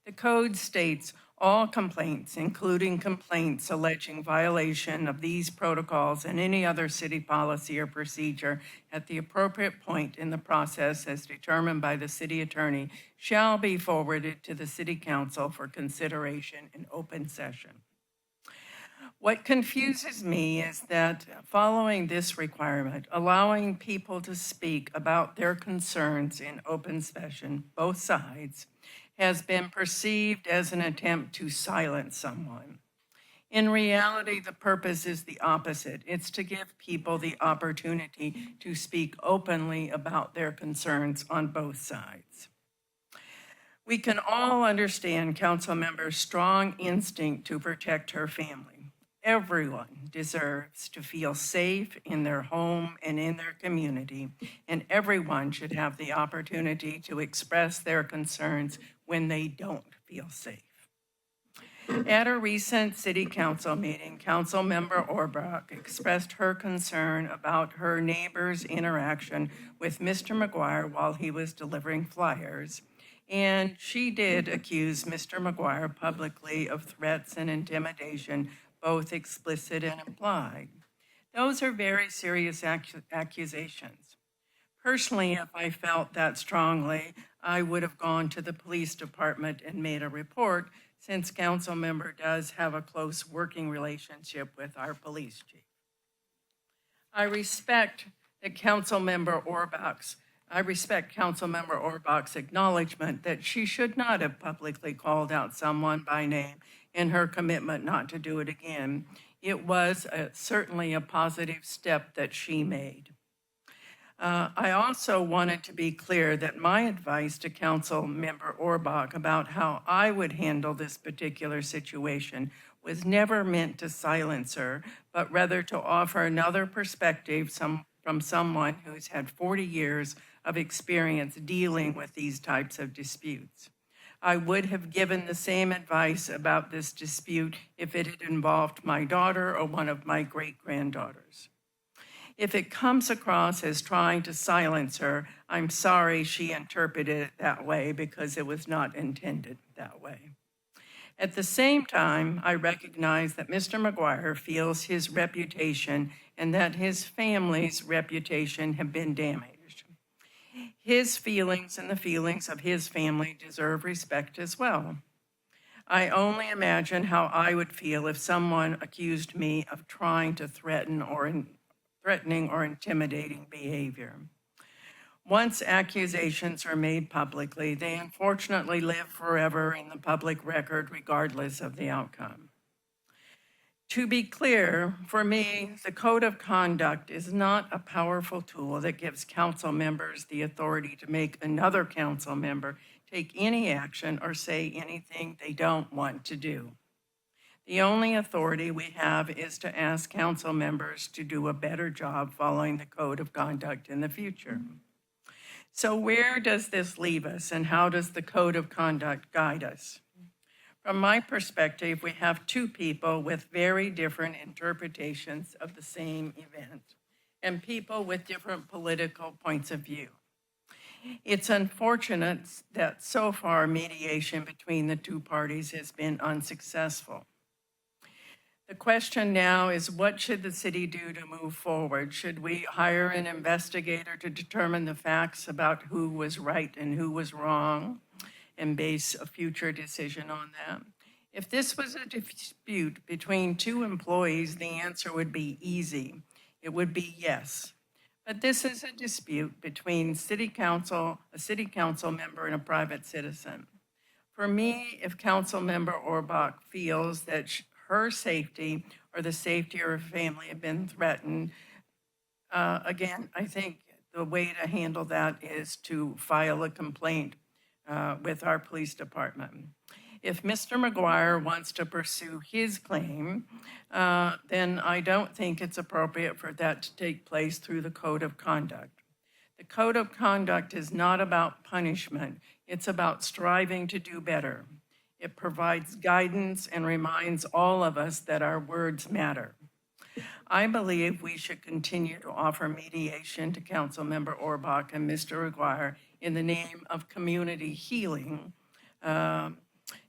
The code states all complaints, including complaints alleging violation of these protocols and any other city policy or procedure at the appropriate point in the process as determined by the city attorney, shall be forwarded to the city council for consideration in open session. What confuses me is that following this requirement, allowing people to speak about their concerns in open session, both sides, has been perceived as an attempt to silence someone. In reality, the purpose is the opposite. It's to give people the opportunity to speak openly about their concerns on both sides. We can all understand Councilmember's strong instinct to protect her family. Everyone deserves to feel safe in their home and in their community, and everyone should have the opportunity to express their concerns when they don't feel safe. At a recent city council meeting, Councilmember Orbach expressed her concern about her neighbor's interaction with Mr. McGuire while he was delivering flyers, and she did accuse Mr. McGuire publicly of threats and intimidation, both explicit and implied. Those are very serious accusations. Personally, if I felt that strongly, I would have gone to the police department and made a report, since council member does have a close working relationship with our police chief. I respect Councilmember Orbach's acknowledgement that she should not have publicly called out someone by name in her commitment not to do it again. It was certainly a positive step that she made. I also wanted to be clear that my advice to Councilmember Orbach about how I would handle this particular situation was never meant to silence her, but rather to offer another perspective from someone who's had 40 years of experience dealing with these types of disputes. I would have given the same advice about this dispute if it had involved my daughter or one of my great-granddaughters. If it comes across as trying to silence her, I'm sorry she interpreted it that way, because it was not intended that way. At the same time, I recognize that Mr. McGuire feels his reputation and that his family's reputation have been damaged.
His feelings and the feelings of his family deserve respect as well. I only imagine how I would feel if someone accused me of trying to threatening or intimidating behavior. Once accusations are made publicly, they unfortunately live forever in the public record, regardless of the outcome. To be clear, for me, the code of conduct is not a powerful tool that gives council members the authority to make another council member take any action or say anything they don't want to do. The only authority we have is to ask council members to do a better job following the code of conduct in the future. So where does this leave us, and how does the code of conduct guide us? From my perspective, we have two people with very different interpretations of the same event, and people with different political points of view. It's unfortunate that so far mediation between the two parties has been unsuccessful. The question now is, what should the city do to move forward? Should we hire an investigator to determine the facts about who was right and who was wrong and base a future decision on that? If this was a dispute between two employees, the answer would be easy. It would be yes. But this is a dispute between a city council member and a private citizen. For me, if Council Member Orbach feels that her safety or the safety of her family have been threatened, again, I think the way to handle that is to file a complaint with our police department. If Mr. McGuire wants to pursue his claim, then I don't think it's appropriate for that to take place through the code of conduct. The code of conduct is not about punishment. It's about striving to do better. It provides guidance and reminds all of us that our words matter. I believe we should continue to offer mediation to Councilmember Orbach and Mr. McGuire in the name of community healing.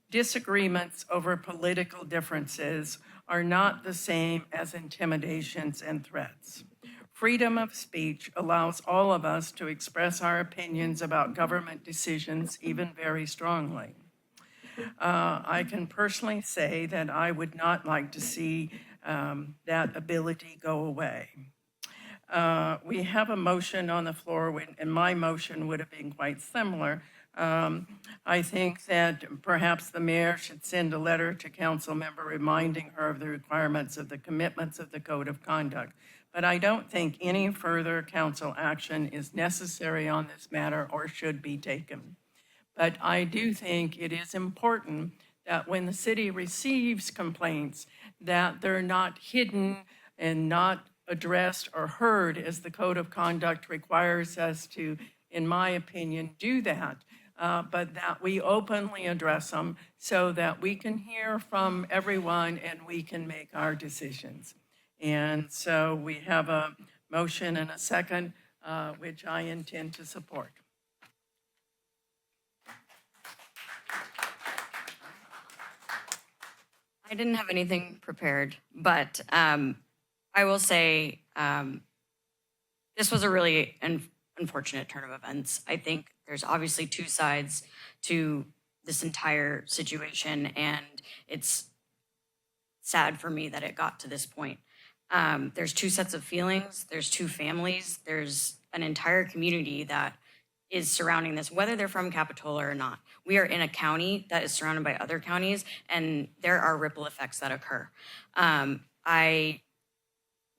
Disagreements over political differences are not the same as intimidations and threats. Freedom of speech allows all of us to express our opinions about government decisions, even very strongly. I can personally say that I would not like to see that ability go away. We have a motion on the floor, and my motion would have been quite similar. I think that perhaps the mayor should send a letter to council member reminding her of the requirements of the commitments of the code of conduct. But I don't think any further council action is necessary on this matter or should be taken. But I do think it is important that when the city receives complaints, that they're not hidden and not addressed or heard, as the code of conduct requires us to, in my opinion, do that. But that we openly address them so that we can hear from everyone and we can make our decisions. And so we have a motion and a second, which I intend to support.
I didn't have anything prepared, but I will say this was a really unfortunate turn of events. I think there's obviously two sides to this entire situation, and it's sad for me that it got to this point. There's two sets of feelings, there's two families, there's an entire community that is surrounding this, whether they're from Capitola or not. We are in a county that is surrounded by other counties, and there are ripple effects that occur. I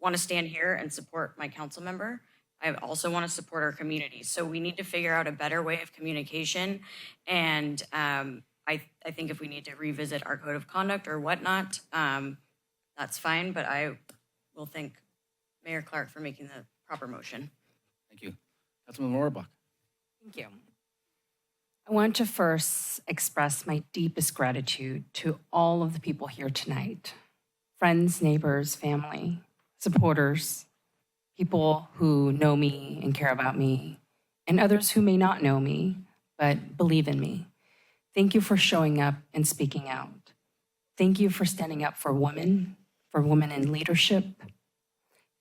want to stand here and support my council member. I also want to support our community. So we need to figure out a better way of communication. And I think if we need to revisit our code of conduct or whatnot, that's fine. But I will thank Mayor Clark for making the proper motion.
Thank you. Councilman Rohrbach.
Thank you. I want to first express my deepest gratitude to all of the people here tonight. Friends, neighbors, family, supporters, people who know me and care about me, and others who may not know me, but believe in me. Thank you for showing up and speaking out. Thank you for standing up for women in leadership.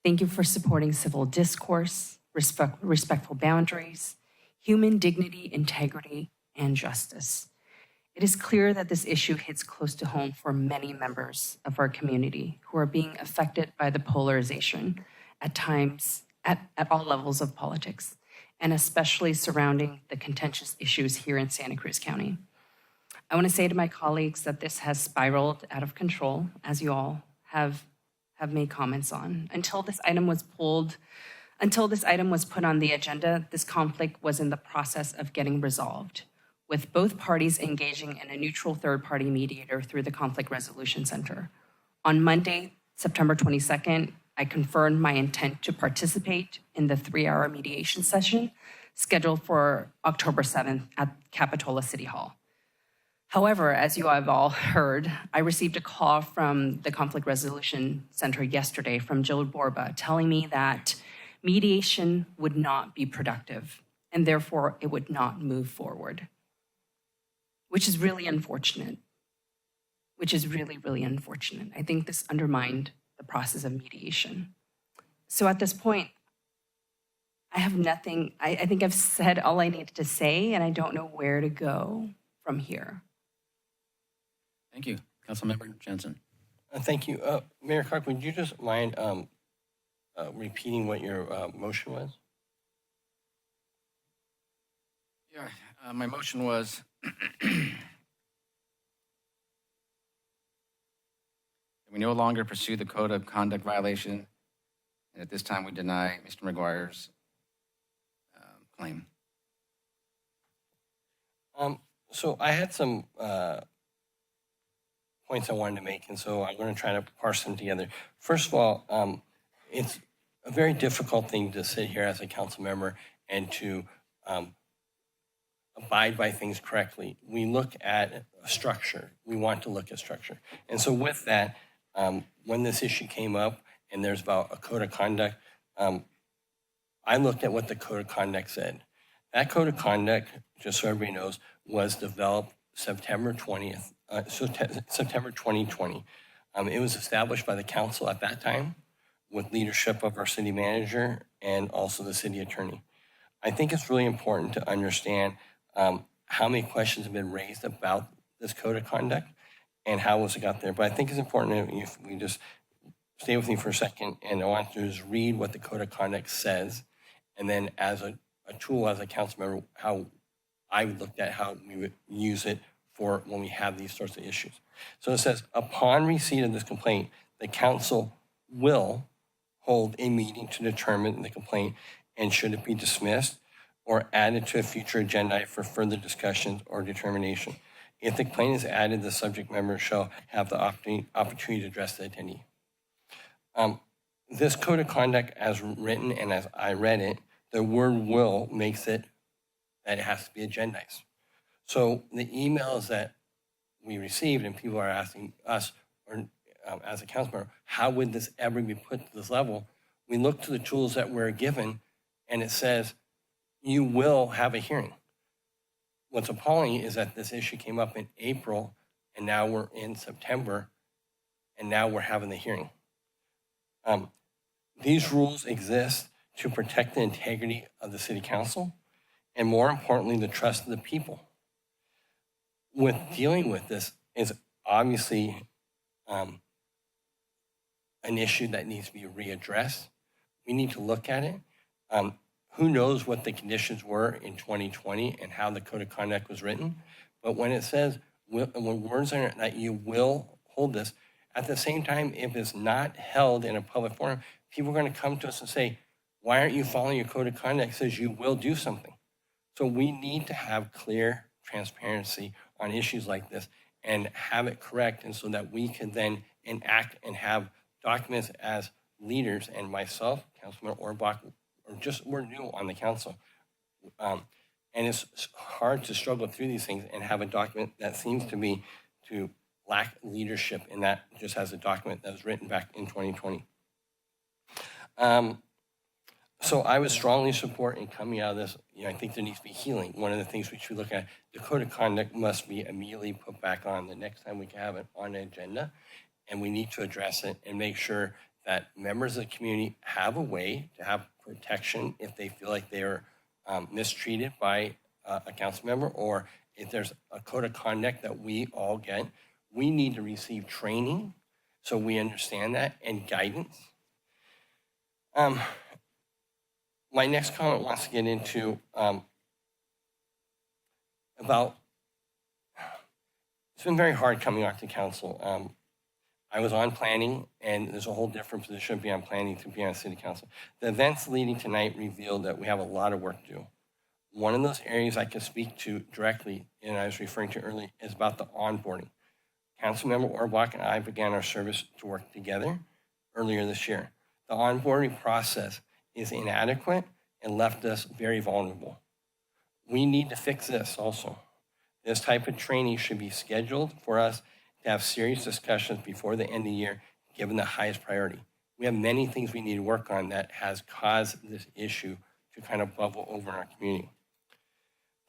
Thank you for supporting civil discourse, respectful boundaries, human dignity, integrity, and justice. It is clear that this issue hits close to home for many members of our community who are being affected by the polarization at times at all levels of politics, and especially surrounding the contentious issues here in Santa Cruz County. I want to say to my colleagues that this has spiraled out of control, as you all have made comments on. Until this item was put on the agenda, this conflict was in the process of getting resolved, with both parties engaging in a neutral third-party mediator through the Conflict Resolution Center. On Monday, September 22nd, I confirmed my intent to participate in the 3-hour mediation session scheduled for October 7th at Capitola City Hall. However, as you have all heard, I received a call from the Conflict Resolution Center yesterday from Jill Borba telling me that mediation would not be productive and therefore it would not move forward, which is really unfortunate, which is really, really unfortunate. I think this undermined the process of mediation. So at this point, I have nothing, I think I've said all I needed to say and I don't know where to go from here.
Thank you. Councilmember Jensen.
Thank you. Mayor Clark, would you just mind repeating what your motion was?
Yeah, my motion was we no longer pursue the code of conduct violation, and at this time we deny Mr. McGuire's claim.
So I had some points I wanted to make, and so I'm going to try to parse them together. First of all, it's a very difficult thing to sit here as a council member and to abide by things correctly. We look at structure. We want to look at structure. And so with that, when this issue came up and there's about a code of conduct, I looked at what the code of conduct said. That code of conduct, just so everybody knows, was developed September 20th, September 2020. It was established by the council at that time with leadership of our city manager and also the city attorney. I think it's really important to understand how many questions have been raised about this code of conduct and how was it got there. But I think it's important if we just stay with me for a second, and I want to just read what the code of conduct says, and then as a tool as a council member, how I would look at how we would use it for when we have these sorts of issues. So it says, upon receipt of this complaint, the council will hold a meeting to determine the complaint and should it be dismissed or added to a future agenda for further discussions or determination. If the complaint is added, the subject member shall have the opportunity to address the attendee. This code of conduct as written and as I read it, the word will makes it that it has to be agendized. So the emails that we received and people are asking us, or as a council member, how would this ever be put to this level? We look to the tools that we're given and it says, you will have a hearing. What's appalling is that this issue came up in April and now we're in September and now we're having the hearing. These rules exist to protect the integrity of the city council and more importantly, the trust of the people. With dealing with this is obviously an issue that needs to be readdressed. We need to look at it. Who knows what the conditions were in 2020 and how the code of conduct was written, but when it says, when words are that you will hold this, at the same time, if it's not held in a public forum, people are going to come to us and say, why aren't you following your code of conduct? It says you will do something. So we need to have clear transparency on issues like this and have it correct, and so that we can then enact and have documents as leaders, and myself, Councilman Orbach, or just we're new on the council. And it's hard to struggle through these things and have a document that seems to be to lack leadership, and that just has a document that was written back in 2020. So I would strongly support in coming out of this, I think there needs to be healing. One of the things we should look at, the code of conduct must be immediately put back on the next time we can have it on an agenda, and we need to address it and make sure that members of the community have a way to have protection if they feel like they are mistreated by a council member, or if there's a code of conduct that we all get, we need to receive training so we understand that, and guidance. My next comment wants to get into about, it's been very hard coming on to council. I was on planning, and there's a whole different position to be on planning to be on city council. The events leading tonight revealed that we have a lot of work to do. One of those areas I can speak to directly, and I was referring to earlier, is about the onboarding. Councilmember Orbach and I began our service to work together earlier this year. The onboarding process is inadequate and left us very vulnerable. We need to fix this also. This type of training should be scheduled for us to have serious discussions before the end of the year, given the highest priority. We have many things we need to work on that has caused this issue to kind of bubble over in our community.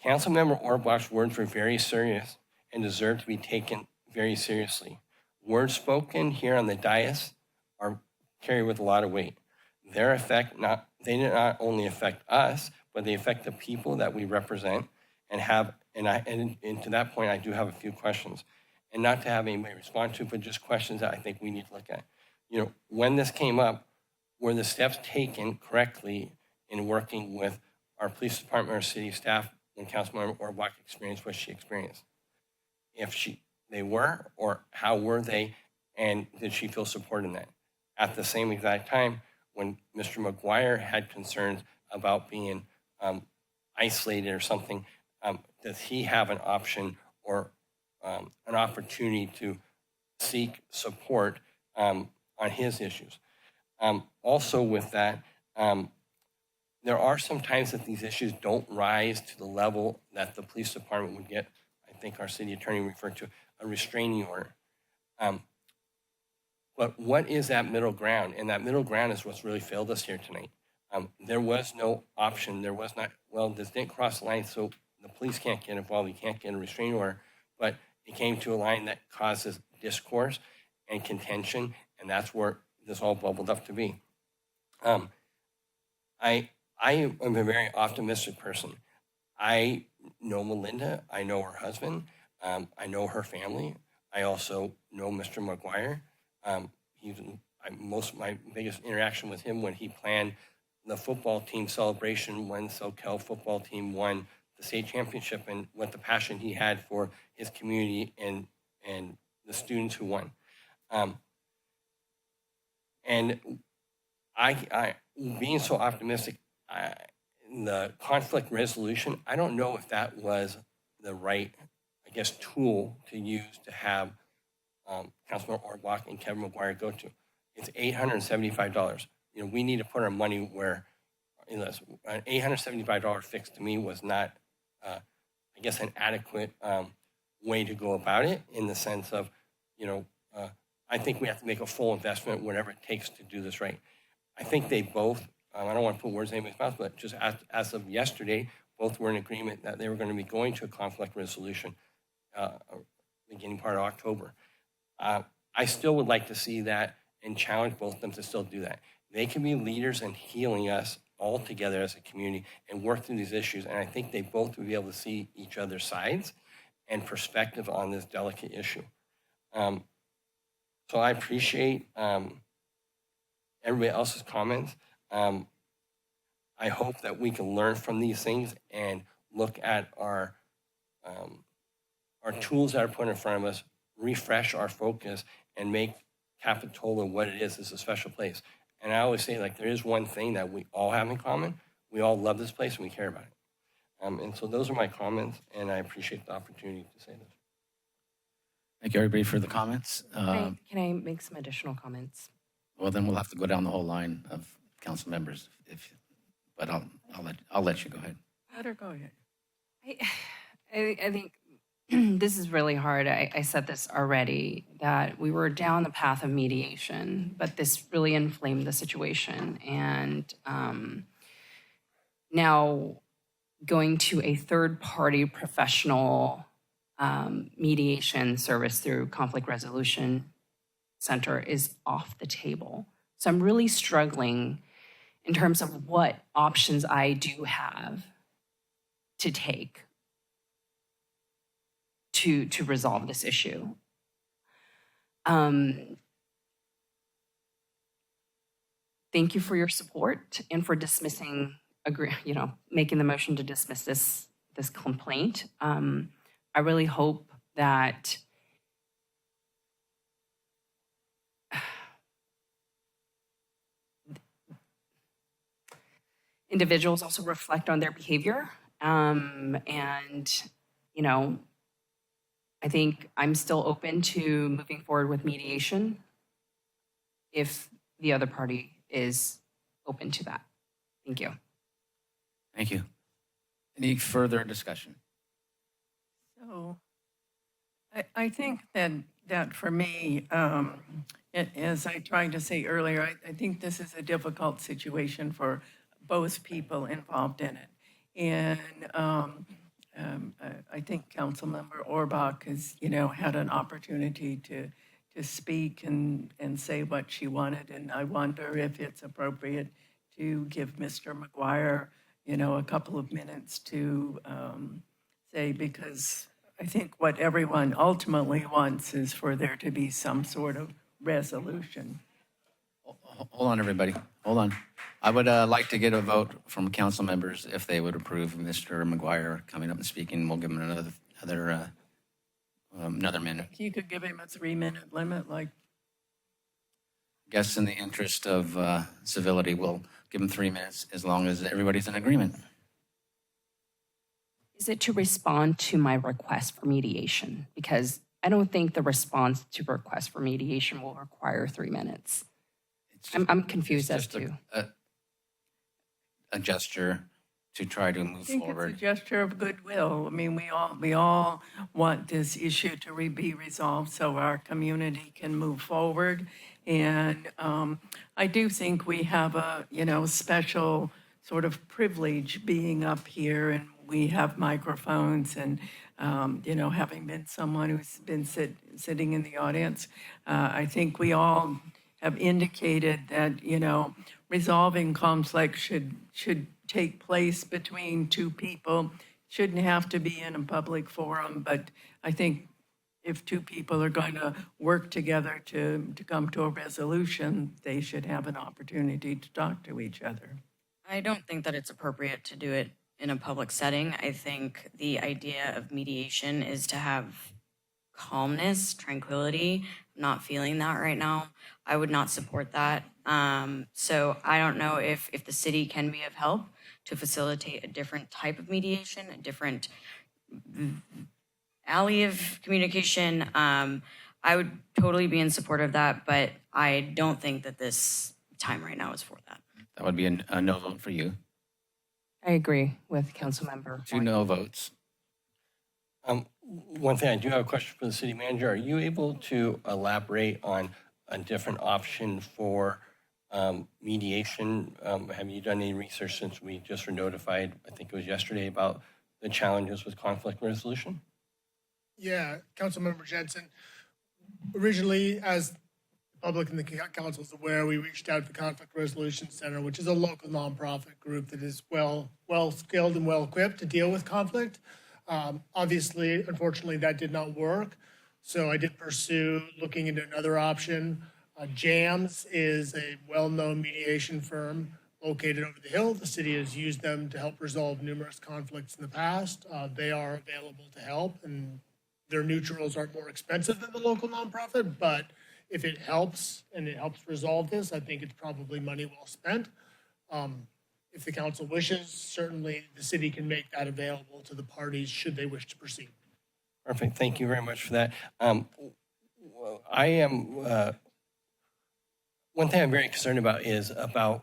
Councilmember Orbach's words were very serious and deserve to be taken very seriously. Words spoken here on the dais are carried with a lot of weight. They not only affect us, but they affect the people that we represent and have, and to that point, I do have a few questions. And not to have anybody respond to, but just questions that I think we need to look at. You know, when this came up, were the steps taken correctly in working with our police department or city staff when Councilmember Orbach experienced what she experienced? If they were, or how were they, and did she feel support in that? At the same exact time, when Mr. McGuire had concerns about being isolated or something, does he have an option or an opportunity to seek support on his issues? Also with that, there are some times that these issues don't rise to the level that the police department would get. I think our city attorney referred to a restraining order. But what is that middle ground? And that middle ground is what's really failed us here tonight. There was no option. There was not, well, this didn't cross the line, so the police can't get involved. We can't get a restraining order. But it came to a line that causes discourse and contention, and that's where this all bubbled up to be. I am a very optimistic person. I know Melinda. I know her husband. I know her family. I also know Mr. McGuire. My biggest interaction with him when he planned the football team celebration when SoCal football team won the state championship, and what the passion he had for his community and the students who won. And I being so optimistic, the conflict resolution, I don't know if that was the right, I guess, tool to use to have Councilman Orbach and Kevin McGuire go to. It's $875. You know, we need to put our money where, you know, an $875 fix to me was not, I guess, an adequate way to go about it, in the sense of, you know, I think we have to make a full investment, whatever it takes to do this right. I think they both, I don't want to put words in anybody's mouth, but just as of yesterday, both were in agreement that they were going to be going to a conflict resolution beginning part of October. I still would like to see that and challenge both of them to still do that. They can be leaders in healing us all together as a community and work through these issues. And I think they both will be able to see each other's sides and perspective on this delicate issue. So I appreciate everybody else's comments. I hope that we can learn from these things and look at our tools that are put in front of us, refresh our focus, and make Capitola what it is a special place. And I always say, like, there is one thing that we all have in common. We all love this place and we care about it. And so those are my comments, and I appreciate the opportunity to say this.
Thank you, everybody, for the comments.
Can I make some additional comments?
Well, then we'll have to go down the whole line of council members. But I'll let you go ahead.
Let her go ahead.
I think this is really hard. I said this already, that we were down the path of mediation, but this really inflamed the situation. And now going to a third-party professional mediation service through Conflict Resolution Center is off the table. So I'm really struggling in terms of what options I do have to take to resolve this issue. Thank you for your support and for dismissing, making the motion to dismiss this complaint. I really hope that individuals also reflect on their behavior. I think I'm still open to moving forward with mediation if the other party is open to that. Thank you.
Thank you. Any further discussion?
So I think that for me, as I tried to say earlier, I think this is a difficult situation for both people involved in it. And I think Councilmember Orbach has, had an opportunity to speak and say what she wanted. And I wonder if it's appropriate to give Mr. McGuire, a couple of minutes to say, because I think what everyone ultimately wants is for there to be some sort of resolution.
Hold on, everybody. Hold on. I would like to get a vote from council members if they would approve Mr. McGuire coming up and speaking. We'll give him another minute.
You could give him a 3-minute limit, like.
Guess in the interest of civility, we'll give him 3 minutes as long as everybody's in agreement.
Is it to respond to my request for mediation? Because I don't think the response to request for mediation will require 3 minutes. I'm confused as to.
A gesture to try to move
I think
forward.
it's a gesture of goodwill. I mean, we all want this issue to be resolved so our community can move forward. And I do think we have a, special sort of privilege being up here, and we have microphones, and, having been someone who's been sitting in the audience, I think we all have indicated that, resolving conflict should take place between two people. Shouldn't have to be in a public forum, but I think if two people are going to work together to come to a resolution, they should have an opportunity to talk to each other.
I don't think that it's appropriate to do it in a public setting. I think the idea of mediation is to have calmness, tranquility. I'm not feeling that right now. I would not support that. So I don't know if the city can be of help to facilitate a different type of mediation, a different alley of communication. I would totally be in support of that, but I don't think that this time right now is for that.
That would be a no vote for you.
I agree with Councilmember.
2 no votes.
One thing, I do have a question for the city manager. Are you able to elaborate on a different option for mediation? Have you done any research since we just were notified, I think it was yesterday, about the challenges with conflict resolution?
Yeah, Councilmember Jensen. Originally, as the public and the council is aware, we reached out to the Conflict Resolution Center, which is a local nonprofit group that is well skilled and well equipped to deal with conflict. Obviously, unfortunately, that did not work. So I did pursue looking into another option. JAMS is a well-known mediation firm located over the hill. The city has used them to help resolve numerous conflicts in the past. They are available to help, and their neutrals are more expensive than the local nonprofit, but if it helps and it helps resolve this, I think it's probably money well spent. If the council wishes, certainly the city can make that available to the parties should they wish to proceed.
Perfect. Thank you very much for that. One thing I'm very concerned about is I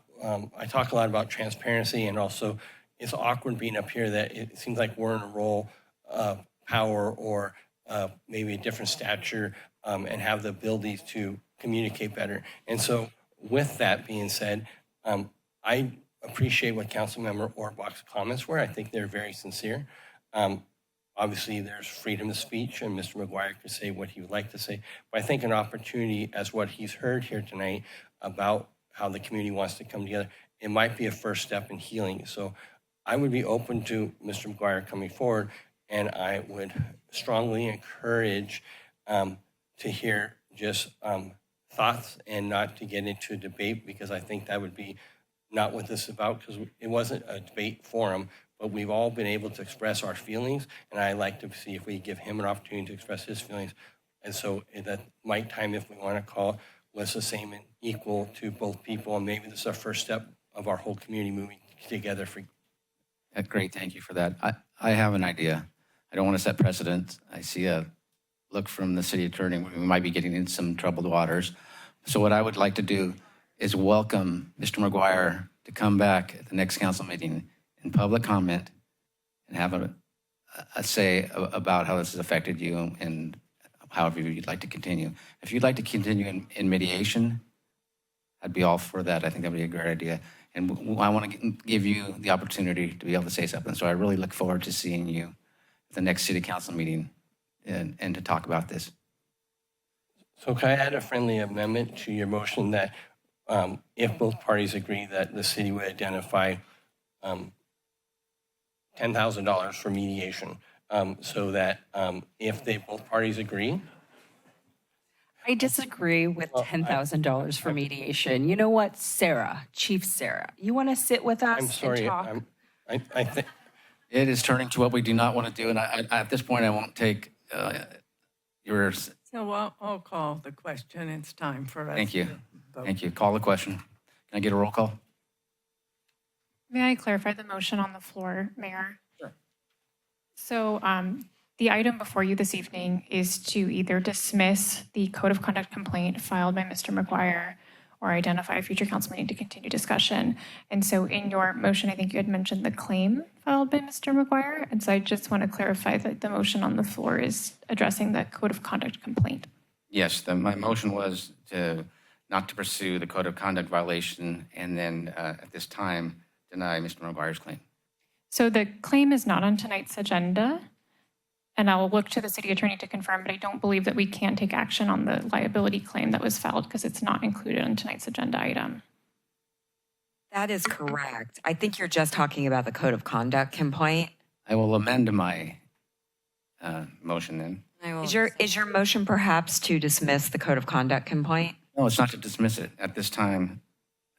talk a lot about transparency, and also it's awkward being up here that it seems like we're in a role of power or maybe a different stature and have the abilities to communicate better. And so with that being said, I appreciate what Councilmember Orbach's comments were. I think they're very sincere. Obviously, there's freedom of speech, and Mr. McGuire could say what he would like to say. But I think an opportunity, as what he's heard here tonight about how the community wants to come together, it might be a first step in healing. So I would be open to Mr. McGuire coming forward, and I would strongly encourage to hear just thoughts and not to get into a debate, because I think that would be not what this is about, because it wasn't a debate forum, but we've all been able to express our feelings, and I like to see if we give him an opportunity to express his feelings. And so that might time, if we want to call, was the same and equal to both people, and maybe this is our first step of our whole community moving together for.
Great, thank you for that. I have an idea. I don't want to set precedent. I see a look from the city attorney. We might be getting into some troubled waters. So what I would like to do is welcome Mr. McGuire to come back at the next council meeting in public comment and have a say about how this has affected you and however you'd like to continue. If you'd like to continue in mediation, I'd be all for that. I think that'd be a great idea. And I want to give you the opportunity to be able to say something. So I really look forward to seeing you at the next city council meeting and to talk about this.
So can I add a friendly amendment to your motion that if both parties agree that the city would identify $10,000 for mediation, so that if both parties agree.
I disagree with $10,000 for mediation. You know what, Sarah, Chief Sarah, you want to sit with us
I'm sorry,
and talk?
I think
It is turning to what we do not want to do. And at this point, I won't take yours.
So I'll call the question. It's time for us.
Thank you.
to vote.
Thank you. Call the question. Can I get a roll call?
May I clarify the motion on the floor, Mayor?
Sure.
So the item before you this evening is to either dismiss the code of conduct complaint filed by Mr. McGuire or identify a future council meeting to continue discussion. And so in your motion, I think you had mentioned the claim filed by Mr. McGuire. And so I just want to clarify that the motion on the floor is addressing the code of conduct complaint.
Yes, my motion was not to pursue the code of conduct violation and then at this time deny Mr. McGuire's claim.
So the claim is not on tonight's agenda, and I will look to the city attorney to confirm, but I don't believe that we can take action on the liability claim that was filed because it's not included on tonight's agenda item.
That is correct. I think you're just talking about the code of conduct complaint.
I will amend my motion then.
Is your motion perhaps to dismiss the code of conduct complaint?
No, it's not to dismiss it. At this time,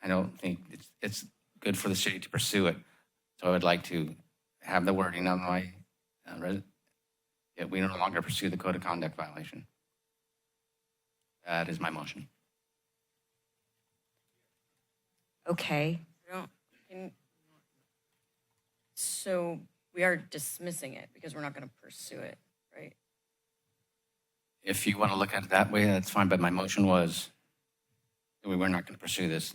I don't think it's good for the city to pursue it. So I would like to have the wording on my we no longer pursue the code of conduct violation. That is my motion.
Okay.
So we are dismissing it because we're not going to pursue it, right?
If you want to look at it that way, that's fine. But my motion was that we were not going to pursue this.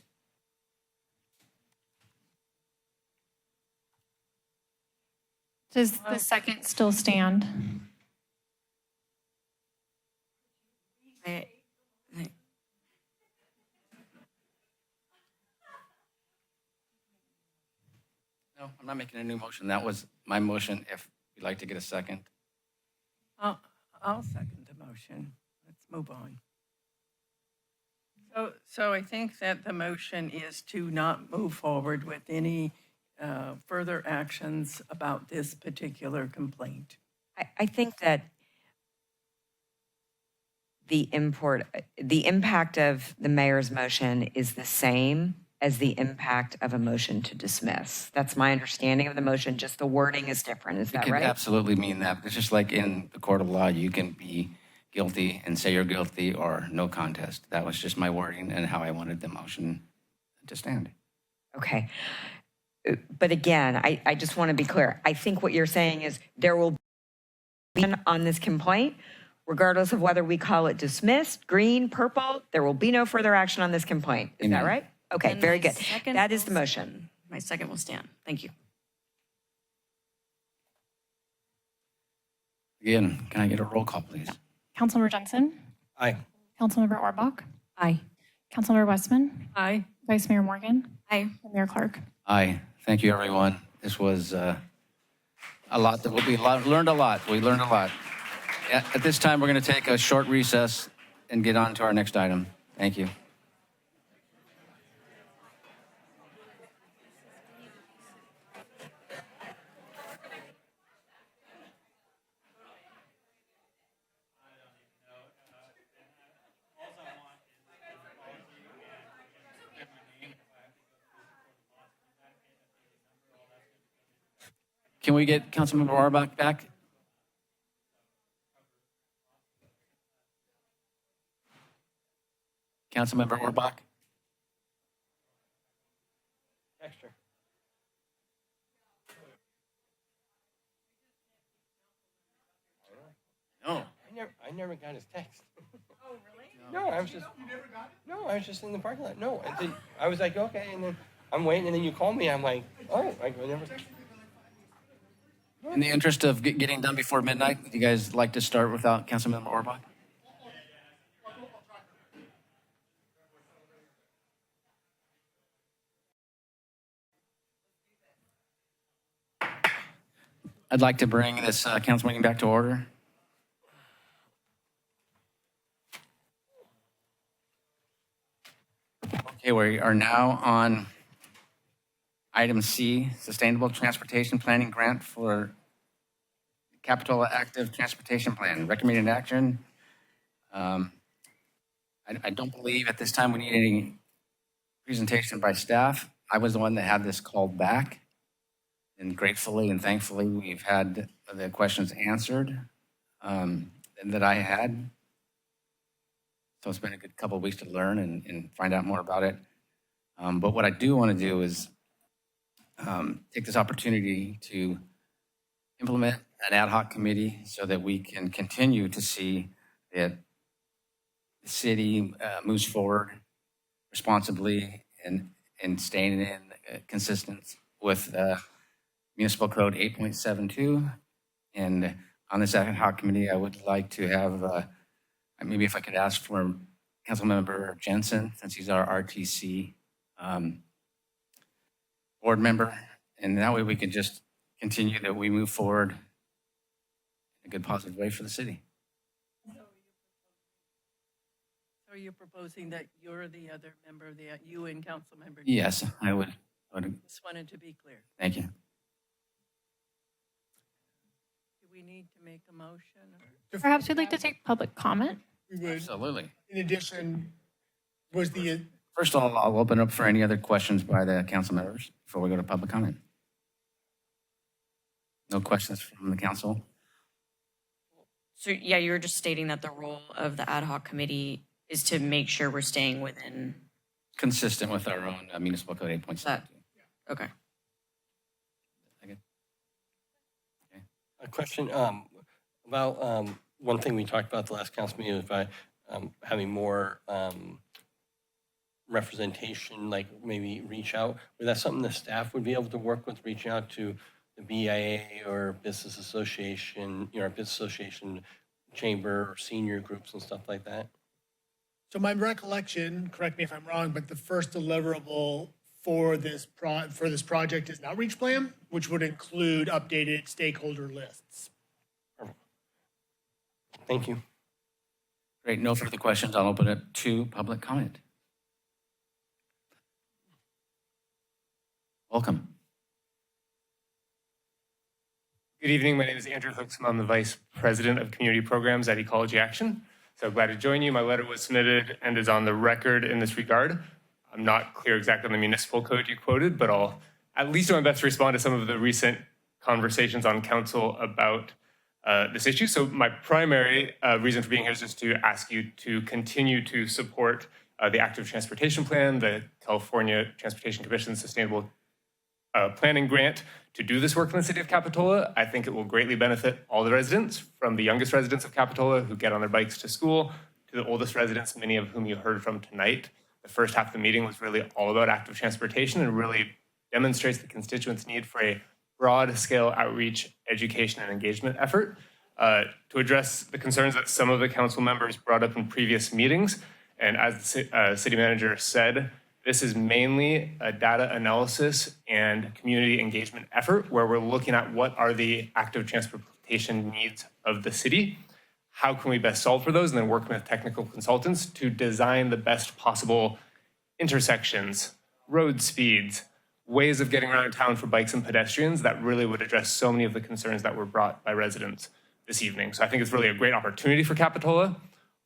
Does the second still stand?
No, I'm not making a new motion. That was my motion. If you'd like to get a second.
I'll second the motion. Let's move on. So I think that the motion is to not move forward with any further actions about this particular complaint.
I think that the impact of the mayor's motion is the same as the impact of a motion to dismiss. That's my understanding of the motion, just the wording is different. Is
It
that
can
right?
absolutely mean that. It's just like in the court of law, you can be guilty and say you're guilty or no contest. That was just my wording and how I wanted the motion to stand.
Okay. But again, I just want to be clear. I think what you're saying is there will be on this complaint, regardless of whether we call it dismissed, green, purple, there will be no further action on this complaint. Is that right? Okay,
And
very
my
good.
second
That is the
will
motion.
stand. My second will stand. Thank you.
Again, can I get a roll call, please?
Councilmember Jensen?
Aye.
Councilmember Orbach?
Aye.
Councilmember Westman?
Aye.
Vice Mayor Morgan?
Aye.
And Mayor Clark?
Aye. Thank you, everyone. This was a lot. We learned a lot. We learned a lot. At this time, we're going to take a short recess and get on to our next item. Thank you. Can we get Councilmember Orbach back? Councilmember Orbach?
Extra.
No.
I never got his text. Oh, really? No, I was just. You never got it? No, I was just in the parking lot. No, I was like, okay, and then I'm waiting, and then you call me. I'm like, oh, I never.
In the interest of getting done before midnight, would you guys like to start without Councilmember Orbach? I'd like to bring this council meeting back to order. Okay, we are now on item C, Sustainable Transportation Planning Grant for Capitola Active Transportation Plan. Recommended action. I don't believe at this time we need any presentation by staff. I was the one that had this called back. And gratefully and thankfully, we've had the questions answered that I had. So it's been a good couple of weeks to learn and find out more about it. But what I do want to do is take this opportunity to implement an ad hoc committee so that we can continue to see that the city moves forward responsibly and staying in consistent with Municipal Code 8.72. And on this ad hoc committee, I would like to have, maybe if I could ask for Councilmember Jensen, since he's our RTC board member. And that way we can just continue that we move forward in a good, positive way for the city.
So are you proposing that you're the other member of you and Councilmember?
Yes, I would.
Just wanted to be clear.
Thank you.
Do we need to make a motion?
Perhaps we'd like to take public comment.
We would.
Absolutely.
In addition, was the
First of all, I'll open up for any other questions by the council members before we go to public comment. No questions from the council?
So yeah, you were just stating that the role of the ad hoc committee is to make sure we're staying within.
Consistent with our own municipal code 8.72.
Okay.
A question about one thing we talked about the last council meeting was about having more representation, like maybe reach out. Was that something the staff would be able to work with, reaching out to the BIA or business association, business association chamber or senior groups and stuff like that?
So my recollection, correct me if I'm wrong, but the first deliverable for this project is an outreach plan, which would include updated stakeholder lists.
Thank you.
Great, no further questions. I'll open it to public comment. Welcome.
Good evening. My name is Andrew Hooksman. I'm the Vice President of Community Programs at Ecology Action. So glad to join you. My letter was submitted and is on the record in this regard. I'm not clear exactly on the municipal code you quoted, but I'll at least do my best to respond to some of the recent conversations on council about this issue. So my primary reason for being here is just to ask you to continue to support the Active Transportation Plan, the California Transportation Commission's Sustainable Planning Grant to do this work in the city of Capitola. I think it will greatly benefit all the residents, from the youngest residents of Capitola who get on their bikes to school to the oldest residents, many of whom you heard from tonight. The first half of the meeting was really all about active transportation and really demonstrates the constituents' need for a broad-scale outreach, education, and engagement effort to address the concerns that some of the council members brought up in previous meetings. And as the city manager said, this is mainly a data analysis and community engagement effort where we're looking at what are the active transportation needs of the city, how can we best solve for those, and then working with technical consultants to design the best possible intersections, road speeds, ways of getting around town for bikes and pedestrians that really would address so many of the concerns that were brought by residents this evening. So I think it's really a great opportunity for Capitola.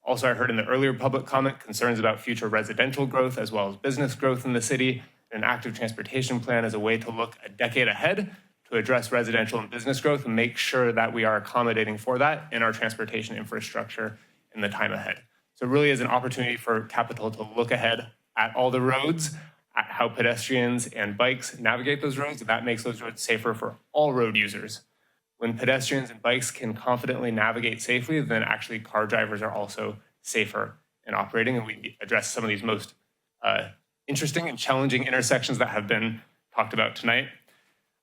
Also, I heard in the earlier public comment concerns about future residential growth as well as business growth in the city. An active transportation plan is a way to look a decade ahead to address residential and business growth and make sure that we are accommodating for that in our transportation infrastructure in the time ahead. So it really is an opportunity for Capitola to look ahead at all the roads, at how pedestrians and bikes navigate those roads, and that makes those roads safer for all road users. When pedestrians and bikes can confidently navigate safely, then actually car drivers are also safer in operating, and we address some of these most interesting and challenging intersections that have been talked about tonight.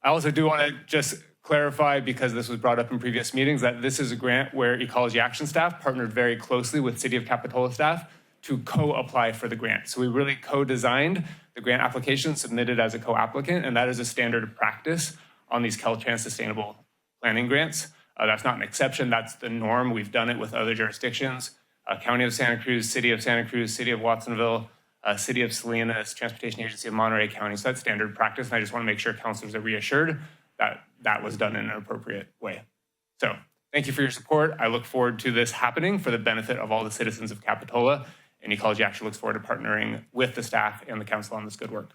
I also do want to just clarify, because this was brought up in previous meetings, that this is a grant where Ecology Action staff partnered very closely with City of Capitola staff to co-apply for the grant. So we really co-designed the grant application, submitted as a co-applicant, and that is a standard of practice on these Caltrans Sustainable Planning grants. That's not an exception, that's the norm. We've done it with other jurisdictions. County of Santa Cruz, City of Santa Cruz, City of Watsonville, City of Salinas, Transportation Agency of Monterey County. So that's standard practice, and I just want to make sure councilors are reassured that that was done in an appropriate way. So thank you for your support. I look forward to this happening for the benefit of all the citizens of Capitola, and Ecology Action looks forward to partnering with the staff and the council on this good work.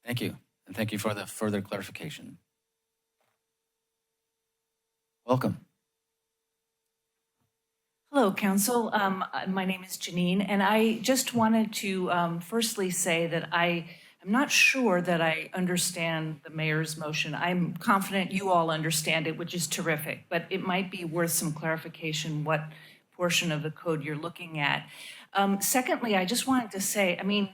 Thank you. And thank you for the further clarification. Welcome.
Hello, Council. My name is Janine, and I just wanted to firstly say that I am not sure that I understand the mayor's motion. I'm confident you all understand it, which is terrific, but it might be worth some clarification what portion of the code you're looking at. Secondly, I just wanted to say, I mean,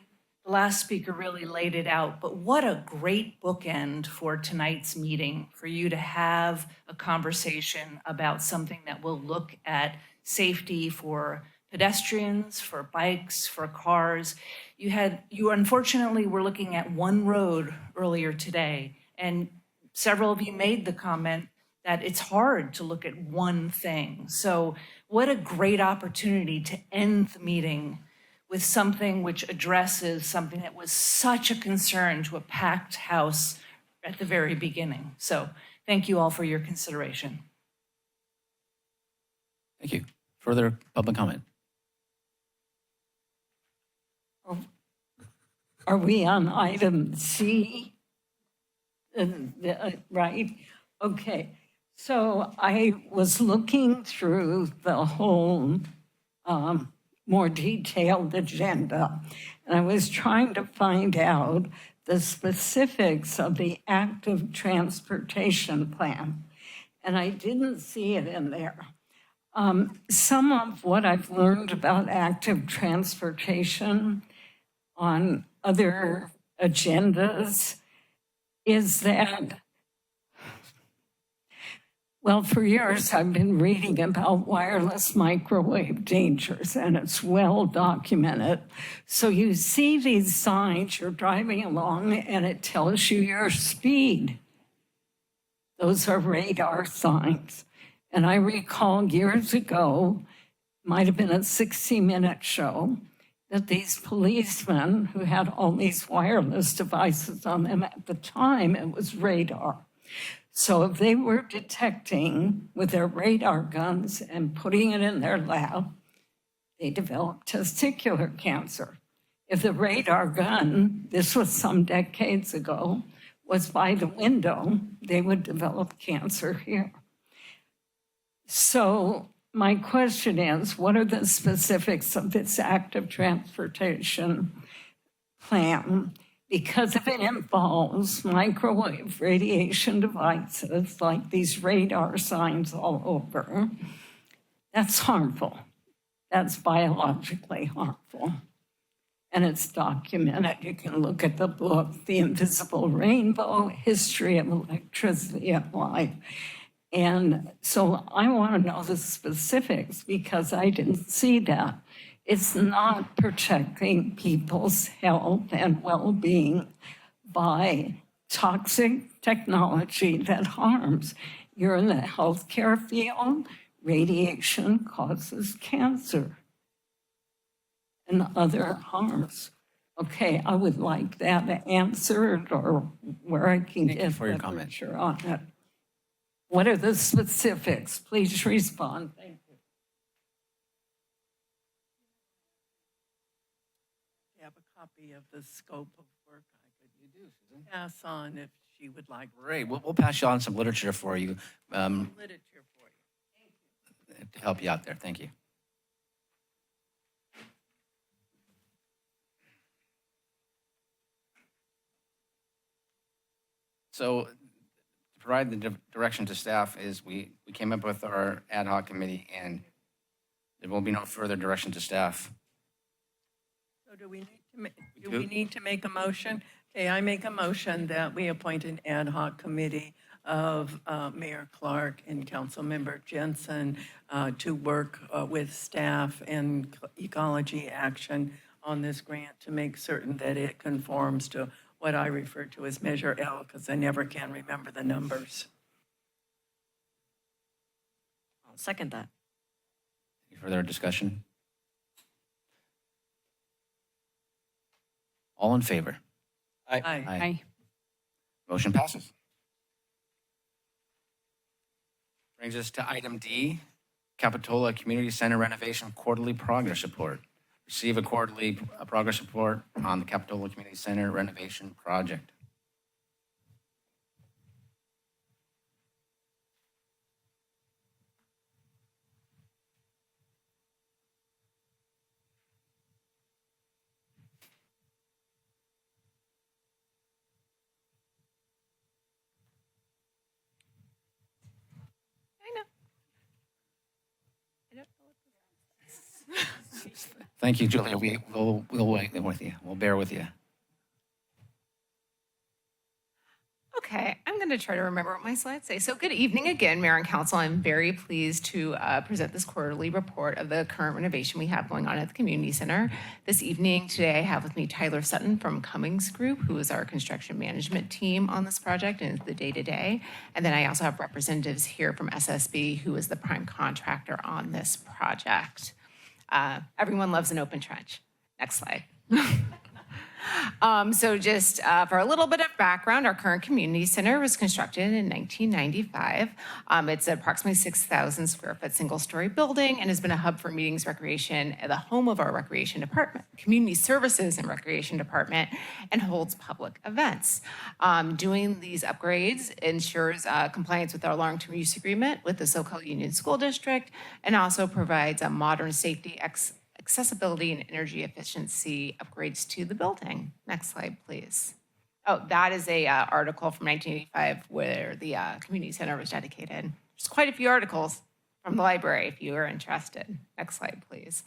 the last speaker really laid it out, but what a great bookend for tonight's meeting, for you to have a conversation about something that will look at safety for pedestrians, for bikes, for cars. You unfortunately were looking at one road earlier today, and several of you made the comment that it's hard to look at one thing. So what a great opportunity to end the meeting with something which addresses something that was such a concern to a packed house at the very beginning. So thank you all for your consideration.
Thank you. Further public comment?
Are we on item C? Right? Okay. So I was looking through the whole more detailed agenda, and I was trying to find out the specifics of the active transportation plan, and I didn't see it in there. Some of what I've learned about active transportation on other agendas is that, well, for years I've been reading about wireless microwave dangers, and it's well documented. So you see these signs, you're driving along, and it tells you your speed. Those are radar signs. And I recall years ago, might have been a 60-minute show, that these policemen who had all these wireless devices on them at the time, it was radar. So if they were detecting with their radar guns and putting it in their lab, they developed testicular cancer. If the radar gun, this was some decades ago, was by the window, they would develop cancer here. So my question is, what are the specifics of this active transportation plan? Because if it involves microwave radiation devices like these radar signs all over, that's harmful. That's biologically harmful. And it's documented. You can look at the book, The Invisible Rainbow, History of Electricity and Life. And so I want to know the specifics because I didn't see that. It's not protecting people's health and well-being by toxic technology that harms. You're in the healthcare field, radiation causes cancer and other harms. Okay, I would like that answered or where I can get
for your comment.
On it. What are the specifics? Please respond. Thank you.
You have a copy of the scope of work I could pass on if she would like.
Great. We'll pass you on some literature for you
Literature for you.
to help you out there. Thank you. So to provide the direction to staff is we came up with our ad hoc committee, and there will be no further direction to staff.
So do we need to make a motion? Okay, I make a motion that we appoint an ad hoc committee of Mayor Clark and Councilmember Jensen to work with staff and Ecology Action on this grant to make certain that it conforms to what I refer to as Measure L, because I never can remember the numbers.
I'll second that.
Any further discussion? All in favor?
Aye.
Aye.
Motion passes. Brings us to item D, Capitola Community Center Renovation Quarterly Progress Report. Receive a quarterly progress report on the Capitola Community Center renovation project. Thank you, Julia. We'll wait with you. We'll bear with you.
Okay, I'm going to try to remember what my slides say. So good evening again, Mayor and Council. I'm very pleased to present this quarterly report of the current renovation we have going on at the Community Center. This evening, today, I have with me Tyler Sutton from Cummings Group, who is our construction management team on this project and is the day-to-day. And then I also have representatives here from SSB, who is the prime contractor on this project. Everyone loves an open trench. Next slide. So just for a little bit of background, our current community center was constructed in 1995. It's approximately 6,000 square foot single-story building and has been a hub for meetings, recreation, the home of our recreation department, community services and recreation department, and holds public events. Doing these upgrades ensures compliance with our long-term use agreement with the SoCal Union School District and also provides a modern safety accessibility and energy efficiency upgrades to the building. Next slide, please. Oh, that is a article from 1985 where the community center was dedicated. There's quite a few articles from the library if you are interested. Next slide, please.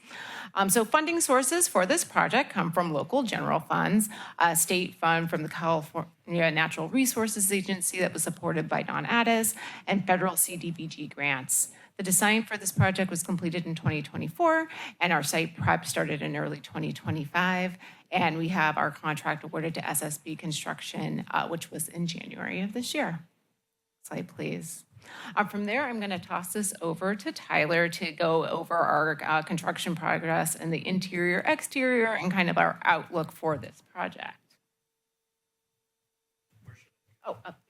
So funding sources for this project come from local general funds, a state fund from the California Natural Resources Agency that was supported by Don Addis, and federal CDBG grants. The design for this project was completed in 2024, and our site prep started in early 2025. And we have our contract awarded to SSB Construction, which was in January of this year. Slide, please. From there, I'm going to toss this over to Tyler to go over our construction progress and the interior, exterior, and kind of our outlook for this project. Oh, up.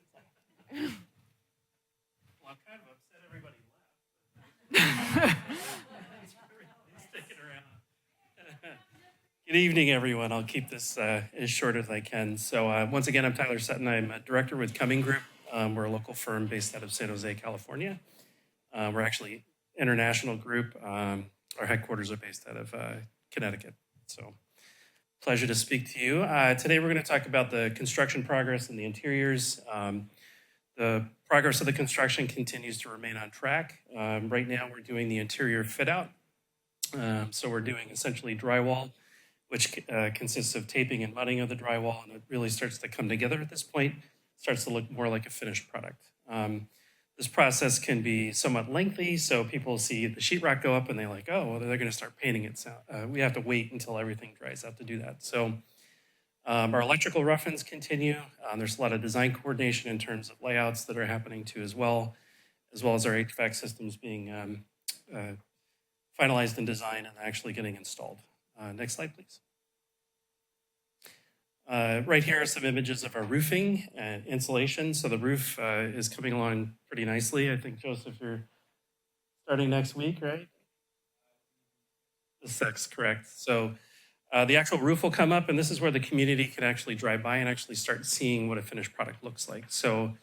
Good evening, everyone. I'll keep this as short as I can. So once again, I'm Tyler Sutton. I'm a director with Cummings Group. We're a local firm based out of San Jose, California. We're actually an international group. Our headquarters are based out of Connecticut. So pleasure to speak to you. Today, we're going to talk about the construction progress in the interiors. The progress of the construction continues to remain on track. Right now, we're doing the interior fit out. So we're doing essentially drywall, which consists of taping and mudding of the drywall, and it really starts to come together at this point. It starts to look more like a finished product. This process can be somewhat lengthy, so people see the sheetrock go up and they're like, oh, well, they're going to start painting it. So we have to wait until everything dries out to do that. So our electrical rough-ins continue. There's a lot of design coordination in terms of layouts that are happening too as well as our HVAC systems being finalized in design and actually getting installed. Next slide, please. Right here are some images of our roofing and insulation. So the roof is coming along pretty nicely. I think, Joseph, you're starting next week, right? The 6th, correct. So The actual roof will come up, and this is where the community can actually drive by and actually start seeing what a finished product looks like. So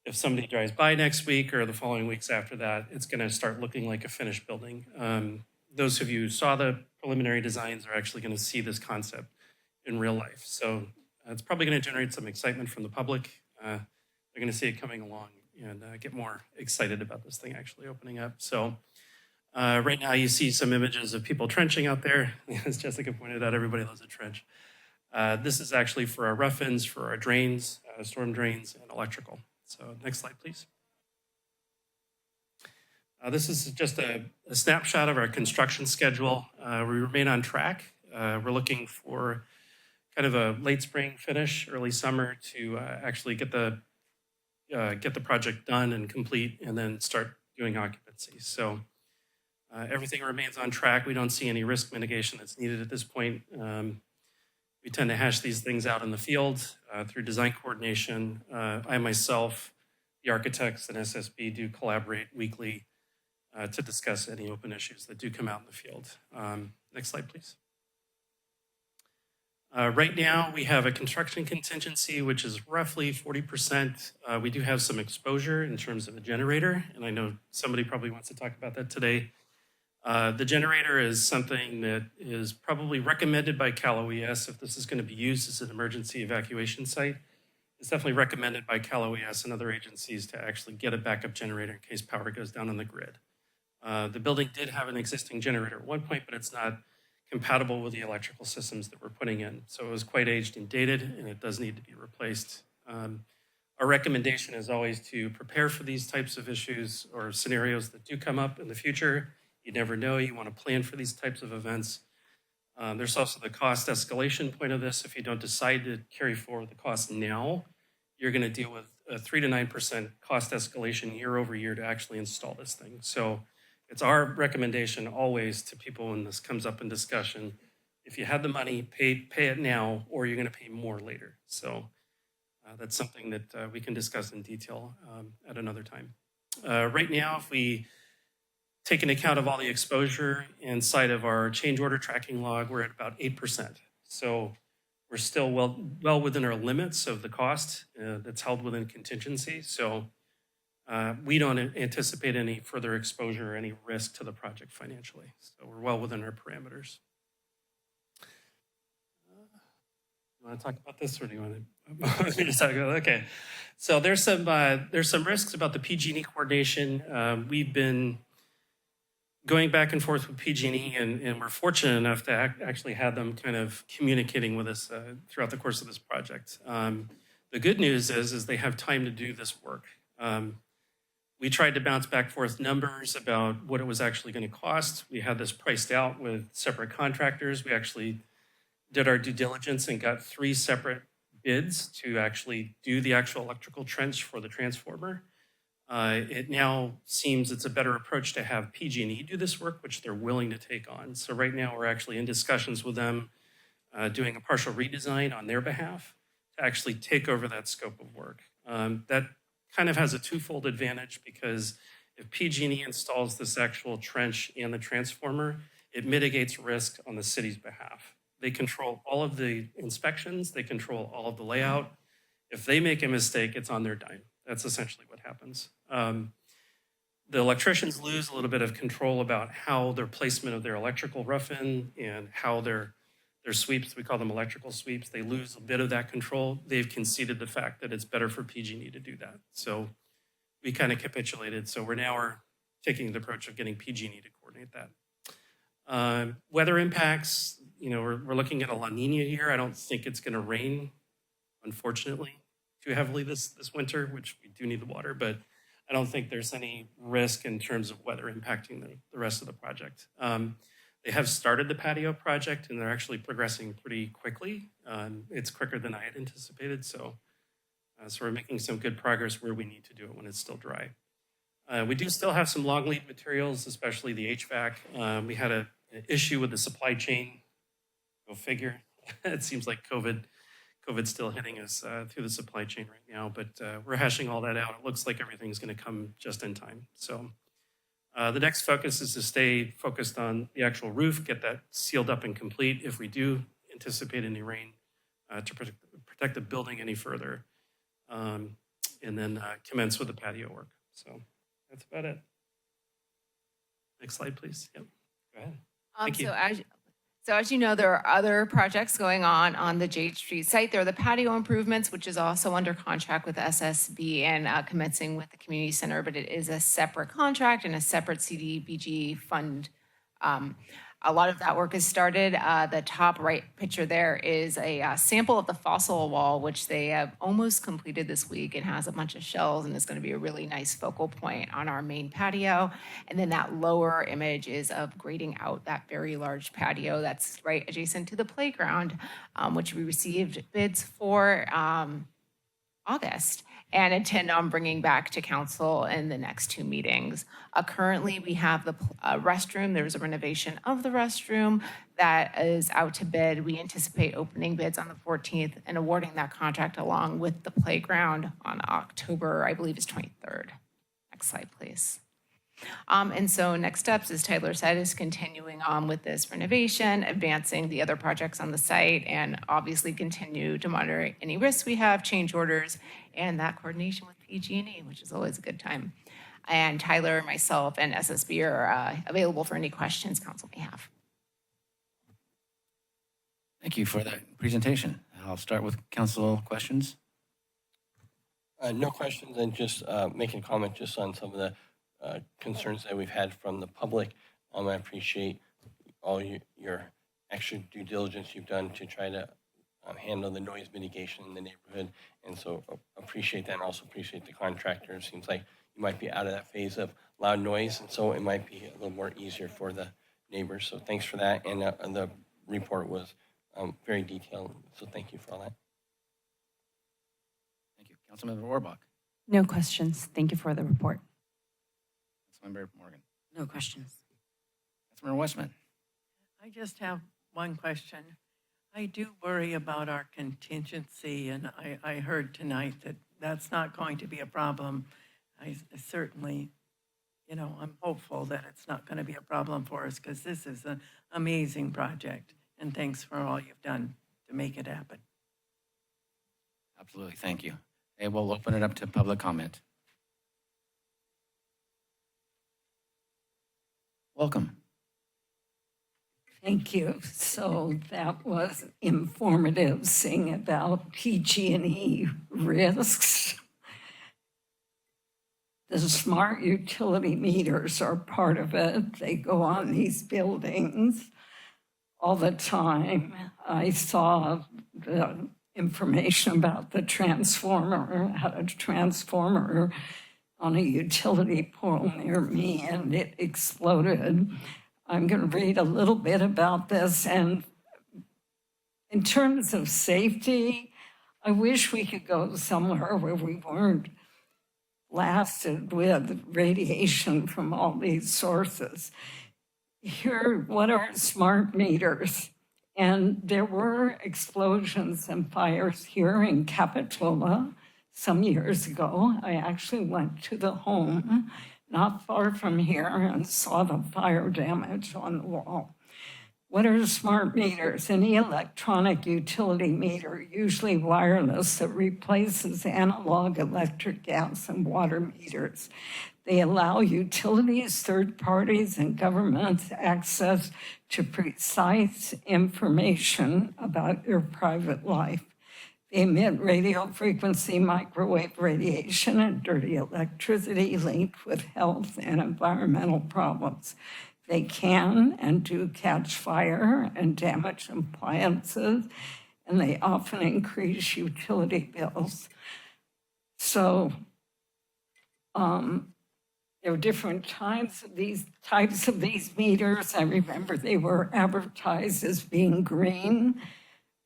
if somebody drives by next week or the following weeks after that, it's going to start looking like a finished building. Those of you who saw the preliminary designs are actually going to see this concept in real life. So it's probably going to generate some excitement from the public. They're going to see it coming along and get more excited about this thing actually opening up. So right now you see some images of people trenching out there. As Jessica pointed out, everybody loves a trench. This is actually for our rough-ins, for our drains, storm drains, and electrical. So next slide, please. This is just a snapshot of our construction schedule. We remain on track. We're looking for kind of a late spring finish, early summer to actually get the project done and complete and then start doing occupancy. So everything remains on track. We don't see any risk mitigation that's needed at this point. We tend to hash these things out in the field through design coordination. I myself, the architects and SSB do collaborate weekly to discuss any open issues that do come out in the field. Next slide, please. Right now, we have a construction contingency, which is roughly 40%. We do have some exposure in terms of a generator, and I know somebody probably wants to talk about that today. The generator is something that is probably recommended by Cal OES if this is going to be used as an emergency evacuation site. It's definitely recommended by Cal OES and other agencies to actually get a backup generator in case power goes down on the grid. The building did have an existing generator at one point, but it's not compatible with the electrical systems that we're putting in. So it was quite aged and dated, and it does need to be replaced. Our recommendation is always to prepare for these types of issues or scenarios that do come up in the future. You never know. You want to plan for these types of events. There's also the cost escalation point of this. If you don't decide to carry forward the cost now, you're going to deal with a 3 to 9% cost escalation year over year to actually install this thing. So it's our recommendation always to people when this comes up in discussion, if you have the money, pay it now, or you're going to pay more later. So that's something that we can discuss in detail at another time. Right now, if we take into account of all the exposure inside of our change order tracking log, we're at about 8%. So we're still well within our limits of the cost that's held within contingency. So we don't anticipate any further exposure or any risk to the project financially. So we're well within our parameters. You want to talk about this, or do you want to just talk about? Okay. So there's some risks about the PG&E coordination. We've been going back and forth with PG&E, and we're fortunate enough to actually have them kind of communicating with us throughout the course of this project. The good news is they have time to do this work. We tried to bounce back forth numbers about what it was actually going to cost. We had this priced out with separate contractors. We actually did our due diligence and got 3 separate bids to actually do the actual electrical trench for the transformer. It now seems it's a better approach to have PG&E do this work, which they're willing to take on. So right now we're actually in discussions with them, doing a partial redesign on their behalf to actually take over that scope of work. That kind of has a twofold advantage because if PG&E installs this actual trench and the transformer, it mitigates risk on the city's behalf. They control all of the inspections, they control all of the layout. If they make a mistake, it's on their dime. That's essentially what happens. The electricians lose a little bit of control about how their placement of their electrical rough-in and how their sweeps, we call them electrical sweeps, they lose a bit of that control. They've conceded the fact that it's better for PG&E to do that. So we kind of capitulated. So we're taking the approach of getting PG&E to coordinate that. Weather impacts, we're looking at a La Nina here. I don't think it's going to rain, unfortunately, too heavily this winter, which we do need the water, but I don't think there's any risk in terms of weather impacting the rest of the project. They have started the patio project, and they're actually progressing pretty quickly. It's quicker than I had anticipated, so we're making some good progress where we need to do it when it's still dry. We do still have some long lead materials, especially the HVAC. We had an issue with the supply chain. Go figure. It seems like COVID's still hitting us through the supply chain right now, but we're hashing all that out. It looks like everything's going to come just in time. So The next focus is to stay focused on the actual roof, get that sealed up and complete if we do anticipate any rain, to protect the building any further, and then commence with the patio work. So that's about it. Next slide, please. Yep, go ahead. Thank you.
So as you know, there are other projects going on the Jade Street site. There are the patio improvements, which is also under contract with SSB and commencing with the community center, but it is a separate contract and a separate CDBG fund. A lot of that work has started. The top right picture there is a sample of the fossil wall, which they have almost completed this week. It has a bunch of shells and is going to be a really nice focal point on our main patio. And then that lower image is of grading out that very large patio that's right adjacent to the playground, which we received bids for August and intend on bringing back to council in the next 2 meetings. Currently, we have the restroom. There's a renovation of the restroom that is out to bid. We anticipate opening bids on the 14th and awarding that contract along with the playground on October, I believe is 23rd. Next slide, please. And so next steps, as Tyler said, is continuing on with this renovation, advancing the other projects on the site, and obviously continue to monitor any risks we have, change orders, and that coordination with PG&E, which is always a good time. And Tyler, myself, and SSB are available for any questions council may have.
Thank you for that presentation. I'll start with council questions.
No questions, and just making a comment just on some of the concerns that we've had from the public. I appreciate all your extra due diligence you've done to try to handle the noise mitigation in the neighborhood. And so appreciate that, and also appreciate the contractor. It seems like you might be out of that phase of loud noise, and so it might be a little more easier for the neighbors. So thanks for that. And the report was very detailed, so thank you for all that.
Thank you. Councilmember Orbach.
No questions. Thank you for the report.
Councilmember Morgan.
No questions.
Councilmember Westman.
I just have one question. I do worry about our contingency, and I heard tonight that that's not going to be a problem. I certainly, I'm hopeful that it's not going to be a problem for us, because this is an amazing project, and thanks for all you've done to make it happen.
Absolutely, thank you. Okay, we'll open it up to public comment. Welcome.
Thank you. So that was informative, seeing about PG&E risks. The smart utility meters are part of it. They go on these buildings all the time. I saw the information about the transformer, had a transformer on a utility pole near me, and it exploded. I'm going to read a little bit about this. And in terms of safety, I wish we could go somewhere where we weren't blasted with radiation from all these sources. Here, what are smart meters? And there were explosions and fires here in Capitola some years ago. I actually went to the home not far from here and saw the fire damage on the wall. What are smart meters? Any electronic utility meter, usually wireless, that replaces analog electric, gas, and water meters. They allow utilities, third parties, and governments access to precise information about your private life. They emit radio frequency microwave radiation and dirty electricity linked with health and environmental problems. They can and do catch fire and damage appliances, and they often increase utility bills. So there are different types of these meters. I remember they were advertised as being green,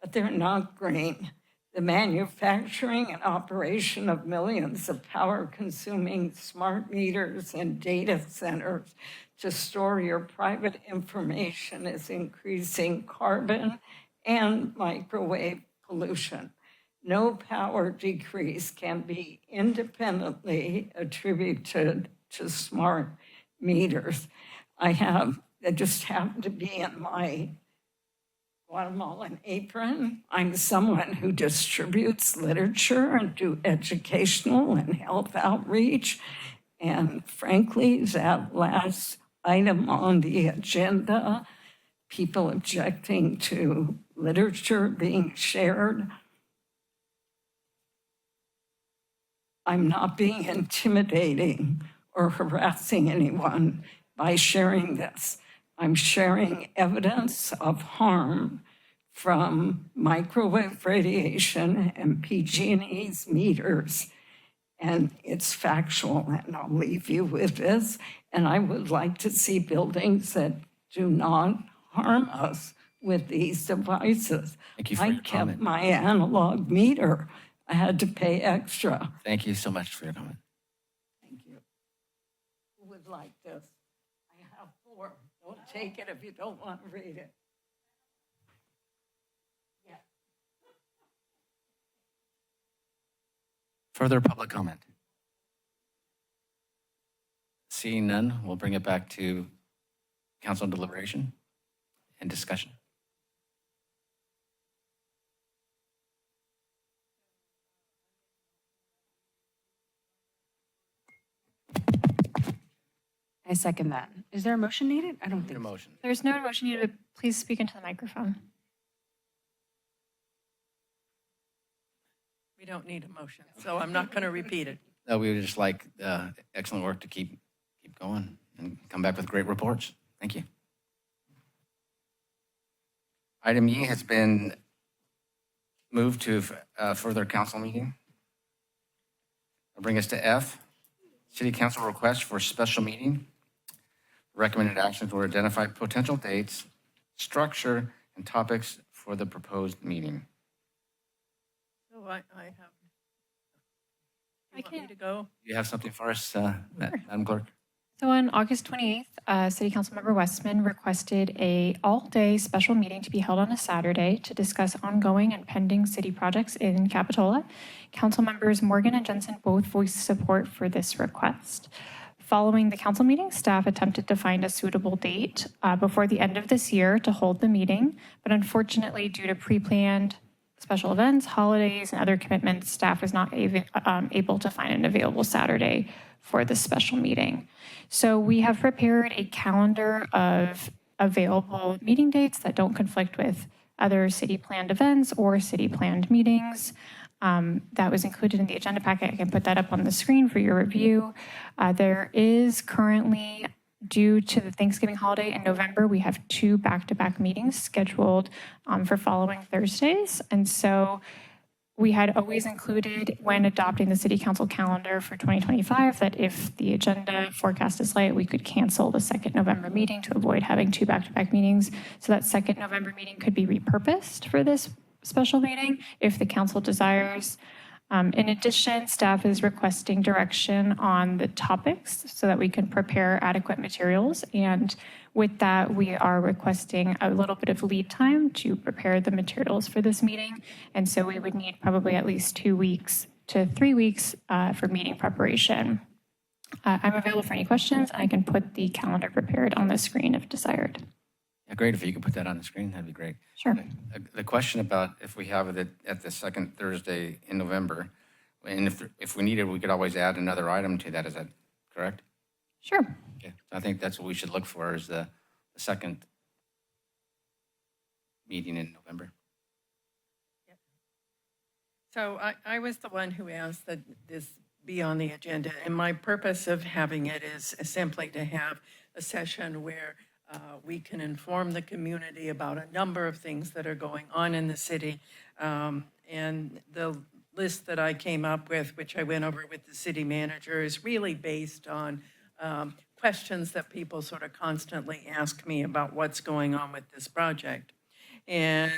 but they're not green. The manufacturing and operation of millions of power-consuming smart meters and data centers to store your private information is increasing carbon and microwave pollution. No power decrease can be independently attributed to smart meters. They just happen to be in my Guatemalan apron. I'm someone who distributes literature and do educational and health outreach. And frankly, that last item on the agenda, people objecting to literature being shared, I'm not being intimidating or harassing anyone by sharing this. I'm sharing evidence of harm from microwave radiation and PG&E's meters. And it's factual, and I'll leave you with this. And I would like to see buildings that do not harm us with these devices.
Thank you for
I
your
kept
comment.
my analog meter. I had to pay extra.
Thank you so much for your comment.
Thank you. Who would like this? I have 4. Don't take it if you don't want to read it. Yeah.
Further public comment? Seeing none, we'll bring it back to council deliberation and discussion.
I second that. Is there a motion needed? I don't
Need a
think so.
motion.
There's no motion needed, but please speak into the microphone.
We don't need a motion, so I'm not going to repeat it.
No, we would just like excellent work to keep going and come back with great reports. Thank you. Item E has been moved to further council meeting. I'll bring us to F, City Council request for special meeting. Recommended actions will identify potential dates, structure, and topics for the proposed meeting.
So I have. You want me to go?
Do you have something for us, Madam Clerk?
So on August 28th, City Councilmember Westman requested a all-day special meeting to be held on a Saturday to discuss ongoing and pending city projects in Capitola. Council members Morgan and Jensen both voiced support for this request. Following the council meeting, staff attempted to find a suitable date before the end of this year to hold the meeting, but unfortunately, due to pre-planned special events, holidays, and other commitments, staff is not able to find an available Saturday for this special meeting. So we have prepared a calendar of available meeting dates that don't conflict with other city planned events or city planned meetings. That was included in the agenda packet. I can put that up on the screen for your review. There is currently, due to the Thanksgiving holiday in November, we have 2 back-to-back meetings scheduled for following Thursdays. And so we had always included when adopting the city council calendar for 2025 that if the agenda forecast is light, we could cancel the 2nd November meeting to avoid having 2 back-to-back meetings. So that 2nd November meeting could be repurposed for this special meeting if the council desires. In addition, staff is requesting direction on the topics so that we can prepare adequate materials. And with that, we are requesting a little bit of lead time to prepare the materials for this meeting. And so we would need probably at least 2 weeks to 3 weeks for meeting preparation. I'm available for any questions. I can put the calendar prepared on the screen if desired.
Yeah, great. If you could put that on the screen, that'd be great.
Sure.
The question about if we have it at the 2nd Thursday in November, and if we needed, we could always add another item to that. Is that correct?
Sure.
Okay. So I think that's what we should look for is the 2nd meeting in November.
So I was the one who asked that this be on the agenda, and my purpose of having it is simply to have a session where we can inform the community about a number of things that are going on in the city. And the list that I came up with, which I went over with the city manager, is really based on questions that people sort of constantly ask me about what's going on with this project. And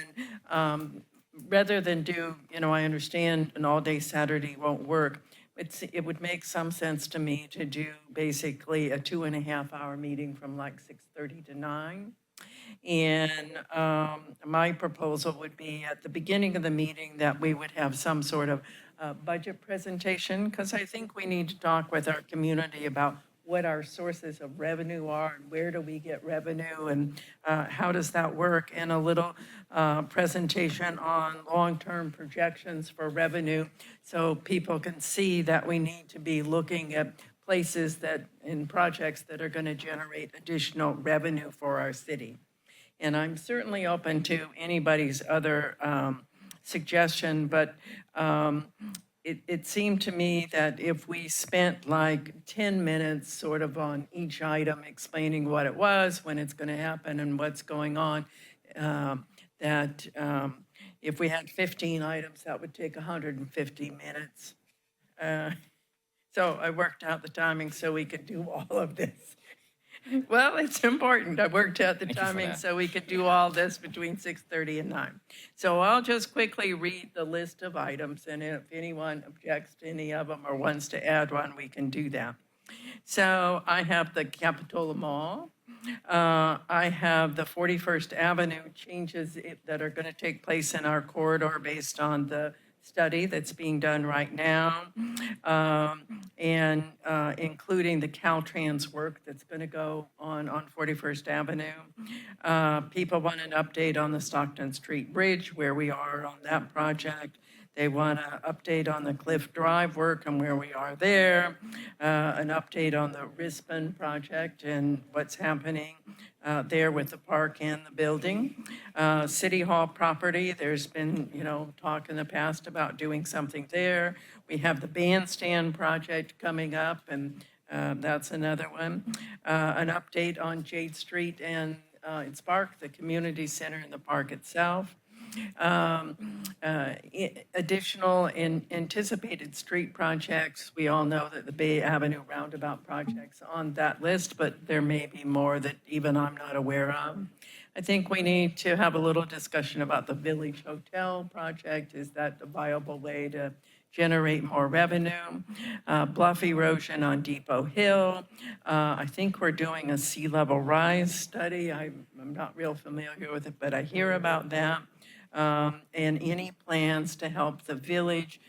rather than do, I understand an all-day Saturday won't work, it would make some sense to me to do basically a 2.5-hour meeting from like 6:30 to 9. And my proposal would be at the beginning of the meeting that we would have some sort of budget presentation, because I think we need to talk with our community about what our sources of revenue are and where do we get revenue and how does that work, and a little presentation on long-term projections for revenue so people can see that we need to be looking at places that, in projects that are going to generate additional revenue for our city. And I'm certainly open to anybody's other suggestion, but it seemed to me that if we spent like 10 minutes sort of on each item explaining what it was, when it's going to happen, and what's going on, that if we had 15 items, that would take 150 minutes. So I worked out the timing so we could do all of this. Well, it's important. I worked out the timing so we could do all this between 6:30 and 9. So I'll just quickly read the list of items, and if anyone objects to any of them or wants to add one, we can do that. So I have the Capitola Mall. I have the 41st Avenue changes that are going to take place in our corridor based on the study that's being done right now, and including the Caltrans work that's going to go on 41st Avenue. People want an update on the Stockton Street Bridge, where we are on that project. They want an update on the Cliff Drive work and where we are there, an update on the Rispin project and what's happening there with the park and the building. City Hall property, there's been, talk in the past about doing something there. We have the bandstand project coming up, and that's another one. An update on Jade Street and its park, the community center and the park itself. Additional anticipated street projects. We all know that the Bay Avenue roundabout project's on that list, but there may be more that even I'm not aware of. I think we need to have a little discussion about the Village Hotel project. Is that a viable way to generate more revenue? Bluff erosion on Depot Hill. I think we're doing a sea level rise study. I'm not real familiar with it, but I hear about that. And any plans to help the village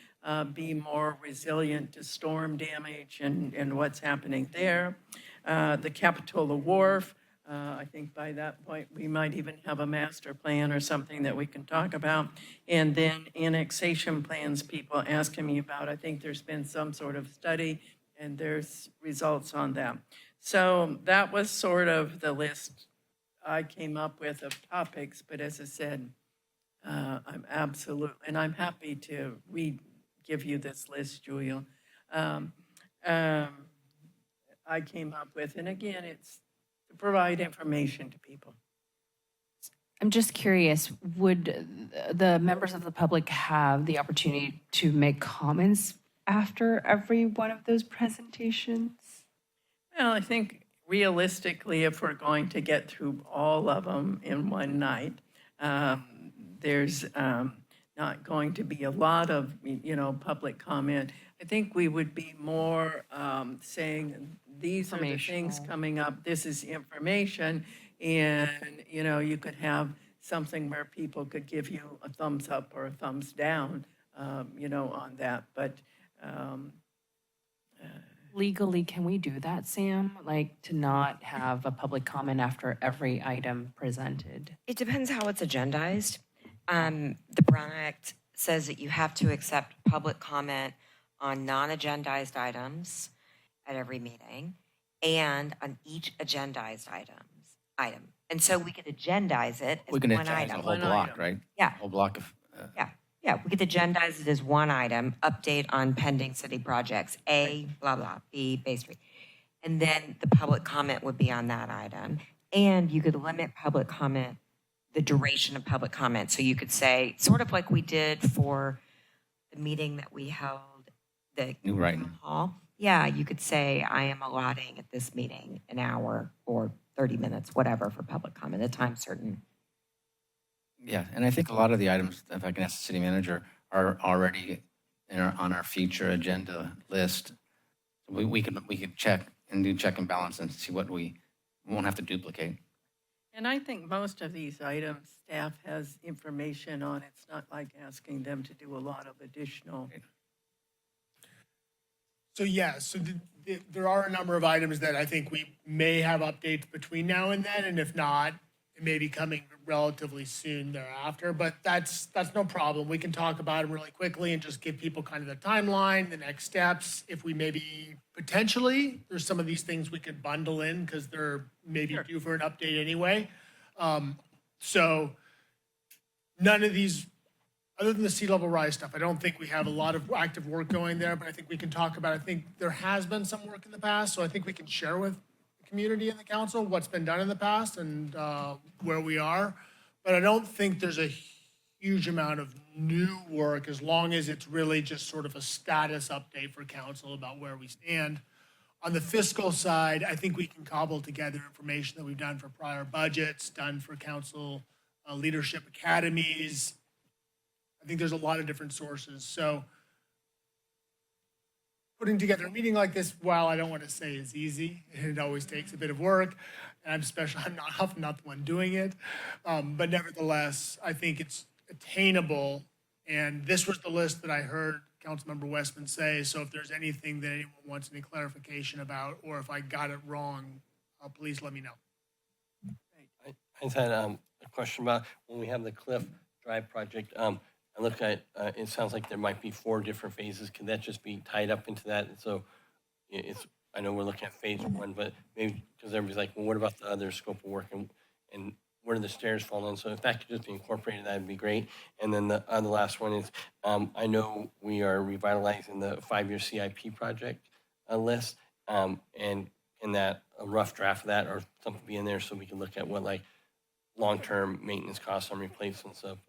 be more resilient to storm damage and what's happening there. The Capitola Wharf, I think by that point we might even have a master plan or something that we can talk about. And then annexation plans people asking me about. I think there's been some sort of study and there's results on that. So that was sort of the list I came up with of topics, but as I said, I'm happy to give you this list, Julia. I came up with, and again, it's to provide information to people.
I'm just curious, would the members of the public have the opportunity to make comments after every one of those presentations?
Well, I think realistically, if we're going to get through all of them in one night, there's not going to be a lot of, public comment. I think we would be more saying, these are the things coming up, this is information, and, you could have something where people could give you a thumbs up or a thumbs down, on that. But
legally, can we do that, Sam? Like to not have a public comment after every item presented?
It depends how it's agendized. The Brown Act says that you have to accept public comment on non-agendized items at every meeting and on each agendized item. And so we could agendize it as
We can
one
agendize
item.
a whole block, right?
Yeah.
Whole block of.
Yeah, we could agendize it as one item, update on pending city projects, A, blah, blah, B, Bay Street. And then the public comment would be on that item. And you could limit public comment, the duration of public comment. So you could say, sort of like we did for the meeting that we held, the
New right.
hall. Yeah, you could say, I am allotting at this meeting an hour or 30 minutes, whatever, for public comment, a time certain.
Yeah, and I think a lot of the items, if I can ask the city manager, are already on our future agenda list. We could check and do check and balance and see what we won't have to duplicate.
And I think most of these items, staff has information on. It's not like asking them to do a lot of additional.
So yeah, so there are a number of items that I think we may have updates between now and then, and if not, it may be coming relatively soon thereafter, but that's no problem. We can talk about them really quickly and just give people kind of the timeline, the next steps. If we maybe potentially, there's some of these things we could bundle in because they're maybe due for an update anyway. So none of these, other than the sea level rise stuff, I don't think we have a lot of active work going there, but I think we can talk about, I think there has been some work in the past, so I think we can share with the community and the council what's been done in the past and where we are. But I don't think there's a huge amount of new work as long as it's really just sort of a status update for council about where we stand. On the fiscal side, I think we can cobble together information that we've done for prior budgets, done for council leadership academies. I think there's a lot of different sources. So putting together a meeting like this, while I don't want to say is easy, it always takes a bit of work. And I'm often not the one doing it. But nevertheless, I think it's attainable. And this was the list that I heard Councilmember Westman say. So if there's anything that anyone wants any clarification about, or if I got it wrong, please let me know.
I just had a question about when we have the Cliff Drive project. I look at, it sounds like there might be 4 different phases. Can that just be tied up into that? And so I know we're looking at phase 1, but maybe, because everybody's like, well, what about the other scope of work and where do the stairs fall in? So if that could just be incorporated, that'd be great. And then the last one is, I know we are revitalizing the 5-year CIP project list, and in that, a rough draft of that or something be in there so we can look at what like long-term maintenance costs on replacements of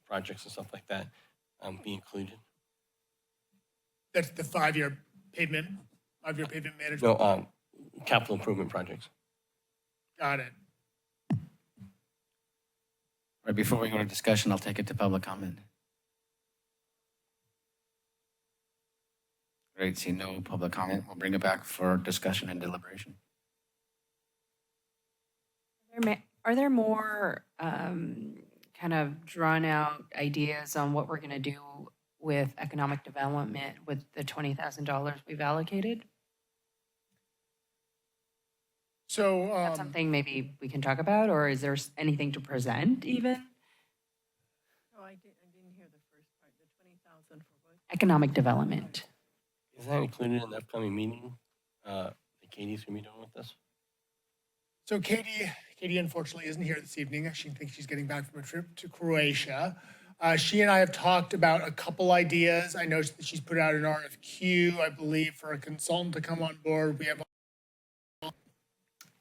projects and stuff like that be included.
That's the 5-year pavement management.
No, capital improvement projects.
Got it.
Right before we go to discussion, I'll take it to public comment. Great, see no public comment. We'll bring it back for discussion and deliberation.
Are there more kind of drawn out ideas on what we're going to do with economic development with the $20,000 we've allocated?
So
That's something maybe we can talk about, or is there anything to present even?
Oh, I didn't hear the first part, the 20,000 for what?
Economic development.
Is that included in the upcoming meeting that Katie's going to be doing with us?
So Katie unfortunately isn't here this evening. She thinks she's getting back from a trip to Croatia. She and I have talked about a couple ideas. I know that she's put out an RFQ, I believe, for a consultant to come on board. We have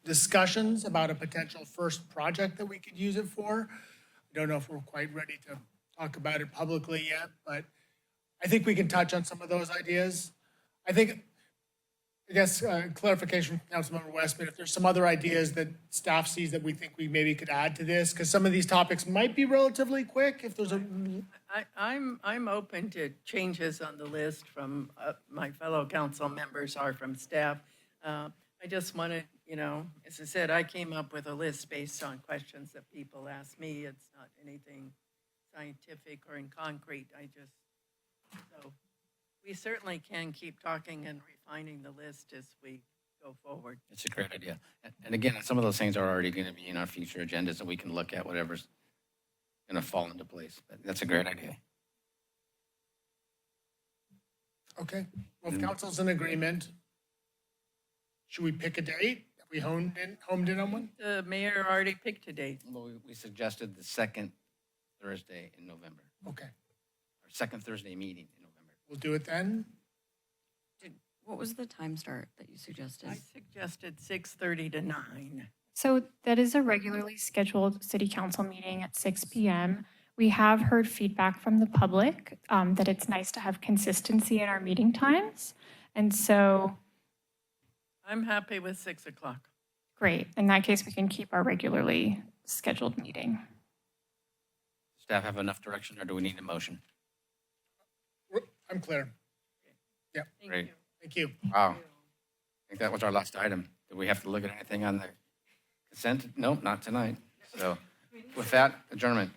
discussions about a potential first project that we could use it for. I don't know if we're quite ready to talk about it publicly yet, but I think we can touch on some of those ideas. I guess clarification from Councilmember Westman, if there's some other ideas that staff sees that we think we maybe could add to this, because some of these topics might be relatively quick if there's a...
I'm open to changes on the list from my fellow council members or from staff. I just wanted, as I said, I came up with a list based on questions that people ask me. It's not anything scientific or in concrete. So we certainly can keep talking and refining the list as we go forward.
It's a great idea. And again, some of those things are already going to be in our future agendas, and we can look at whatever's going to fall into place. But that's a great idea.
Okay, well, if council's in agreement, should we pick a date? Have we homed in on one?
The mayor already picked a date.
Well, we suggested the second Thursday in November.
Okay,
Or second Thursday meeting in November.
we'll do it then.
What was the time start that you suggested?
I suggested 6:30 to 9.
So that is a regularly scheduled city council meeting at 6 p.m. We have heard feedback from the public that it's nice to have consistency in our meeting times. And so,
I'm happy with 6 o'clock.
great. In that case, we can keep our regularly scheduled meeting.
Staff have enough direction, or do we need a motion?
I'm clear. Yeah,
Great.
thank you.
Wow. I think that was our last item. Do we have to look at anything on the consent? Nope, not tonight. So with that, adjournment.